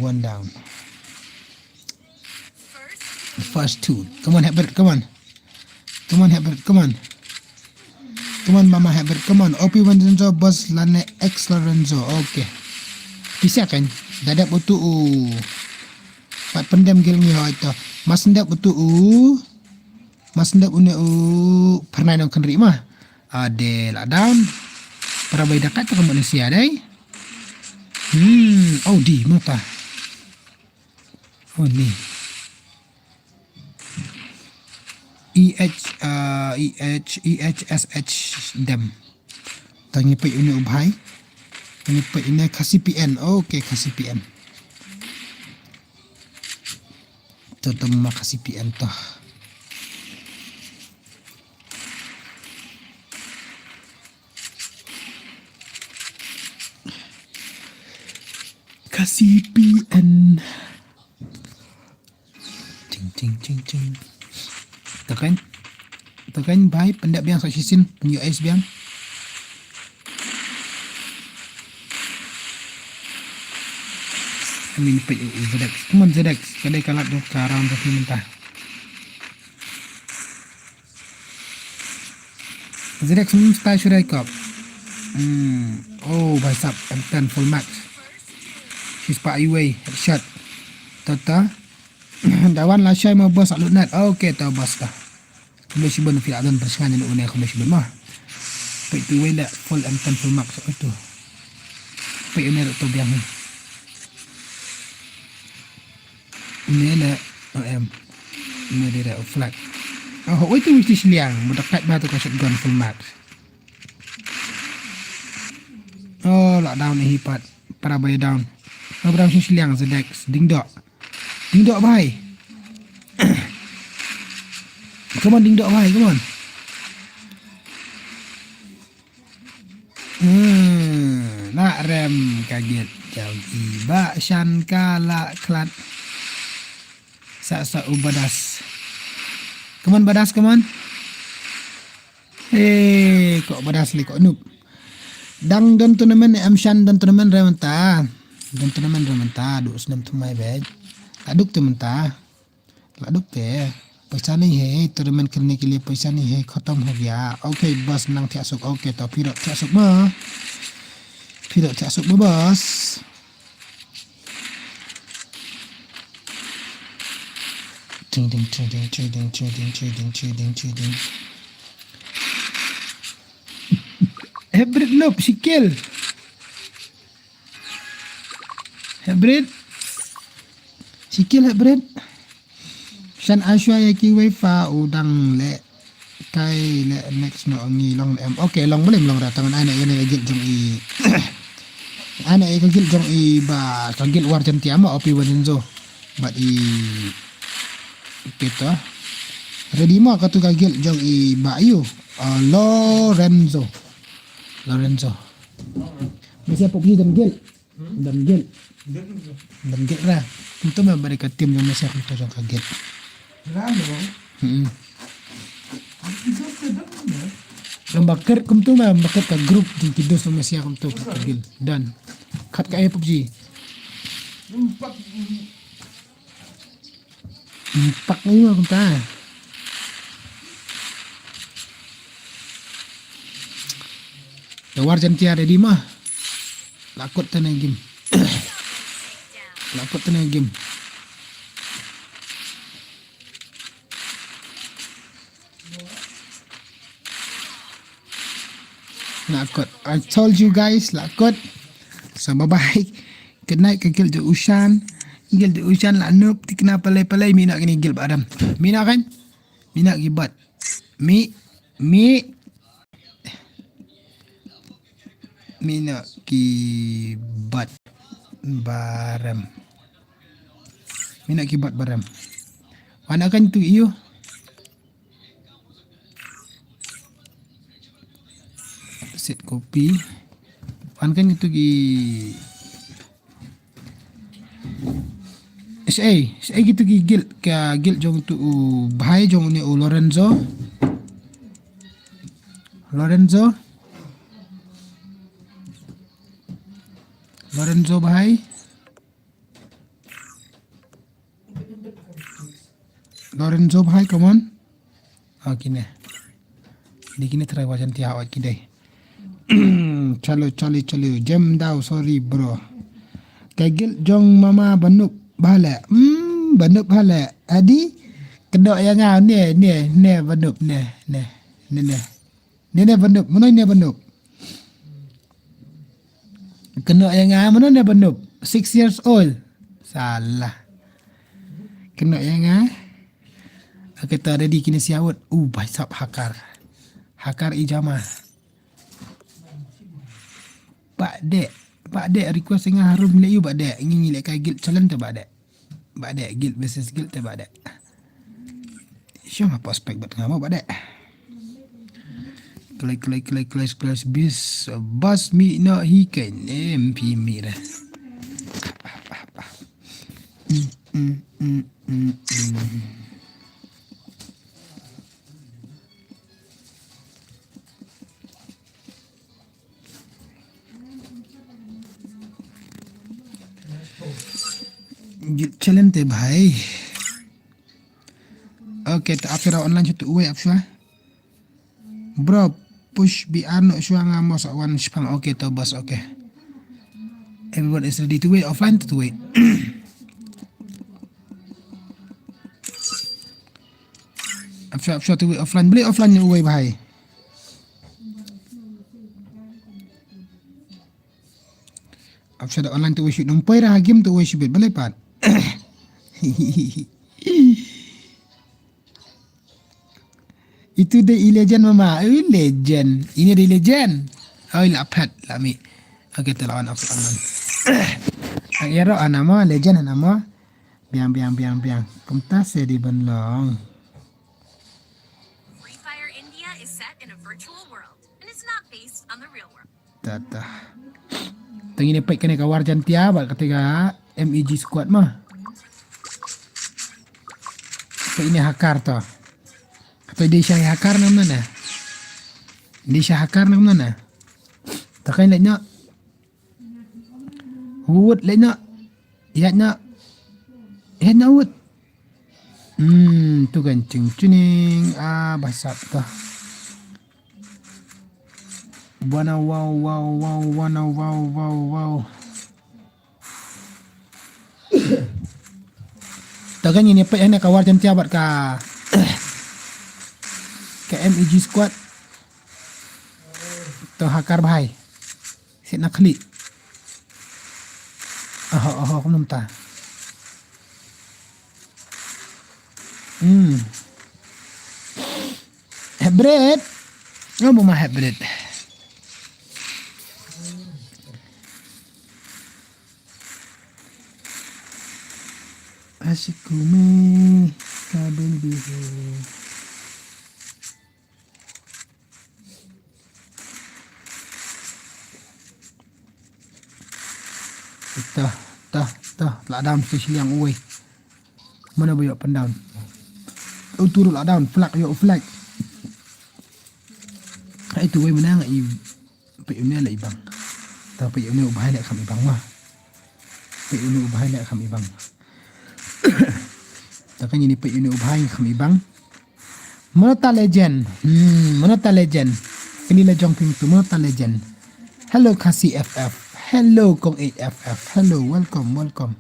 one down first two come on Herbert come on mama Herbert come on OP Lorenzo boss lane X Lorenzo okay bisa kan dadak butu pat pendam gil ni itu mas ndak butu mas ndak une pernah nang kenri mah ade la down para bay dekat ke Malaysia dai oh di mata oh ni EHSH dem tangi pe ini ubhai ini pe ini kasih PN okay kasih PN tetap makasih PN toh kasih PN cing tekan baik pendak biang sok sisin penyu ais biang amin pe zedak kuman zedak kadai kalat do karang tapi mentah zedak semua style surai kop oh basap and full max she's pak away headshot tata dawan la shay mo boss alut net okay to boss ta kung si bon fi adon persangan ni una kung si bon mah pay to way la full and full max ito pay una to biang ni la ni dia flag wait to which liang mudakat ba to ka shotgun full max la down ni hipat para bay down berang siliang zedex ding dok bhai come on ding dok bhai come on nak rem kaget jauh iba shan kala klat sa ubadas come on badas come on kok badas li kok noob dang don tournament am shan don tournament rementa don tournament rementa du senam tumai bej aduk tu mentah aduk te पैसा नहीं है टूर्नामेंट खेलने के लिए पैसा नहीं है खत्म हो गया ओके बस नang tiasuk ओके तो फिर tiasuk mah bos trading hybrid loop sikil hybrid Shan Ashwa yaki wifi udang le kai le next no ngi long em okay long boleh long ratangan anak yang gigil jong i anak yang gigil jong i ba kagil war jam tiama opi wadenzo bat i kita ready ma katu kagil jong i ba ayu Lorenzo masih apa pergi dan gil lah untuk mereka tim yang masih aku jong kagil Lembakar kum tu mah bakar ka grup di tidur sama siya kum tu kagil dan kat ka PUBG impak ngayon kum ta Dawar jam tiada di mah lakot tanah game lakot I told you guys lakot so bye bye good night kagil de usan la noob tikna palay mina kini gil badam mina kan mina gibat mi mina kibat baram mana kan tu iyo set kopi wan kan itu gi SA gitu gi gil jong tu bahai jong ni Lorenzo bahai come on kini dikini try wajan ti awak kidai chalo jam daw sorry bro kagil jong mama banuk bahala adi kedok yang ngau ni banuk ni banuk mana ni banuk kena yang ngau mana ni banuk 6 years old salah kena yang ngau kita ready kini siawat baisap hakar ijamah Pak dek request dengan harum le you Pak dek ingin le kai guild challenge tu Pak dek guild versus guild tu Pak dek siapa prospek buat ngamo Pak dek kelas bis bas mi no hi kan MP mi dah challenge te bhai okay to after online chutu uwe apswa bro push BR no shwa ngamos awan spam okay to boss okay everyone is ready to wait offline to wait apswa to wait offline beli offline ni uwe bhai apswa online to wait shoot numpai ra game to wait shoot beli pat itu dia legend mama legend ini dia legend lapat lami okay terlawan offline akhirnya anama legend anama biang kumtas di benlong Free Fire India is set in a virtual world, and it's not based on the real world. tata tengini pek kena kawar jantia bal ketika MEG squad mah apa ini hakar to atau dia syah hakar namanya takai leknya wood leknya ihatnya wood Tu kencing cuning. Basap dah. Wow. Tak kan ini apa yang nak kawar jam tiabat ke MEG squad. Tu hakar bahai. Sit nak klik. Aku belum tahu. Hybrid. Apa mah hybrid? Asyikume kabel biru. Tah, lah down station yang uwe. Mana bayar pendown? Turut lah down, flag. Itu uwe mana ngai? Payunnya lah ibang. Tapi payunnya ubah nak kami ibang mah. Payunnya ubah nak kami ibang. Takkan ini payunnya ubah kami ibang. Monota legend. Inilah jongping tu Monota legend. Hello Kasi FF. Hello Kong 8FF. Hello, welcome. Kong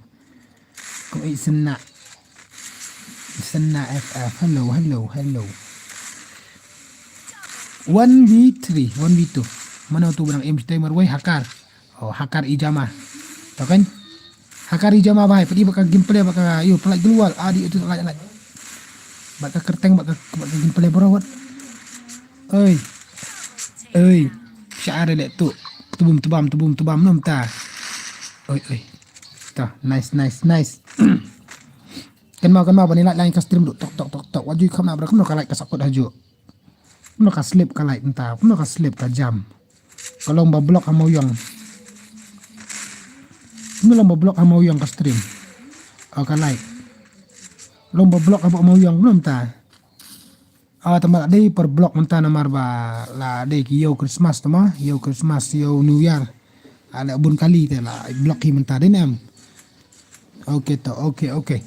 8 Sena FF. Hello. 1v3, 1v2. Mana tu benang MC Marway hakar. Hakar ijamah. Tahu kan? Hakar ijamah bahai. Pergi bakal gameplay bakal pelak keluar. Adik itu like. Bakal kerteng bakal gameplay berawat. Oi. Syara lek tu. Tubam nom ta. Oi. Ta, nice. Kan mau bani like lain ka stream duk tok. Waju kam nak berak ka like ka sakut haju. Kuno ka slip ka like entah. Kuno ka slip ka jam. Kalau mbak blok amau yang. Kuno lomba blok amau yang ka stream. Ka like. Lomba blok amau yang belum ta. Tambah ada per blok mentah nomor ba lah ada yo Christmas tama yo New Year ada bun kali te lah blok hi mentah denam. Okey.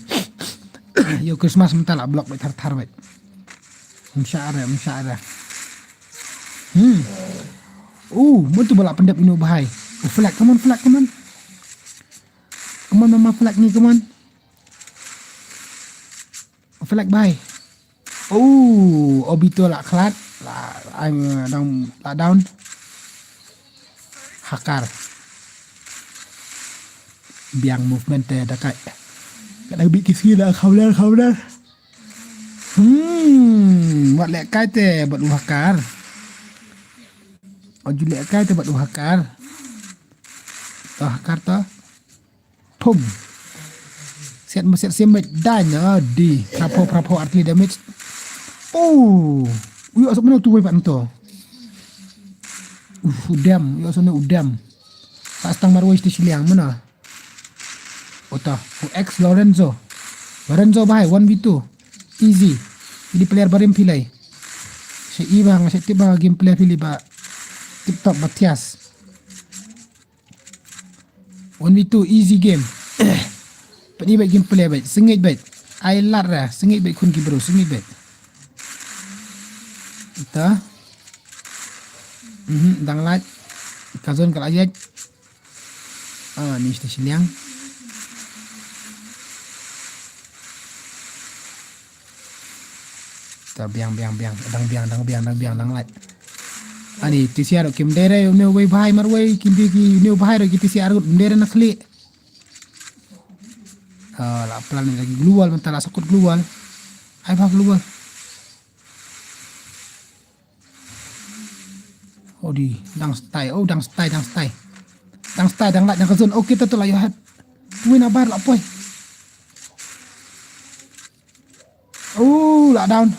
Yo Christmas mentah lah blok tar baik. Insyaallah. Betul balak pendap ini bahai. Flag, come on. Come on mama flag ni, come on. Flag bahai. Obito lah kelat. I'm down. Hakar. Biang movement dekat. Kadang bikin sikit dah khabar. Buat lek kai te buat hakar. Oju lek kai te buat hakar. Hakar ta. Pum. Set sembat dan di prapo artillery damage. Yo asap mana tu wei pak ento. Udam, yo asapnya udam. Tak stang marwai station yang mana? X Lorenzo bahai 1v2 easy. Jadi player barim pilih. Saya tiba game player pilih ba tip top Matias. 1v2 easy game. Pani baik game player baik, sengit baik. I lar sengit baik kun ki bro, sengit baik. Kita dang lat kazon kal ayat. Ni station yang biang dang lat. Ani TCR kim dere ne wei bhai mar wei kim bi ki ne bhai ro ki TCR dere na khli. La plan lagi glual mentala sakut glual. Ai bhag glual. Dang stay dang lat dang kazon. Okey tu lah yo hat. Tuin abar la poi. La down.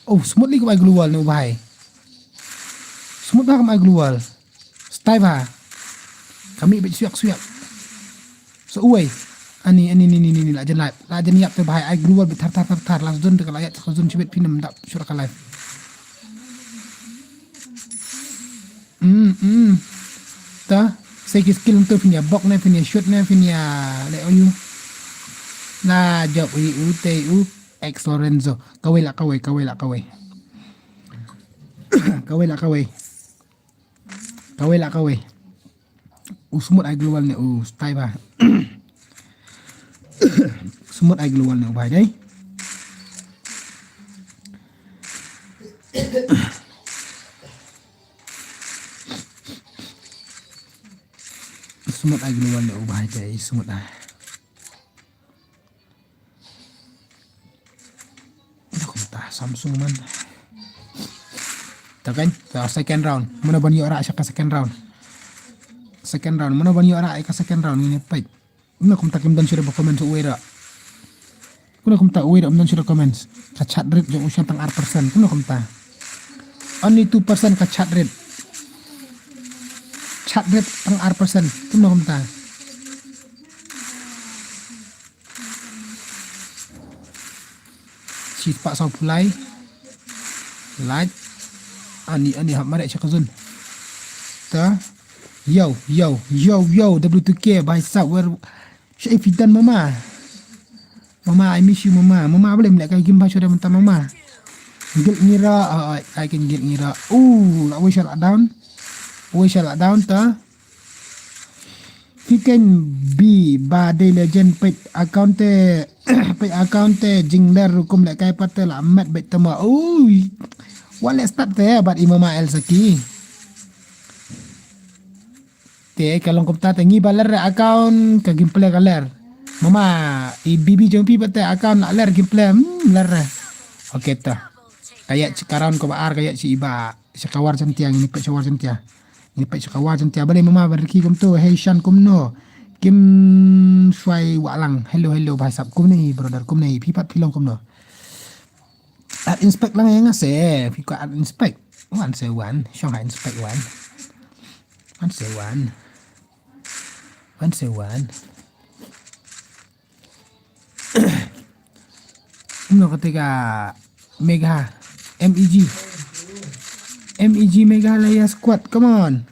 Smoothly ke mai glual no bhai. Smooth ke mai glual. Stay ba. Kami bet suyak. So uai. Ani la jan yap te bhai ai glual bet tar la zon de kala ayat zon chibet pinam dak syura ka live. Ta saya skill untuk punya box punya shot punya le oyu. Na job u X Lorenzo. Kaway lah kaway. Kaway lah kaway. Kaway lah kaway. Kaway lah kaway. Semut ai global ni. Style bah. Semut ai global ni ubah dai. Semut ai global ni ubah dai. Semut ai. Aku entah Samsung man. Tak kan? Second round. Mana bani orang asyik second round. Second round. Mana bani orang asyik second round ini baik. Mana aku tak kemudian sudah berkomen so wera. Kuna aku tak wera kemudian sudah komen. Chat rate jauh usian tang R%. Kuna aku tak. Only 2% ka chat rate. Chat rate tang R%. Kuna aku tak. Si pak sau pulai. Like. Ani hak marek cakazun. Ta. Yo W2K by sub where Syaifidan mama. Mama I miss you mama. Mama boleh melihat game baca dah mentah mama. Gil ngira I can gil ngira. We shall down. We shall down ta. He can be badai legend pet account jingler hukum lek kai patel amat bet tama. Well, let's start there, but Imama El Saki. Kalau kau tak tengi baler account ke gameplay kaler. Mama, bibi jompi bete account nak ler gameplay. Ler. Okay ta. Kayak sekarang kau bar kayak si iba sekawar cantiang ini pek sekawar cantia. Ini pek sekawar cantia. Boleh mama berki kum tu. Hey Shan kum no. Kim Shuai Walang. Hello bahasa kum ni brother kum ni. Pipat pilong kum no. At inspect lang yang ngasih. Fiko at inspect. One say one. Shanghai inspect one. One say one. One say one. Ini ketika Mega MEG Mega Laya Squad. Come on.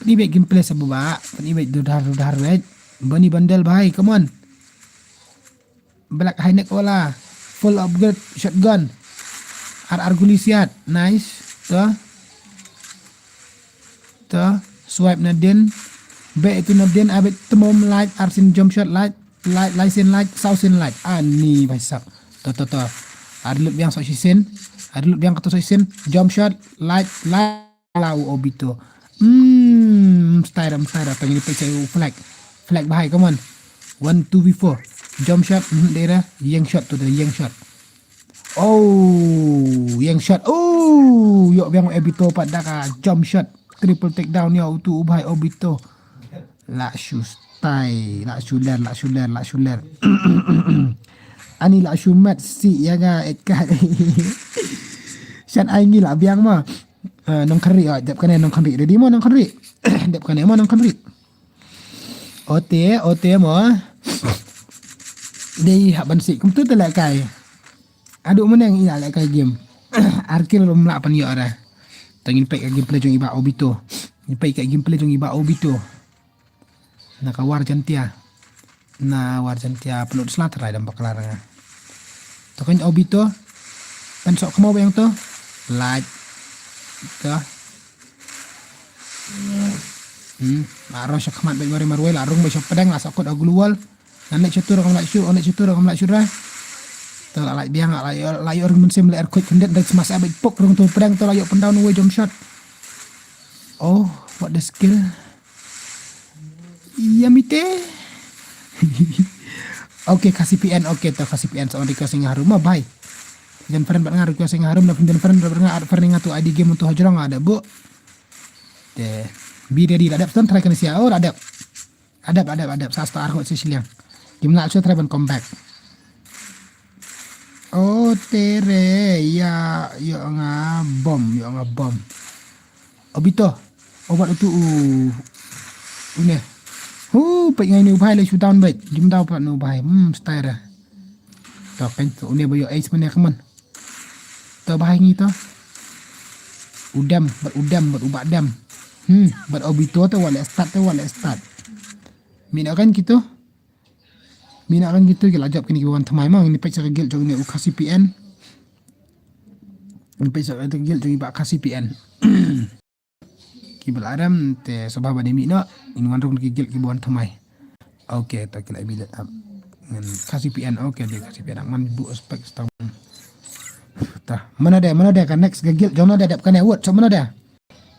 Ini baik gameplay sabubak. Ini baik dudar wait. Bani bandel bahai. Come on. Black high neck wala. Full upgrade shotgun. RR gulisiat. Nice. Tuh. Swipe nadin. Baik itu nadin. Abit temom light. Arsin jump shot light. Light light. Sausin light. Ni baisap. Tuh. Ada loop yang sosin. Ada loop yang kata sosin. Jump shot. Light. Lau obito. Style. Pengen dipecah flag. Flag bahaya. Come on. 1, 2, 4. Jump shot daerah yang shot tu yang shot. Yang shot. Yok biang obito pada ka jump shot triple take down ya tu ubah obito. La shoe style, la shuler. Ani la shoe mat si ya ga ekat. Shan ai ngi la biang ma. Nong kari dep kan nong kari. Ready mo nong kari. Dep kan mo nong kari. OT mo. Dia hak bansik kum tu telak kai. Aduk mana yang ilak kai game. Arkil belum lak pan yo ara. Tangin pek gameplay jong iba obito. Ni pek gameplay jong iba obito. Na kawar jantia. Na war jantia peluk selatra dan baklarang. To kan obito. Pan sok kemau yang tu. Light. Tu. Arong sok khamat baik mari marwel arong besok pedang lah sakut agulual. Anak cutur kamu nak syurah. Tu like biang like orang mensim le earthquake kendet dan semasa abit pok rong tu pedang tu layok pendown away jump shot. What the skill? Yamite. Okay, kasih PN. Okay, tu kasih PN sama request yang harum mah bye. Dan friend bat ngaruh request yang harum dan friend tu ID game untuk hajrong ada bu. Deh. Bi ready adap tu try kan sia. Adap. Sasta arhot sisilang. Game nak try ban comeback. Tere ya bom. Obito. Obat itu ini. Pek ngai ni ubai le shoot down baik. Jim daw pa no ubai. Style. To kan tu ni boyo ace mana kaman. To bahai ni to. Udam, ubat dam. But obito tu wala start. Mina kan gitu. Mina kan gitu gila ajab kini kawan temai mah ini pecah gil jong ni ukasi PN. Ini pecah itu gil jong ibak kasi PN. Kibal Adam te sabah bani mina ini wan rong gil kibuan temai. Okey tak kila bilet am. Ngan kasi PN okey dia kasi PN man bu aspek setang. Tah mana dia kan next gil jong ada kan ya word so mana dia.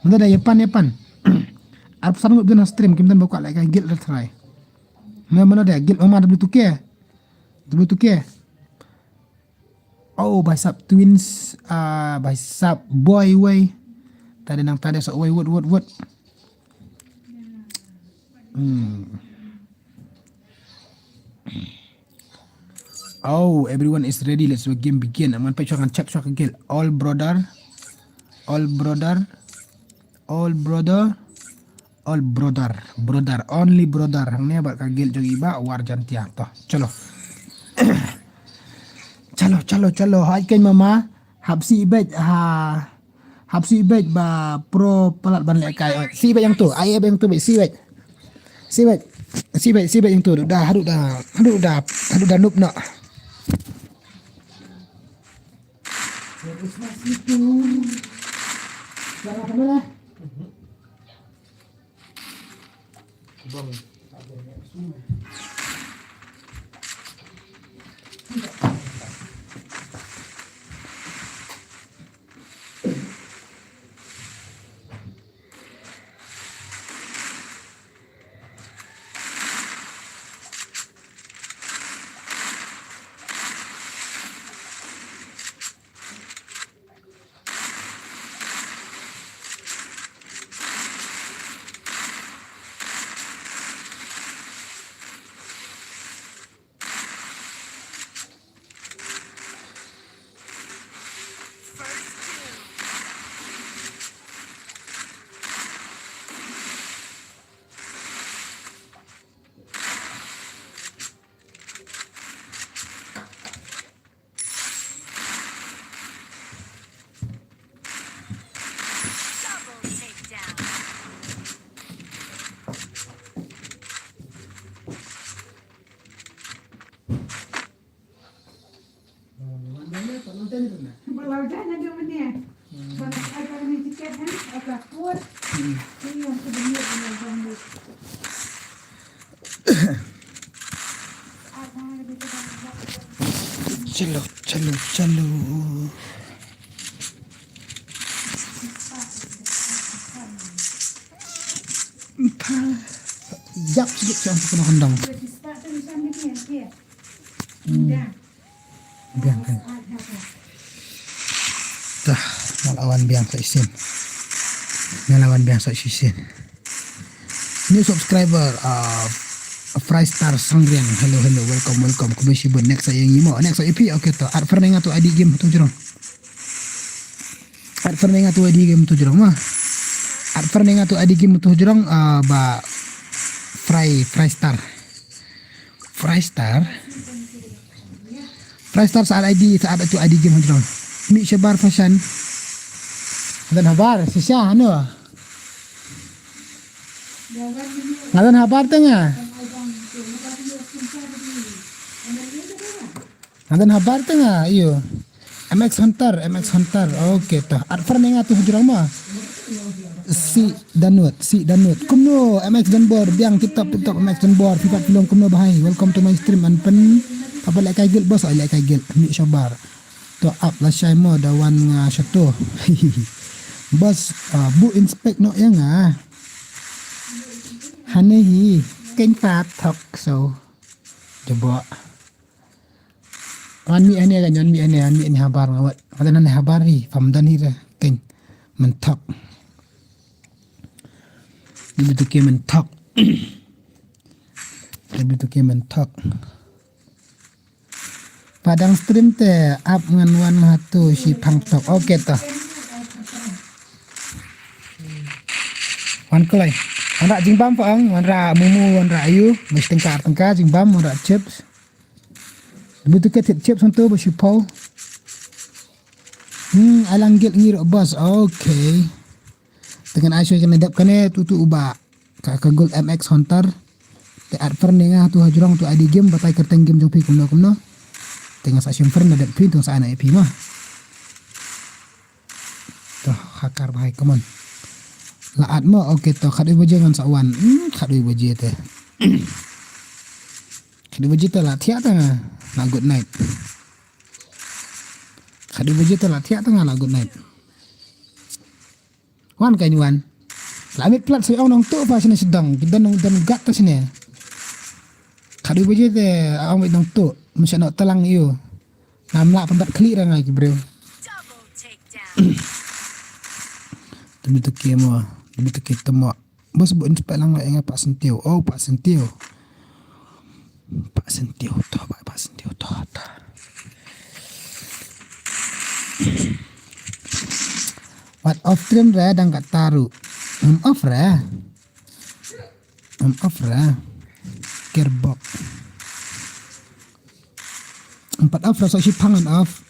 Mana dia yepan. Arab sangut dia stream kim dan buka lagi gil try. Mana dia gil Omar W2K. Oh Baisap twins Baisap boy way. Tadi nang tadi so way what. Oh, everyone is ready. Let's game begin. Aman pa akan check gil. All brother. Only brother. Hang ni abad kagil jog iba war jantia toh. Chalo. Hai kan mama. Habsi ibet ba pro pelat ban lekai. Si ibet yang tu. Ai yang tu bet si ibet yang tu. Dah haduk dah noob nak. Jangan kemana? Double takedown. Belau jangan ada mana. Banyak agar ni tiket kan, agak kuat. Ini yang sebenarnya dengan bambu. Chalo. Yap sikit siang kena kendang. Biang kan. Dah melawan biang sa isin. New subscriber Fry Star Sangriang. Hello, welcome. Kubesibun next saya ngimo. Next saya EP okay to. Art fernenga tu adi game tu jurong. Art fernenga tu adi game tu jurong ba Fry Star saat itu ID game jurong. Mi Shabar Fashion. Dan habar sisya anu. Ngadan habar tengah. Iyo. MX Hunter. Okay tah. Arfar nenga tu hujurang mah. Si Danut. Kumno MX Danbor biang TikTok MX Danbor. FIFA film kumno bahai. Welcome to my stream anpen. Apa lek kaigil bos lek kaigil. Mi Shabar. To up lah syai mo dawan nga syato. Bos bu inspect no yang hanehi ken fat thok so jebo an mi ane kan mi ane habar ngawat adan ane habari famdan hira ken mentok itu ke mentok padang stream te up ngan wan hatu si pangtok oke toh wan kolai wan ra jingbam faang wan ra mumu wan ra ayu mas tengkar jingbam wan ra chips begitu ke chips untuk basi pau alang gel ngir bos okay dengan asyik kena dap kene tutu uba ka gold MX Hunter te at fern nga tu hajurang tu adi game batai kerteng game jong pi kumno tengah sa sim fern ada pi tu sa ana pi mah to hakar bahai come on laat mo okay to khadui baje ngan sa wan khadui baje te khadui baje te la thia ta na good night khadui baje te la thia ta la good night wan kai wan la mit plat sai ong nong tu pa sini sedang dan nong dan gat ta sini khadui baje te ong mit nong tu mesti nak telang you namla pembat klik ra ngai bro Double takedown. Tapi tu kemo Lebih tu kita mak bos buat inspek lang ingat Pak Sentio. Oh Pak Sentio toh Pak Sentio toh What off stream re dang kat taru off re kerbok 4 off re so si pangan off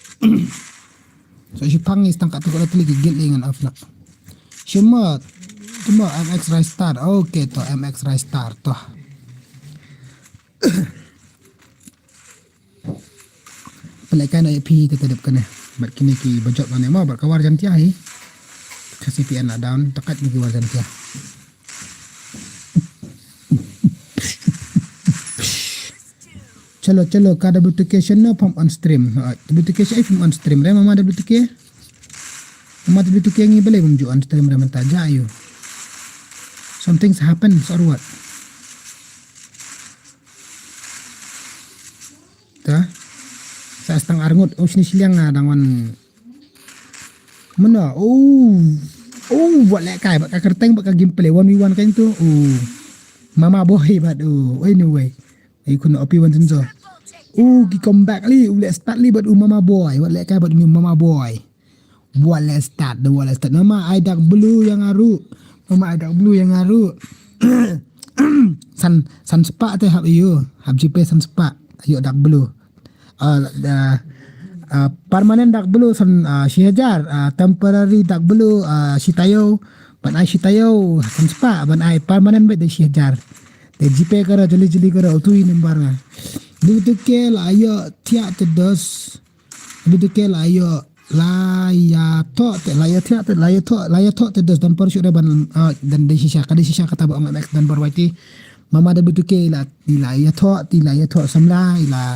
so si pangis tang kat tu kalau lagi gigit dengan off nak cuma MX Rise Star. Okay to MX Rise Star to. Pelakan IP tetap kena. Bar kini ki bajot mana mau bar kawar jantia hi. Kasih PN nak down tekat ni kawar jantia. Chalo kada notification no pump on stream. Notification if on stream re mama ada notification. Mama ada notification ni boleh munjuk on stream re mentaja ayo. Something's happened or what? Ta? Sa stang arngut sini siliang dangan. Mana? Oh, buat lek kai bak kerteng bak gameplay 1v1 kan tu. Oh. Mama boy bad anyway. Ai kun opi wan senso. Ki comeback li, let's start li bad mama boy. Buat lek kai bad mama boy. Buat let's start. Nama I dark blue yang aru. Mama ada blue yang ngaru. san spa teh hab iyo. Hab JP san spa. Ayo dark blue. Permanent dark blue san si hajar. Temporary dark blue si tayo. Ban ai si tayo san spa. Ban ai permanent bet si hajar. Te JP kara jeli kara tu ini barang. Begitu ke la ayo tiak tedos. Begitu ke la ayo laya to tedos dan por sudah ban dan de sisa kata ba MX dan barwati mama da betu ke la laya to samla ila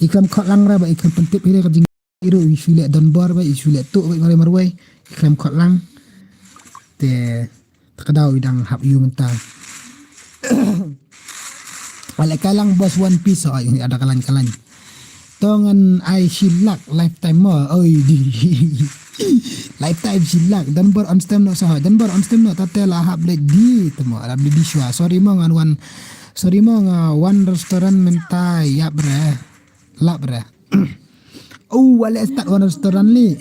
ikam khot lang ra ba ikam pentip hire ka jing iru isule dan bar ba isule tu ba mari marwai ikam khot lang te takadau idang hab yu mentang wala kalang boss one piece ada kalan tongan ai silak lifetime mo di lifetime silak dan bar on stem no sah dan bar on stem no tatela hab le di temo ada di shwa sorry mo ngan one restaurant mentai ya bre la bre wala start one restaurant li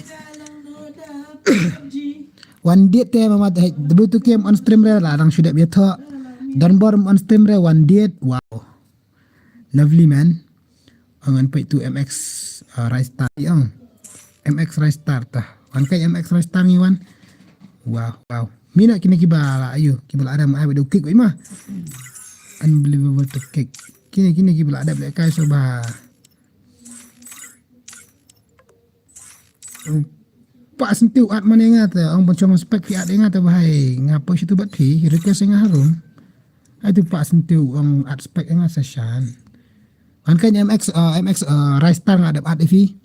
one date te mama debu tu kem on stream re la rang sudah biasa dan bar on stream re one date wow lovely man angan pai tu MX Rise Star yang MX Rise Star tah kan kai MX Rise Star ni wan wow mina kini kibala ayo kibala ada mai do kick mah unbelievable to kick kini kibala ada black kai soba Pak sentiu at mana ingat ang boncong spek pi at ingat bahai ngapa situ bat pi request ngah harum itu Pak sentiu ang at spek ingat session kan kan MX Rise Star ada ad EV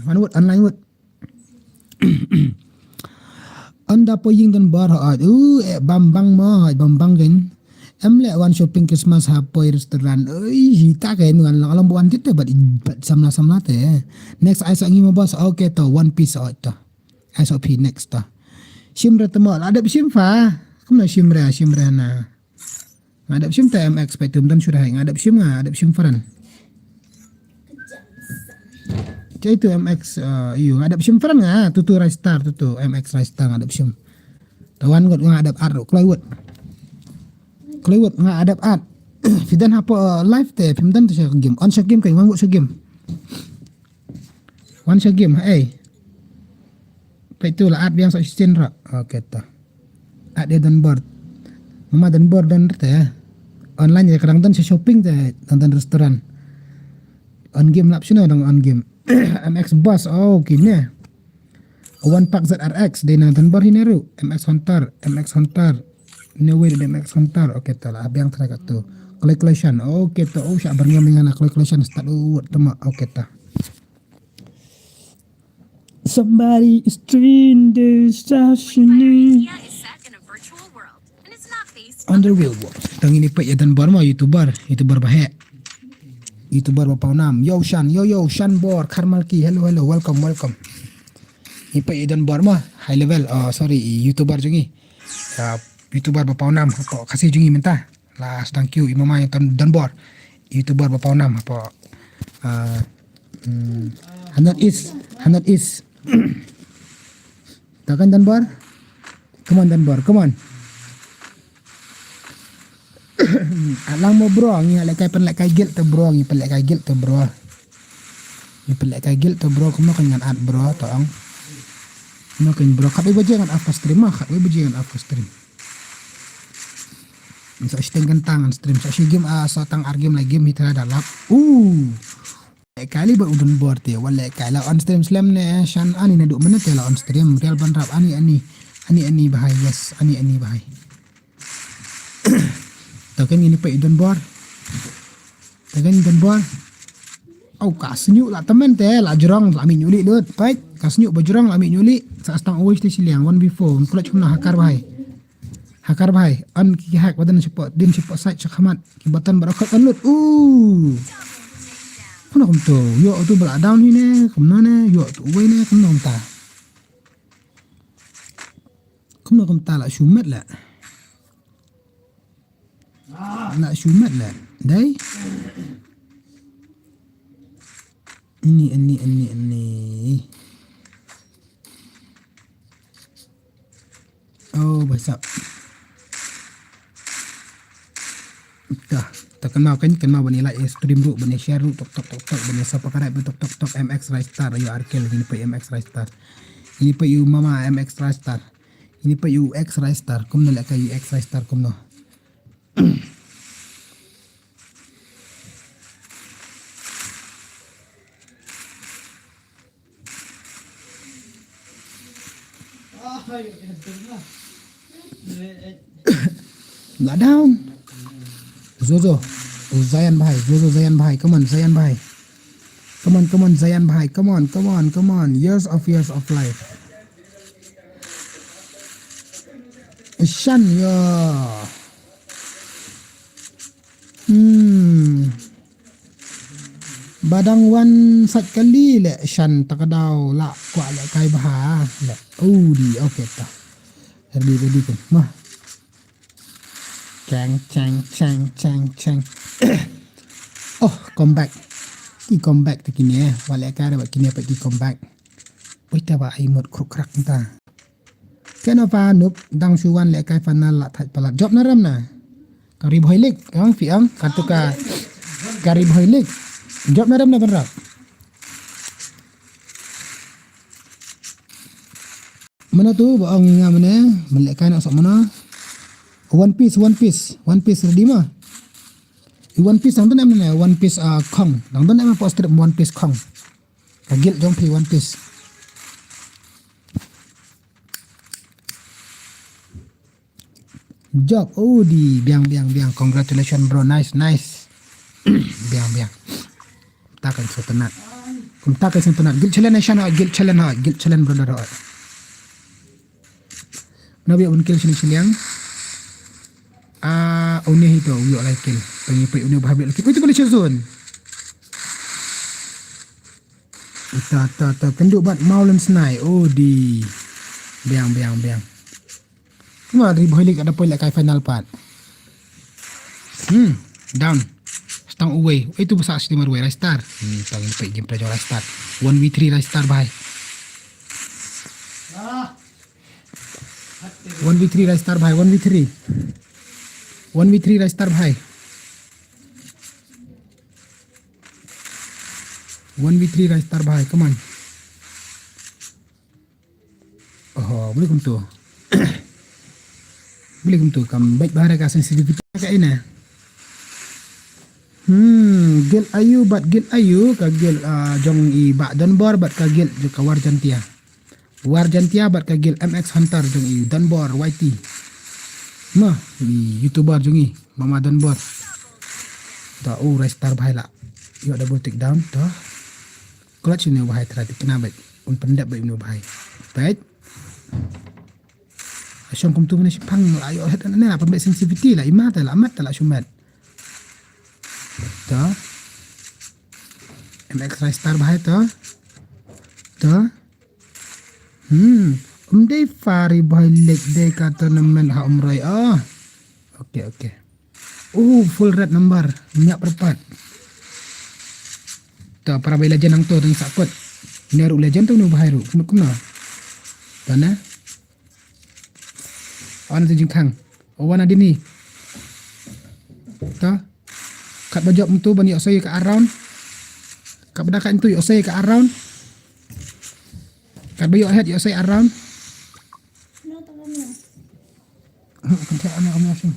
mana word online word anda poying dan bar ad bambang kan le one shopping Christmas hapoy restoran hita kan ngan alam buan tite bat samla te next I sangi mo boss okay to one piece to SOP next to simra temo ada sim fa kumna simra na ngadap sim time expectum dan sudah ngadap sim faran cai itu MX iyo ngadap sim faran tu Rise Star tu MX Rise Star ngadap sim tawan got ngadap art Cloud ngadap art fidan apa live te pimdan tu saya game on game kai wangut sa game one sa game pa itu lah art yang so scene ra okay ta art dia dan board Mama dan bor dan teh online je kadang dan shopping teh dan restoran. On game lap sino dong on game. MX Boss gini. One Pack ZRX dia dan bor hineru. MX Hunter. No way MX Hunter. Okey tu lah abang terakat tu. Collection. Okey tu. Syak berngam dengan collection start tema. Okey tu. Somebody is trained the station Idea is set in a virtual world, and it's not based on the real world. Tang ini pak ya dan bor mah YouTuber bahek. YouTuber bapa nam. Yo Shan Bor Karmalki. Hello welcome. Ini pak ya dan bor mah high level. Sorry YouTuber jungi. YouTuber bapa nam apa kasih jungi minta. Last thank you imama yang dan bor. YouTuber bapa nam apa Hanat is takkan dan bor. Come on dan bor, come on. Alang mo bro, ngi lekay pen lekay gil to bro, ngi pen lekay gil to bro. Kumo kan ngan ad bro toong. Kumo kan bro, kat ibu jangan apa stream mah, kat ibu jangan apa stream. Sa istengkan tangan stream, sa game sa tang argame lagi game hitra dalap. Kali ba udun bor te wala kala on stream slam ne Shan ani na do mana te la on stream real ban rap ani bahai yes ani bahai. Takan ini pa idon bor. Kasnyu la temen te la jurang la mi nyuli lut. Pai kasnyu ba jurang la mi nyuli sa astang always te siliang 1v4 kula cuma hakar bahai. An ki hack badan support din support site sakhamat ki batan barakat kan lut. Kena kum tu, yo tu berak down ni ne, kemana ne, yo tu away ne, kena kum ta lah shumet lah, dai. Ini. Basap. Tak kenal bani like stream ru bani share ru tok bani sapa karai tok MX Ristar yo arkel ini pa MX Ristar ini pa you mama MX Ristar ini pa UX Ristar kum na laka UX Ristar kum no Not down. Zozo Zayan bhai, come on Zayan bhai. Come on Zayan bhai, come on. Years of life. Shan yo. Badang wan sat kali le Shan takadaw la kwa le kai baha le. Di okay ta. Ready kan. Mah. Chang. Come back. Come back to kini wala ka ra kini pa come back. Wait ba ai mod kruk ta. Kenapa nup dang suwan le kai fanal la that palat job na ram na. Karib hoilik kang fiam katuka karib hoilik. Job na ram na barap. Mana tu ba ang ngamane melek nak sok mana? One piece ready mah. One piece dang dan amna one piece kong. Dang dan amna poster one piece kong. Kagil jom pi one piece. Job di biang. Congratulations bro, nice. biang. Takkan setenat. Kum takkan setenat. Gil challenge brother. Nabi un kill sini unih itu uyuk laikil pengipai unih bahabil laikil itu boleh zone ta kenduk bat maulen snai di biang cuma dari boilik ada poin kai final part down stang away itu besar steamer way star tangin pe game pressure star 1v3 star bhai 1v3 star bhai 1v3 star bhai 1v3 star bhai come on boleh kum tu Boleh kum tu kam baik bahara ka sensitivity ka ina. Gel ayu bat gel ayu ka gel jong i ba Danbor bat ka gel jo ka Warjantia. Warjantia bat ka gel MX Hunter jong i Danbor YT. Mah i YouTuber jong i Mama Danbor. Ta restar bhai la. Yo double tick down to. Clutch ni bhai tra tik na baik. Un pendap baik ni bhai. Baik. Asyong kum tu mana si pang la yo het na pembek sensitivity la imat la amat la shumat. To MX restar bhai to. Umdai fari bhai leg de ka tournament ha umrai okay. Full red number minyak perpat. To para bhai legend ang to tang sakot. Neru legend tu nu bhai ru kumna. Tana Wan tu jingkang. Wan adi ni. To kat bajak tu bani osai ke around. Kat bedakan tu osai ke around. Kat bayu head osai around. Kan tiap anak kamu langsung.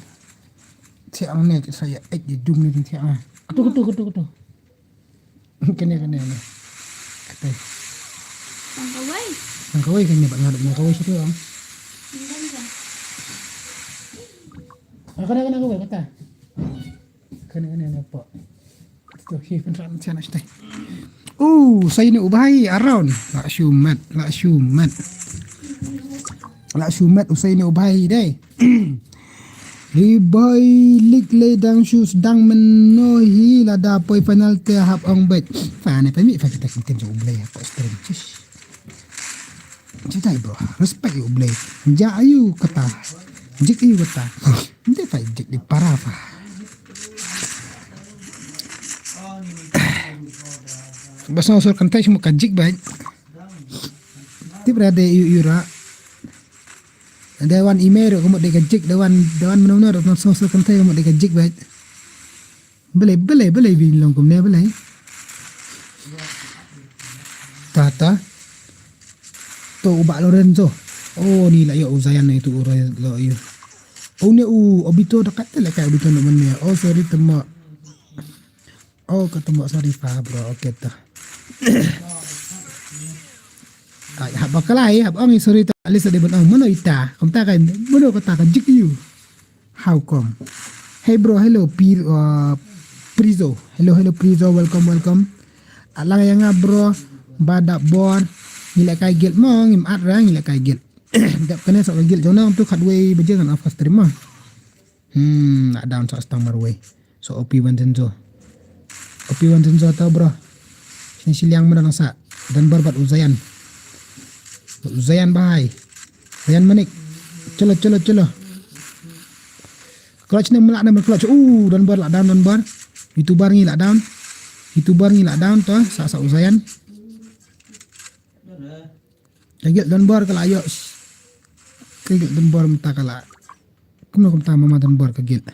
Tiap anak saya di dum ni tiap ah. Ketu. Kena. Kata. Angkawai kan ni bak ngadap angkawai situ ah. Kena kau kata. Kena apa? Tu si penran macam nak stay. Saya ni ubai around. Lak syumat usai ni ubai deh. Riboy lik le dang shoes dang menohi lada poi final te hap ong bet. Fa ne pemi fa kita kinten jo ublay apa stream cis. Citai bro, respect you ublay. Ja ayu kata. Jik ayu kata. Inte fa jik di para fa. Basta usur kantai semua kajik baik. Ti berada yura. Dewan email kamu dek kajik dewan benar-benar usur kantai kamu dek kajik baik. Boleh bilang kamu ni boleh. Tata. Tu ubak Lorenzo. Ni lah yo Uzayan itu lo yo. Ni obito dekat lah kayak obito nak mana. Sorry temak. Ketemu sorry fa bro. Okay ta. Hab bakalai hab ang sorry ta alis de bon mono ita. Kom ta kan mono kata ka jik you. How come? Hey bro, hello Prizo. Hello Prizo, welcome. Alang yang bro badak bon nilai kai gel mong im at rang nilai kai gel. Dap kena sok gel jona untuk kadway bejangan afas terima. Nak down sok stang marway. So OP Wanzenzo tau bro. Sini siliang mana nasa dan barbat Uzayan bahai. Uzayan manik. Celo. Clutch ni melak nama clutch. Dan bar lak down. YouTuber ni lak down tu sa Uzayan. Kagil dan bar kala ayo. Kagil dan bar minta kala. Kumta mama dan bar kagil.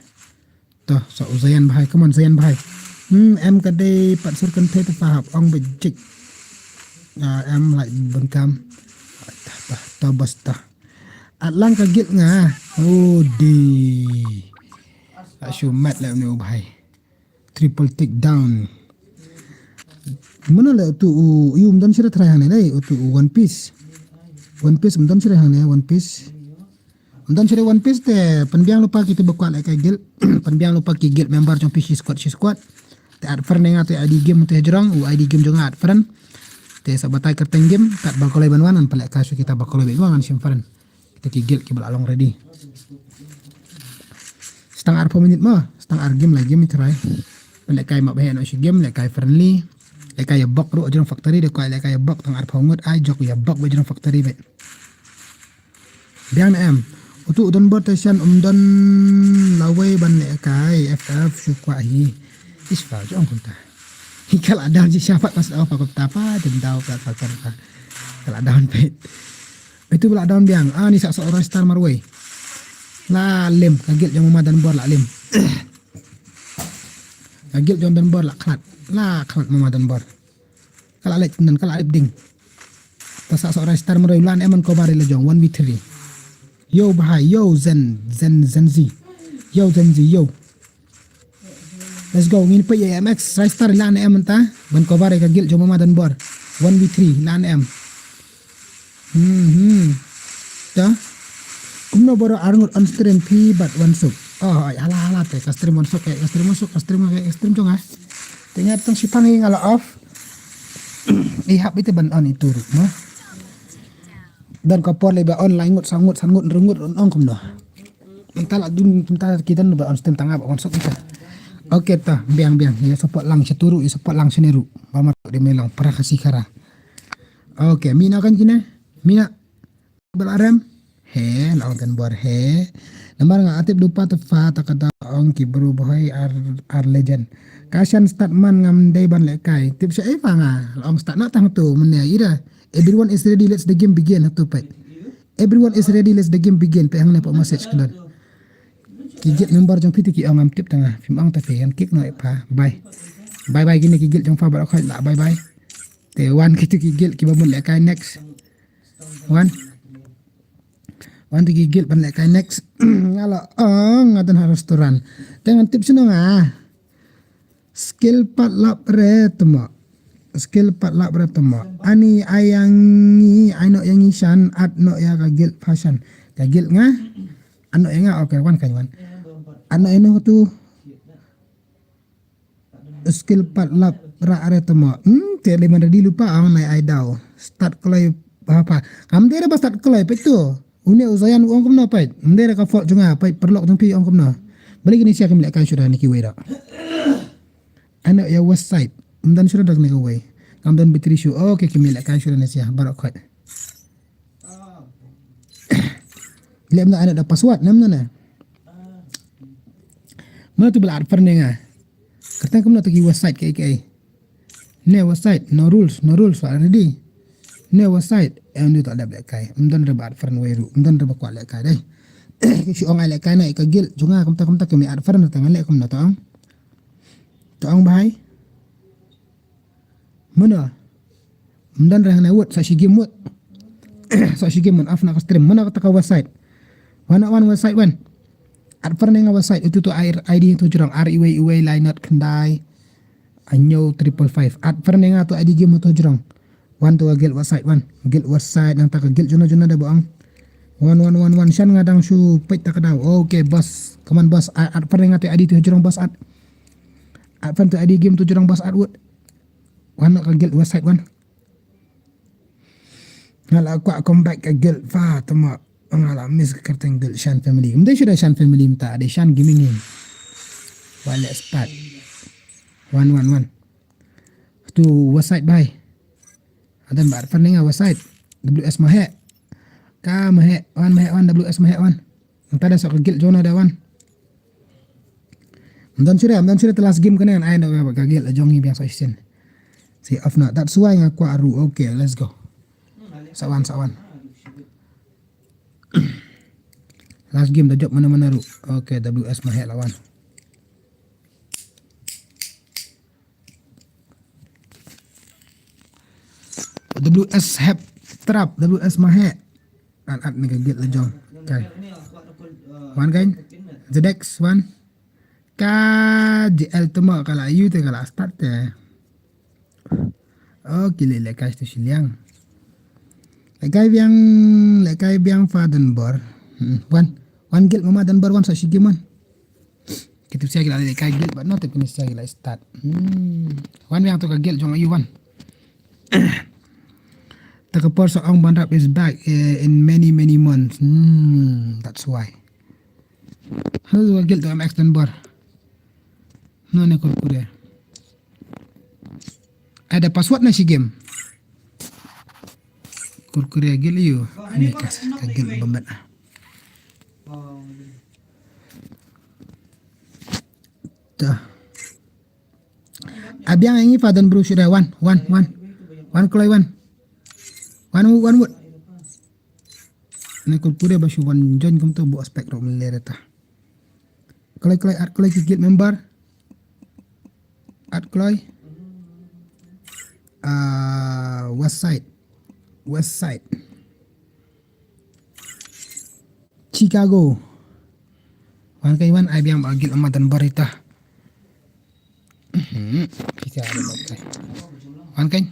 Tu sa Uzayan bahai. Come on Zayan bahai. Em kadai patsur kan te faham ong bejik. Em like bengkam. Ta basta. Atlang kagil nga. Di. Syumat lah ni ubhay. Triple take down. Mana lah tu dan sira try hang ni tu One Piece dan sira hang ni One Piece. Dan sira One Piece te penbiang lupa kita berkuat like kagil. Penbiang lupa kigil member jong PC squad. Te ad friend nga te ID game te jerang ID game jong ad friend. Te sabatai kerteng game kat bakolai banwanan pelak kasu kita bakolai banwanan sim friend. Kita kigil kibal along ready. Setengah 4 minit mah, setengah game lagi game try. Pelak kai mak bahan si game lek kai friendly. Lek kai bok ru jerang factory de kai lek kai bok tang ar phongot ai jok ya bok jerang factory bet. Biang em. Untuk don bot station dan lawai ban lek kai FF syukwa hi. Isfa jong kunta. Hikal ada je siapa pas apa apa dendau kat faktor ka. Kalau down pet. Itu pula down biang. Ni sak seorang star marway. La lem kagil jong mama dan bor la lem. Kagil jong dan bor la klat. La klat mama dan bor. Kalau lek dan kalau ding. Tas sak seorang star marway lan emon ko bare le jong 1v3. Yo bahai, yo Zen Z. Yo Zen Z, yo. Let's go. Ngin pa AMX, Rai Star lan M ta. Ban cover ka gil jo mama dan bor. 1v3 lan M. Ta. Kumno boro arngut on stream pi but one suk. Oh, ala te ka stream one suk ka stream masuk ka stream ka stream jong ah. Tengah tong sipang ngala off. Ihap itu ban on itu no. Dan kapor leba online ngut sangut rengut on kumno. Entah dun entah kita nu on stream tangap on sok kita. Oke ta, biang ya support lang seturu, ya support lang seneru. Mama de melang para kasih kara. Oke, mina kan kina. Mina belaram. He, lawan bor he. Lambar nga atip lupa tefa takata ong ki berubah ar legend. Kasan start man ngam day ban lekai. Tip sa eva nga. Ong start na tang tu menya ira. Everyone is ready, let's the game begin hatu pet. Everyone is ready, let's the game begin. Pe hang ne po message kedon. Kigit member jong piti ki ong am tip tengah. Film ong tapi yang kik no pa. Bye. Bye gini kigit jong fa bar khoi la bye. Te one kitu kigit ki bamun lekai next. One tu gigil pan lekai next. Ngala ngadan ha restoran. Tengan tips no nga. Skill pat lap re temo. Ani ayangi aino yang isan at no ya kagil fashion. Kagil nga. Ano nga okay wan kan. Ano eno tu skill pat lap ra re temo. Te le manda di lupa ang nai ai daw. Start kolai apa. Kam dere ba start kolai petu. Une uzayan uang kumna pait. Mendera ka fault junga pait perlok tumpi uang kumna. Balik ini siya kami lekai sudah niki wera. Anak ya west side. Mdan sudah dak nika way. Kamdan bitri shu. Okay kami lekai sudah nasiya barok khat. Lem na anak da password namna na. Mana tu belar pernah nga. Katang kumna tu ki west side kai. Ne west side no rules already. Ne west side em tu tak ada lekai. Mdan rebat fern weru. Mdan rebat kuat lekai dai. Si ong ai lekai na ikagil junga kamta kami ad fern tangan lek kumna taong. Taong bahai. Mana? Mdan reh na wot sa shigim wot. Sa shigim mon afna ka stream. Mana ka taka west side. Wana west side wan. Ad fern nga west side itu tu ID tu jurang RIWI line not kendai. Anyo 555. Ad fern nga tu ID game tu jurang. Wan tu gil west side wan. Gil west side nang taka gil juna dah boang. 1 Shan ngadang su pait tak daw. Okay boss. Come on boss. Ad fern nga tu ID tu jurang boss ad. Ad fern tu ID game tu jurang boss ad wot. Wan nak gil west side wan. Ngala aku comeback ke gil fa tama. Ngala miss kerteng gil Shan family. Mde sudah Shan family minta ada Shan gaming ni. Wala start. 1 Tu west side bye. Adan bar fan nga west side. WS mahe. Ka mahe wan WS mahe wan. Entada sok gil zona da wan. Mdan sudah the last game kan ai na ba gagil ajong ni biang session. Si off na. That's why nga kwa aru. Okay, let's go. Sawan. Last game dah job mana-mana ru. Okay, WS mahe lawan. WS have trap, WS mahe. At ni gagil ajong. Okay. One kan? Zedex one. Ka JL temo kala ayu te kala start te. Okay, lekai tu siliang. Lekai biang faden bor. One gil mama dan bor one sa sigimon. Kita siya gila lekai gil but not kini siya gila start. One biang tu ka gil jong ayu one. Takapor sa ang bandrap is back in many months. That's why. How do I get to MX dan bor? No na kurkure. Ada password na si game. Kurkure gil iyo. Ini kas kagil bambat. Dah. Abiang ini fadan bro sudah one kloy one wood. Ini kurkure basu one join kum tu bu aspek ro melere ta. Kloy art kloy gil member. Art kloy. West side. Chicago. Wan kai wan ai biang agil amatan barita. Kita ada makai. Wan kai.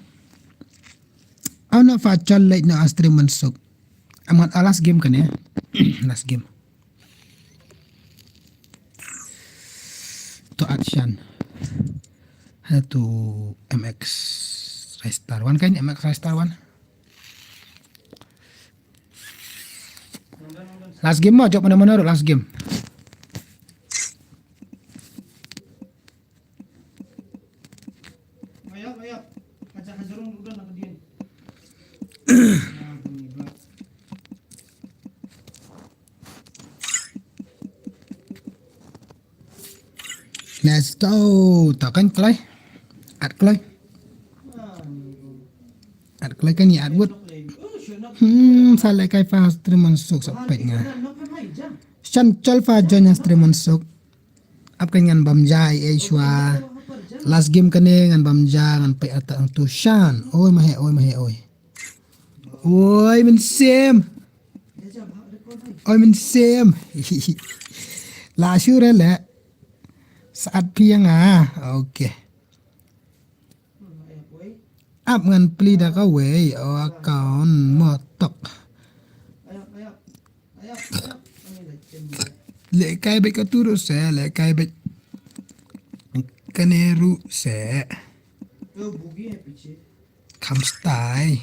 Ana fa chal late na astre mansuk. Amat alas game kan ya. Last game. To action. Itu MX Star One kan MX Star One. Last game mah jawab mana-mana last game. Ayo, ajak hajarung udah nak dia. Let's go. Takkan kelai. At kelai. At kelai kan ni at wood. Salah kai fa stream masuk sampai nga. Shan chal fa join stream masuk. Ap kan ngan bamjai shwa. Last game kane ngan bamja ngan pai ata ang tu Shan. Oi mahe. Oi men sem. Oi men sem. La syure le. Saat piang okay. Up ngan pli dah kau way account motok. Le kai bet kau turut se, le kai bet kaneru se. Come style.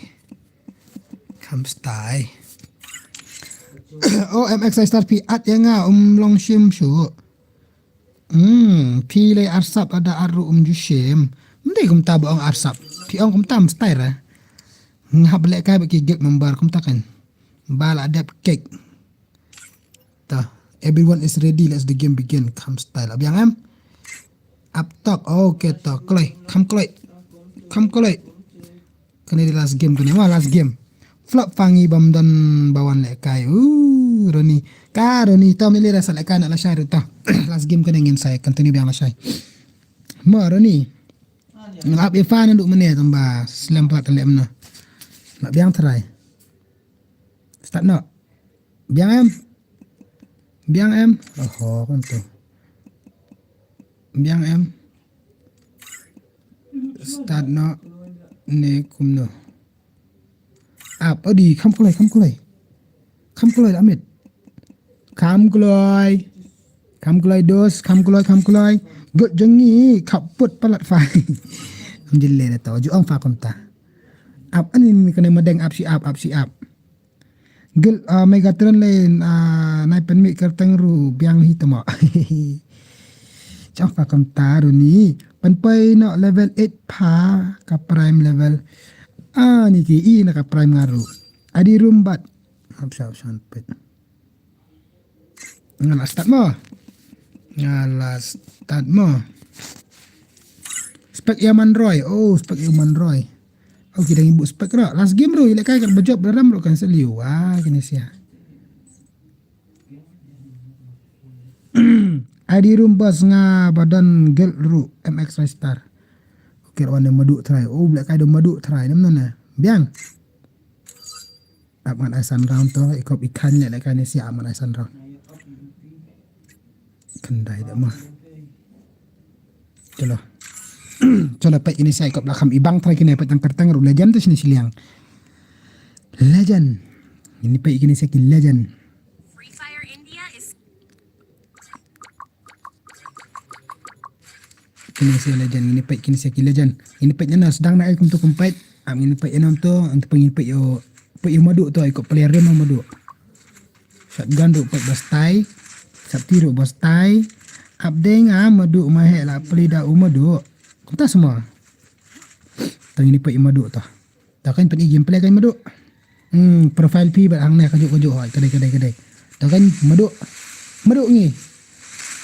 Oh MX Star P at yang long shim shu. Pilih arsap ada aru jushim. Mending kum tabu ang arsap. Pi ang kum tam style ngap lek kai bagi gig membar kum takan. Bal ada cake. Ta, everyone is ready, let's the game begin. Come style. Abiang am. Up talk. Okay talk. Kloi. Come kloi. Kena di last game kena. Last game. Flop fangi bam dan bawan lek kai. Roni. Roni tau mili rasa lek kai nak lasai tu. Last game kena ingin saya continue biang lasai. Roni. Ngap Irfan duk menit tambah slam plat lek mana. Nak biang try. Start nak. Biang em. Oh, kan tu. Biang em. Start nak. Ni kum no. Up adi kam kulai amit. Kam kulai dos, kam kulai. Gut jengi kaput palat fai. Amjile dah tahu juang fa konta. Up ani kena medeng up si up. Gel Megatron lain naik penmik kerteng ru biang hitama. Juang fa konta ru ni. Penpai nak level 8 pa ka prime level. Ni ki nak ka prime ngaru. Adi rumbat. Hapsap sanpet. Ngala start mo. Spek Yaman Roy. Spek Yaman Roy. Kita ibu spek rak. Last game ro ilek kai kat berjob dalam ro kan seliu. Kini sia. Adi rumbas nga badan gel ru MX Star. Kira wan madu try. Black kai do madu try nam na. Biang. Aman aisan round to ikop ikan lek kai ni sia aman aisan round. Kendai dah mah. Colo pek ini saya ikut belakang ibang try kini pek tang ru legend tu sini siliang. Legend. Ini pek kini saya ki legend. Free Fire India is Kini saya legend. Ini pek kini saya ki legend. Ini peknya na sedang nak ikut untuk kompet. Ini pek enam tu untuk pengen pek yo madu tu ikut player dia madu. Shotgun tu pek bastai. Sabti ru bastai. Abdeng madu mahe la pelida madu. Kita semua. Tang ini pak madu tah. Takkan pergi gameplay kan madu. Profile pi bat hang ne kajuk kedai. Takkan madu ni.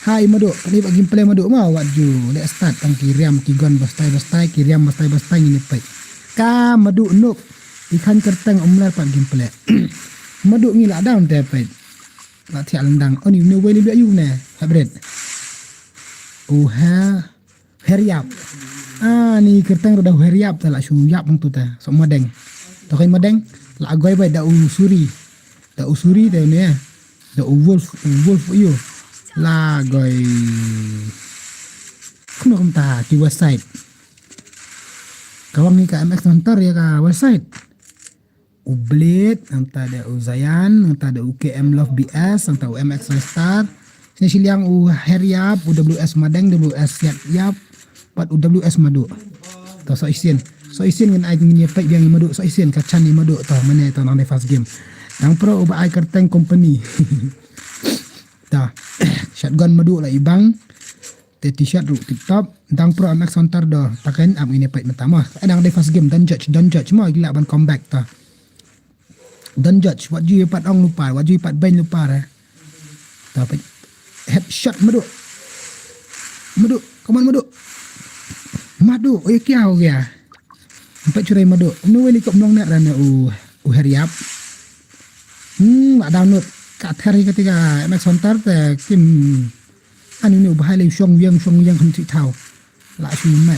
Hai madu, ni pak gameplay madu mau waju. Let's start tang kirim kigon bastai kirim bastai ini pak. Ka madu nuk ikan kerteng omlar pak gameplay. Madu ni lah down tepet. Lah tiak lendang. Ni no way ni you ne. Hybrid. Heriap. Ni kertang dah heriap tak lah syuyap tu ta. So madeng. Tokai madeng la agoy bai da usuri. Da usuri ta ni. The wolf you la goi không ta di website kawang ni ka MX Hunter ya ka website Ublit anta ada Uzayan anta ada UKM Love BS anta UMX Restart sini siliang U Heriap UWS Madeng WS Yap pat UWS Madu to so isin ngan ai ngin pai biang madu so isin kacan ni madu to mana to nang fast game dang pro uba ai kerteng company ta shotgun madu la ibang te t-shirt ru TikTok dang pro MX Hunter do taken am ini pai pertama dang de fast game don't judge mo gila ban comeback ta don't judge what you pat ong lupa what you pat ben lupa ta pai headshot madu come on madu oi kiao ya empat curai madu nu weli kop nong net rana u heriap download kat hari ketika MX Hunter te kim ani ni bahai le shong yang kan ti thau la su mat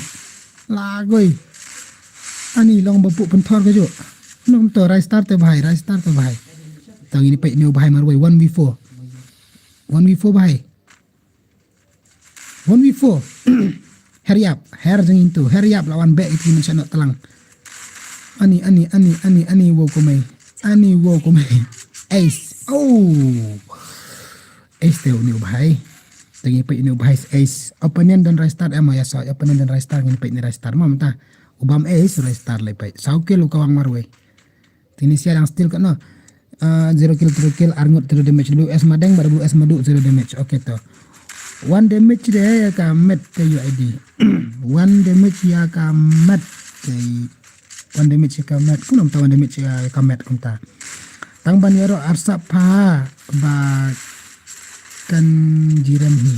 la goi ani long bapuk penthor ke jo nom to restart te bahai tang ini pai ni bahai marwai 1v4 bahai 1v4 heriap her jeng itu heriap lawan back itu macam nak telang ani wo komai ace ace teu ni bahai tangi pai ni bahai ace opponent dan restart ya so opponent dan restart ni pai ni restart mam ta ubam ace restart le pai sauke lu kawang marwai tini sia yang still kan no 0 kill arngut 0 damage WS Madeng WS Madu 0 damage okay to 1 damage dia ya kamet ke UID 1 damage ya kamet ke 1 damage ya kamet ku nom tahu damage ya kamet kunta tang ban yaro arsap pa ba kan jiran hi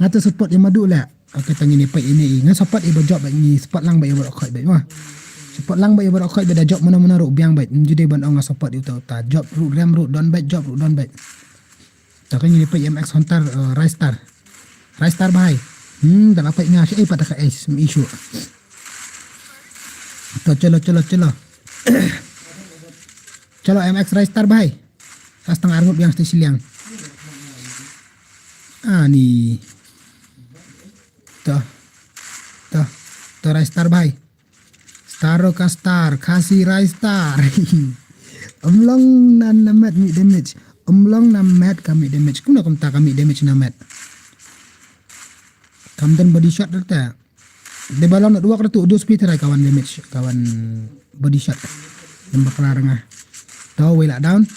ngata support yang madu lah okay tang ini pai ini ngan support iba job ni support lang ba iba khoi ba mah support lang ba iba khoi beda job mana-mana ru biang ba jadi ban ong support itu ta job ru ram ru don ba job ru don ba tak ini pai MX Hunter Restart bahai. Tak apa ingat saya pada ke ace isu. To chalo. Chalo MX restart bahai. Setengah arngut yang siliang. Ni. To restart bahai. Staro ka star kasih restart. Omlong nan namat mi damage. Omlong namat kami damage. Kuna kumta kami damage namat. Kamdan body shot data. De balon nak dua kertu dua speed terai kawan damage kawan body shot. Lembak larangah. Tahu wela down.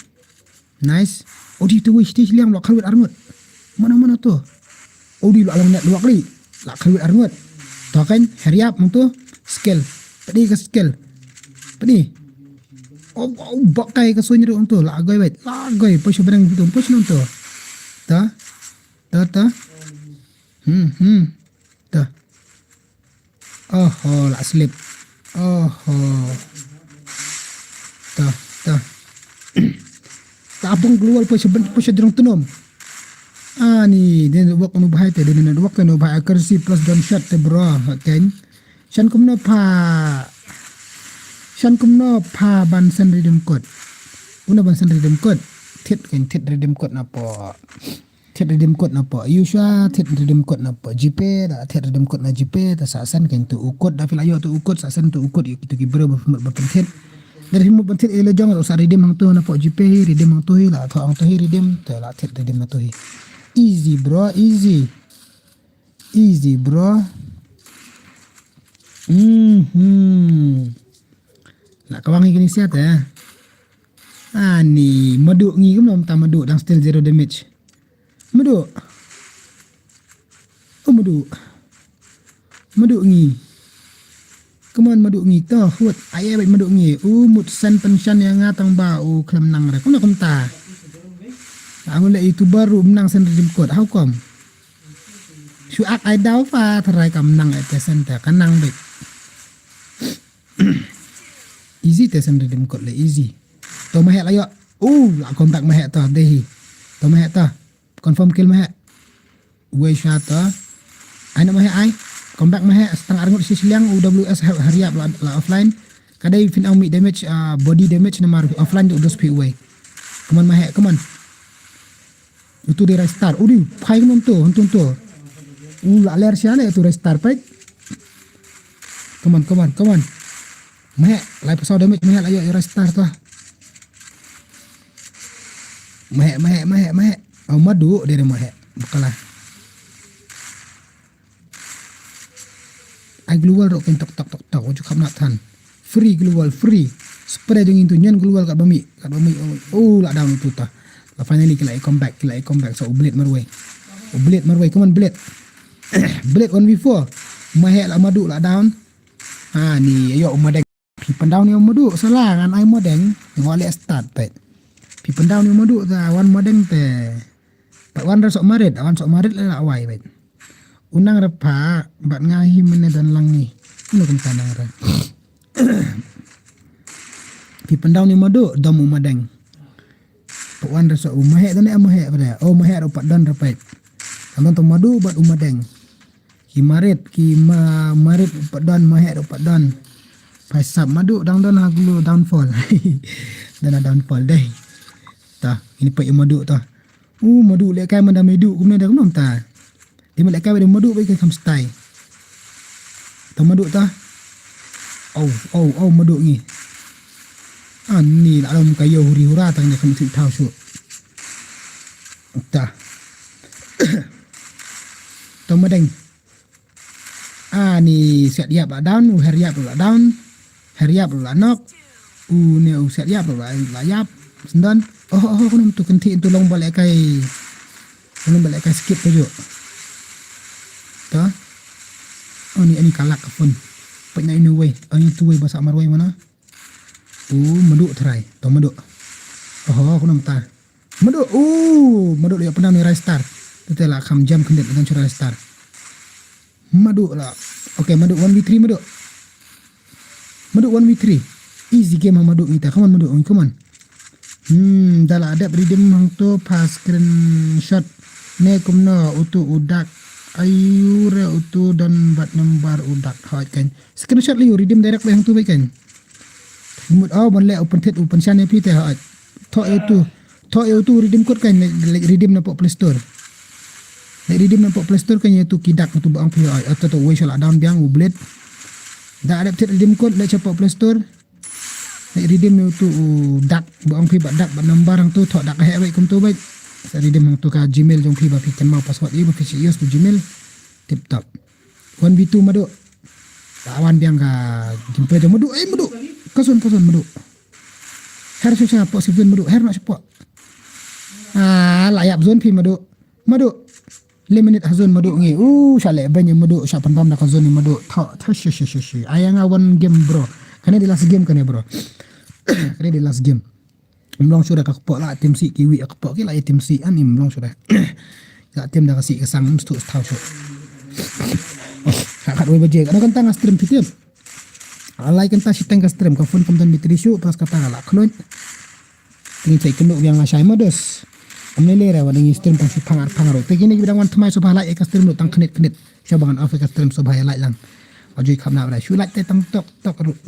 Nice. Odi tu wish ti liang lok khalwit arngut. Mana tu? Odi lok alam net dua kali. Lak khalwit arngut. Tahu kan heriap tu skill. Pedi ke skill. Pedi. Bakai ke sunyi tu lak goi wait. Lak goi push berang tu push tu. Ta. Dah. Lah slip. Dah. Tabung keluar push jerung tunum. Ni dia work nu bahai te dia nak work nu bahai accuracy plus down shot te bro. Kan. Shan kumno pa ban sen redeem code. Una ban sen redeem code. Tit redeem code napa? Tet redeem code napa Yusha tet redeem code napa GP dah tet redeem code na GP ta sasan kan tu ukod dah filayo tu ukod sasan tu ukod itu kibro berpentit dari himu pentit ele jong usah redeem hang tu napa GP redeem hang tu la tu hang tu redeem tu la tet redeem na tu easy bro la kawangi gini siat ni madu ngi kum nom ta madu dang still 0 damage Madu ngi. Come on madu ngi to hut ayah baik madu ngi. Mut sen pension yang ngatang ba klem nang re. Kuna kumta. Aku le itu baru menang sen redeem code. How come? Suak ai dau fa terai kam nang et sen ta kanang baik. Easy te sen redeem code le easy. To mahek la yo. La kontak mahek to dehi. To mahek to. Confirm kill mah. Way shot ai nak mah ai. Comeback mah setengah arngut siliang UWS hariap la offline. Kadai fin au damage body damage nama offline tu udah speed way. Come on mah. Itu di restart. Udi, phai nonton tu. La ler siale itu restart pai. Come on. Meh, lai pasal damage meh ayo restart tu. Meh. Oh madu dia meh. Bukalah. Ai global ro ken tok ujuk kham nak tan. Free global free. Spread dengan itu nyan global kat bami. Oh la down itu ta. La finally kila comeback so blade marway. Come on blade. Blade 1v4. Meh la madu la down. Ha ni ayo madeng. Pi pandau ni madu salah kan ai madeng. Tengok lek start pet. Pi pandau ni madu ta wan madeng te. Pak wan sok marit la awai pet. Unang repa bat ngahi mene dan langi. Ini kan tanang ra. Pi pandau ni madu domu madeng. Pak wan sok umah dan amah pada. Oh mah ro pak dan repet. Kanon to madu bat umadeng. Ki marit pak dan mah ro pak dan. Pai sab madu down haglu downfall. Dan downfall deh. Tah ini pak madu tah. Madu lek kai mandam hidup kemudian dah kenom ta. Dia lek kai madu baik kam stay. Tah madu tah. Oh madu ni. Ni la dalam kayo huri-hura tang dia kam tahu su. Tah. Tah madeng. Ni set yap la down, hariap la down. Hariap la knock. Ni set yap la yap. Sendan. Oh kunum tu kenti tu long balik kai. Skip tu jo. Ta. Ni kalak pun. Penya ini way. Ini tu way bahasa marway mana? Madu try. Tu madu. Kunum ta. Madu. Madu dia pernah ni restart. Tu telah kham jam kendit dengan cara restart. Madu lah. Okay, madu 1v3 madu. Madu 1v3. Easy game madu kita. Come on. Dah lah ada redeem hang tu pas screenshot ne kumno utu udak ayure utu dan bat number udak hot kan screenshot liu redeem direct hang tu baik kan boleh open chan ni pite hot to itu redeem code kan redeem na Play Store kan itu kidak tu bang pi atau tu way shala down biang ublet dah ada redeem code le cepat Play Store redeem tu dak buang pi dak number hang tu thok dak he baik kum tu baik redeem hang tu ka Gmail jong pi ba pi kan mau password ibu pi use tu Gmail tip top 1v2 madu lawan biang ka jumpa jong madu kasun madu her susah apa seven madu her nak support layap zone pi madu 5 minit hazon madu ngi shale banyak madu syapan pam dak zone madu thok shi ayang awan game bro kan di last game kan ya bro. Kan di last game. Imlong sudah kakpok lah tim si kiwi kakpok ki lah tim si an imlong sudah. Ya tim dah kasih kesang mesti tahu so. Kat dua baje kan tang stream kita. Alai kan ta siteng ka stream ka phone kamtan bitri show pas kata la klon. Ini cai kenduk yang ngasai modus. Amnele ra wadang stream pang pangar pangaro. Tegini bidang wan thmai so bhalai ka stream lu tang khnit. Sabangan off ka stream so bhai lai lang. Ajui kham na bra shu like te tang tok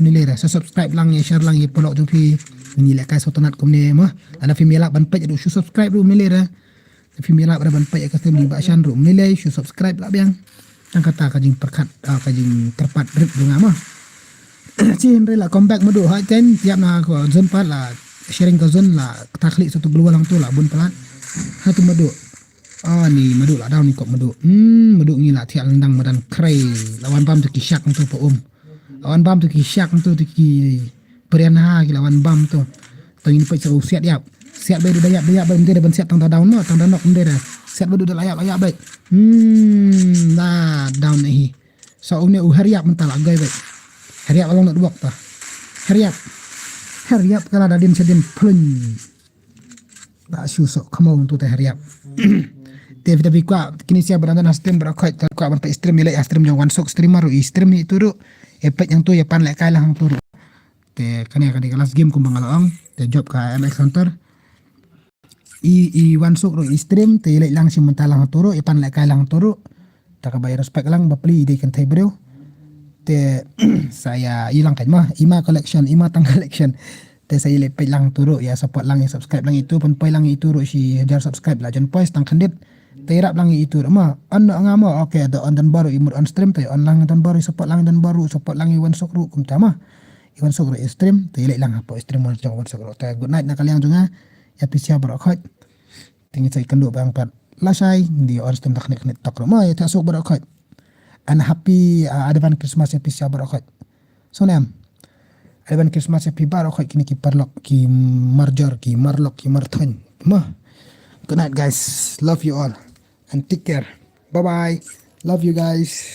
nile ra subscribe lang ye share lang ye polok tu pi ni le kai sotonat kum ne ma ana fi melak ban pej du shu subscribe ru nile ra fi melak bra ban pej ka tem li ba shan ru nile shu subscribe la biang tang kata ka jing perkat ka jing terpat rip du ngama chin re la comeback madu ha ten tiap na ko zone pat la sharing ka zone la taklik satu global lang tu la bun pelat ha tu madu ni madu lah down ni kok madu. Madu ni lah tiap lendang madan kray. Lawan bam tu kisyak tu po Lawan bam tu kisyak tu ki perian ha ki lawan bam tu. Tu ini pe seru siat yap. Siat bae dayak bae mende ban siat tang down no, tang nok mende dah. Siat bae layak bae. Nah down ni. So ni hariap mental agai bae. Hariap along nak duak ta. Hariap kala dadin sedin plun. Tak susok kamu tu teh hariap. Tapi kuat kini siap berada stream berakoi kuat sampai stream nilai stream yang one sok streamer stream ni itu efek yang tu ya pan lek kalah hang tu te kani akan di kelas game kumbang along te job ka MX Hunter one sok stream te lek lang si mentalah hang turu pan lek kalah hang turu tak bayar respect lang bapli di kan tai bro te saya hilang kan mah ima collection ima tang collection Te saya lepai lang turuk ya support lang subscribe lang itu poi lang itu si hajar subscribe lah jan poi stang khandit terap lang itu ma an ngama okay ada on dan baru imur on stream te on lang dan baru support lang iwan sokru kum tama iwan sokru stream te ile lang apa stream mon iwan sokru te good night na kalian juga ya pisia barakat tinggi saya kendu bang pat lasai di on stream tak nek takro ma ya tak sok barakat and happy advance Christmas ya pisia barakat so nem Advance Christmas happy barakat kini ki parlok ki marjar ki marlok ki marthan ma good night guys love you all and take care bye bye love you guys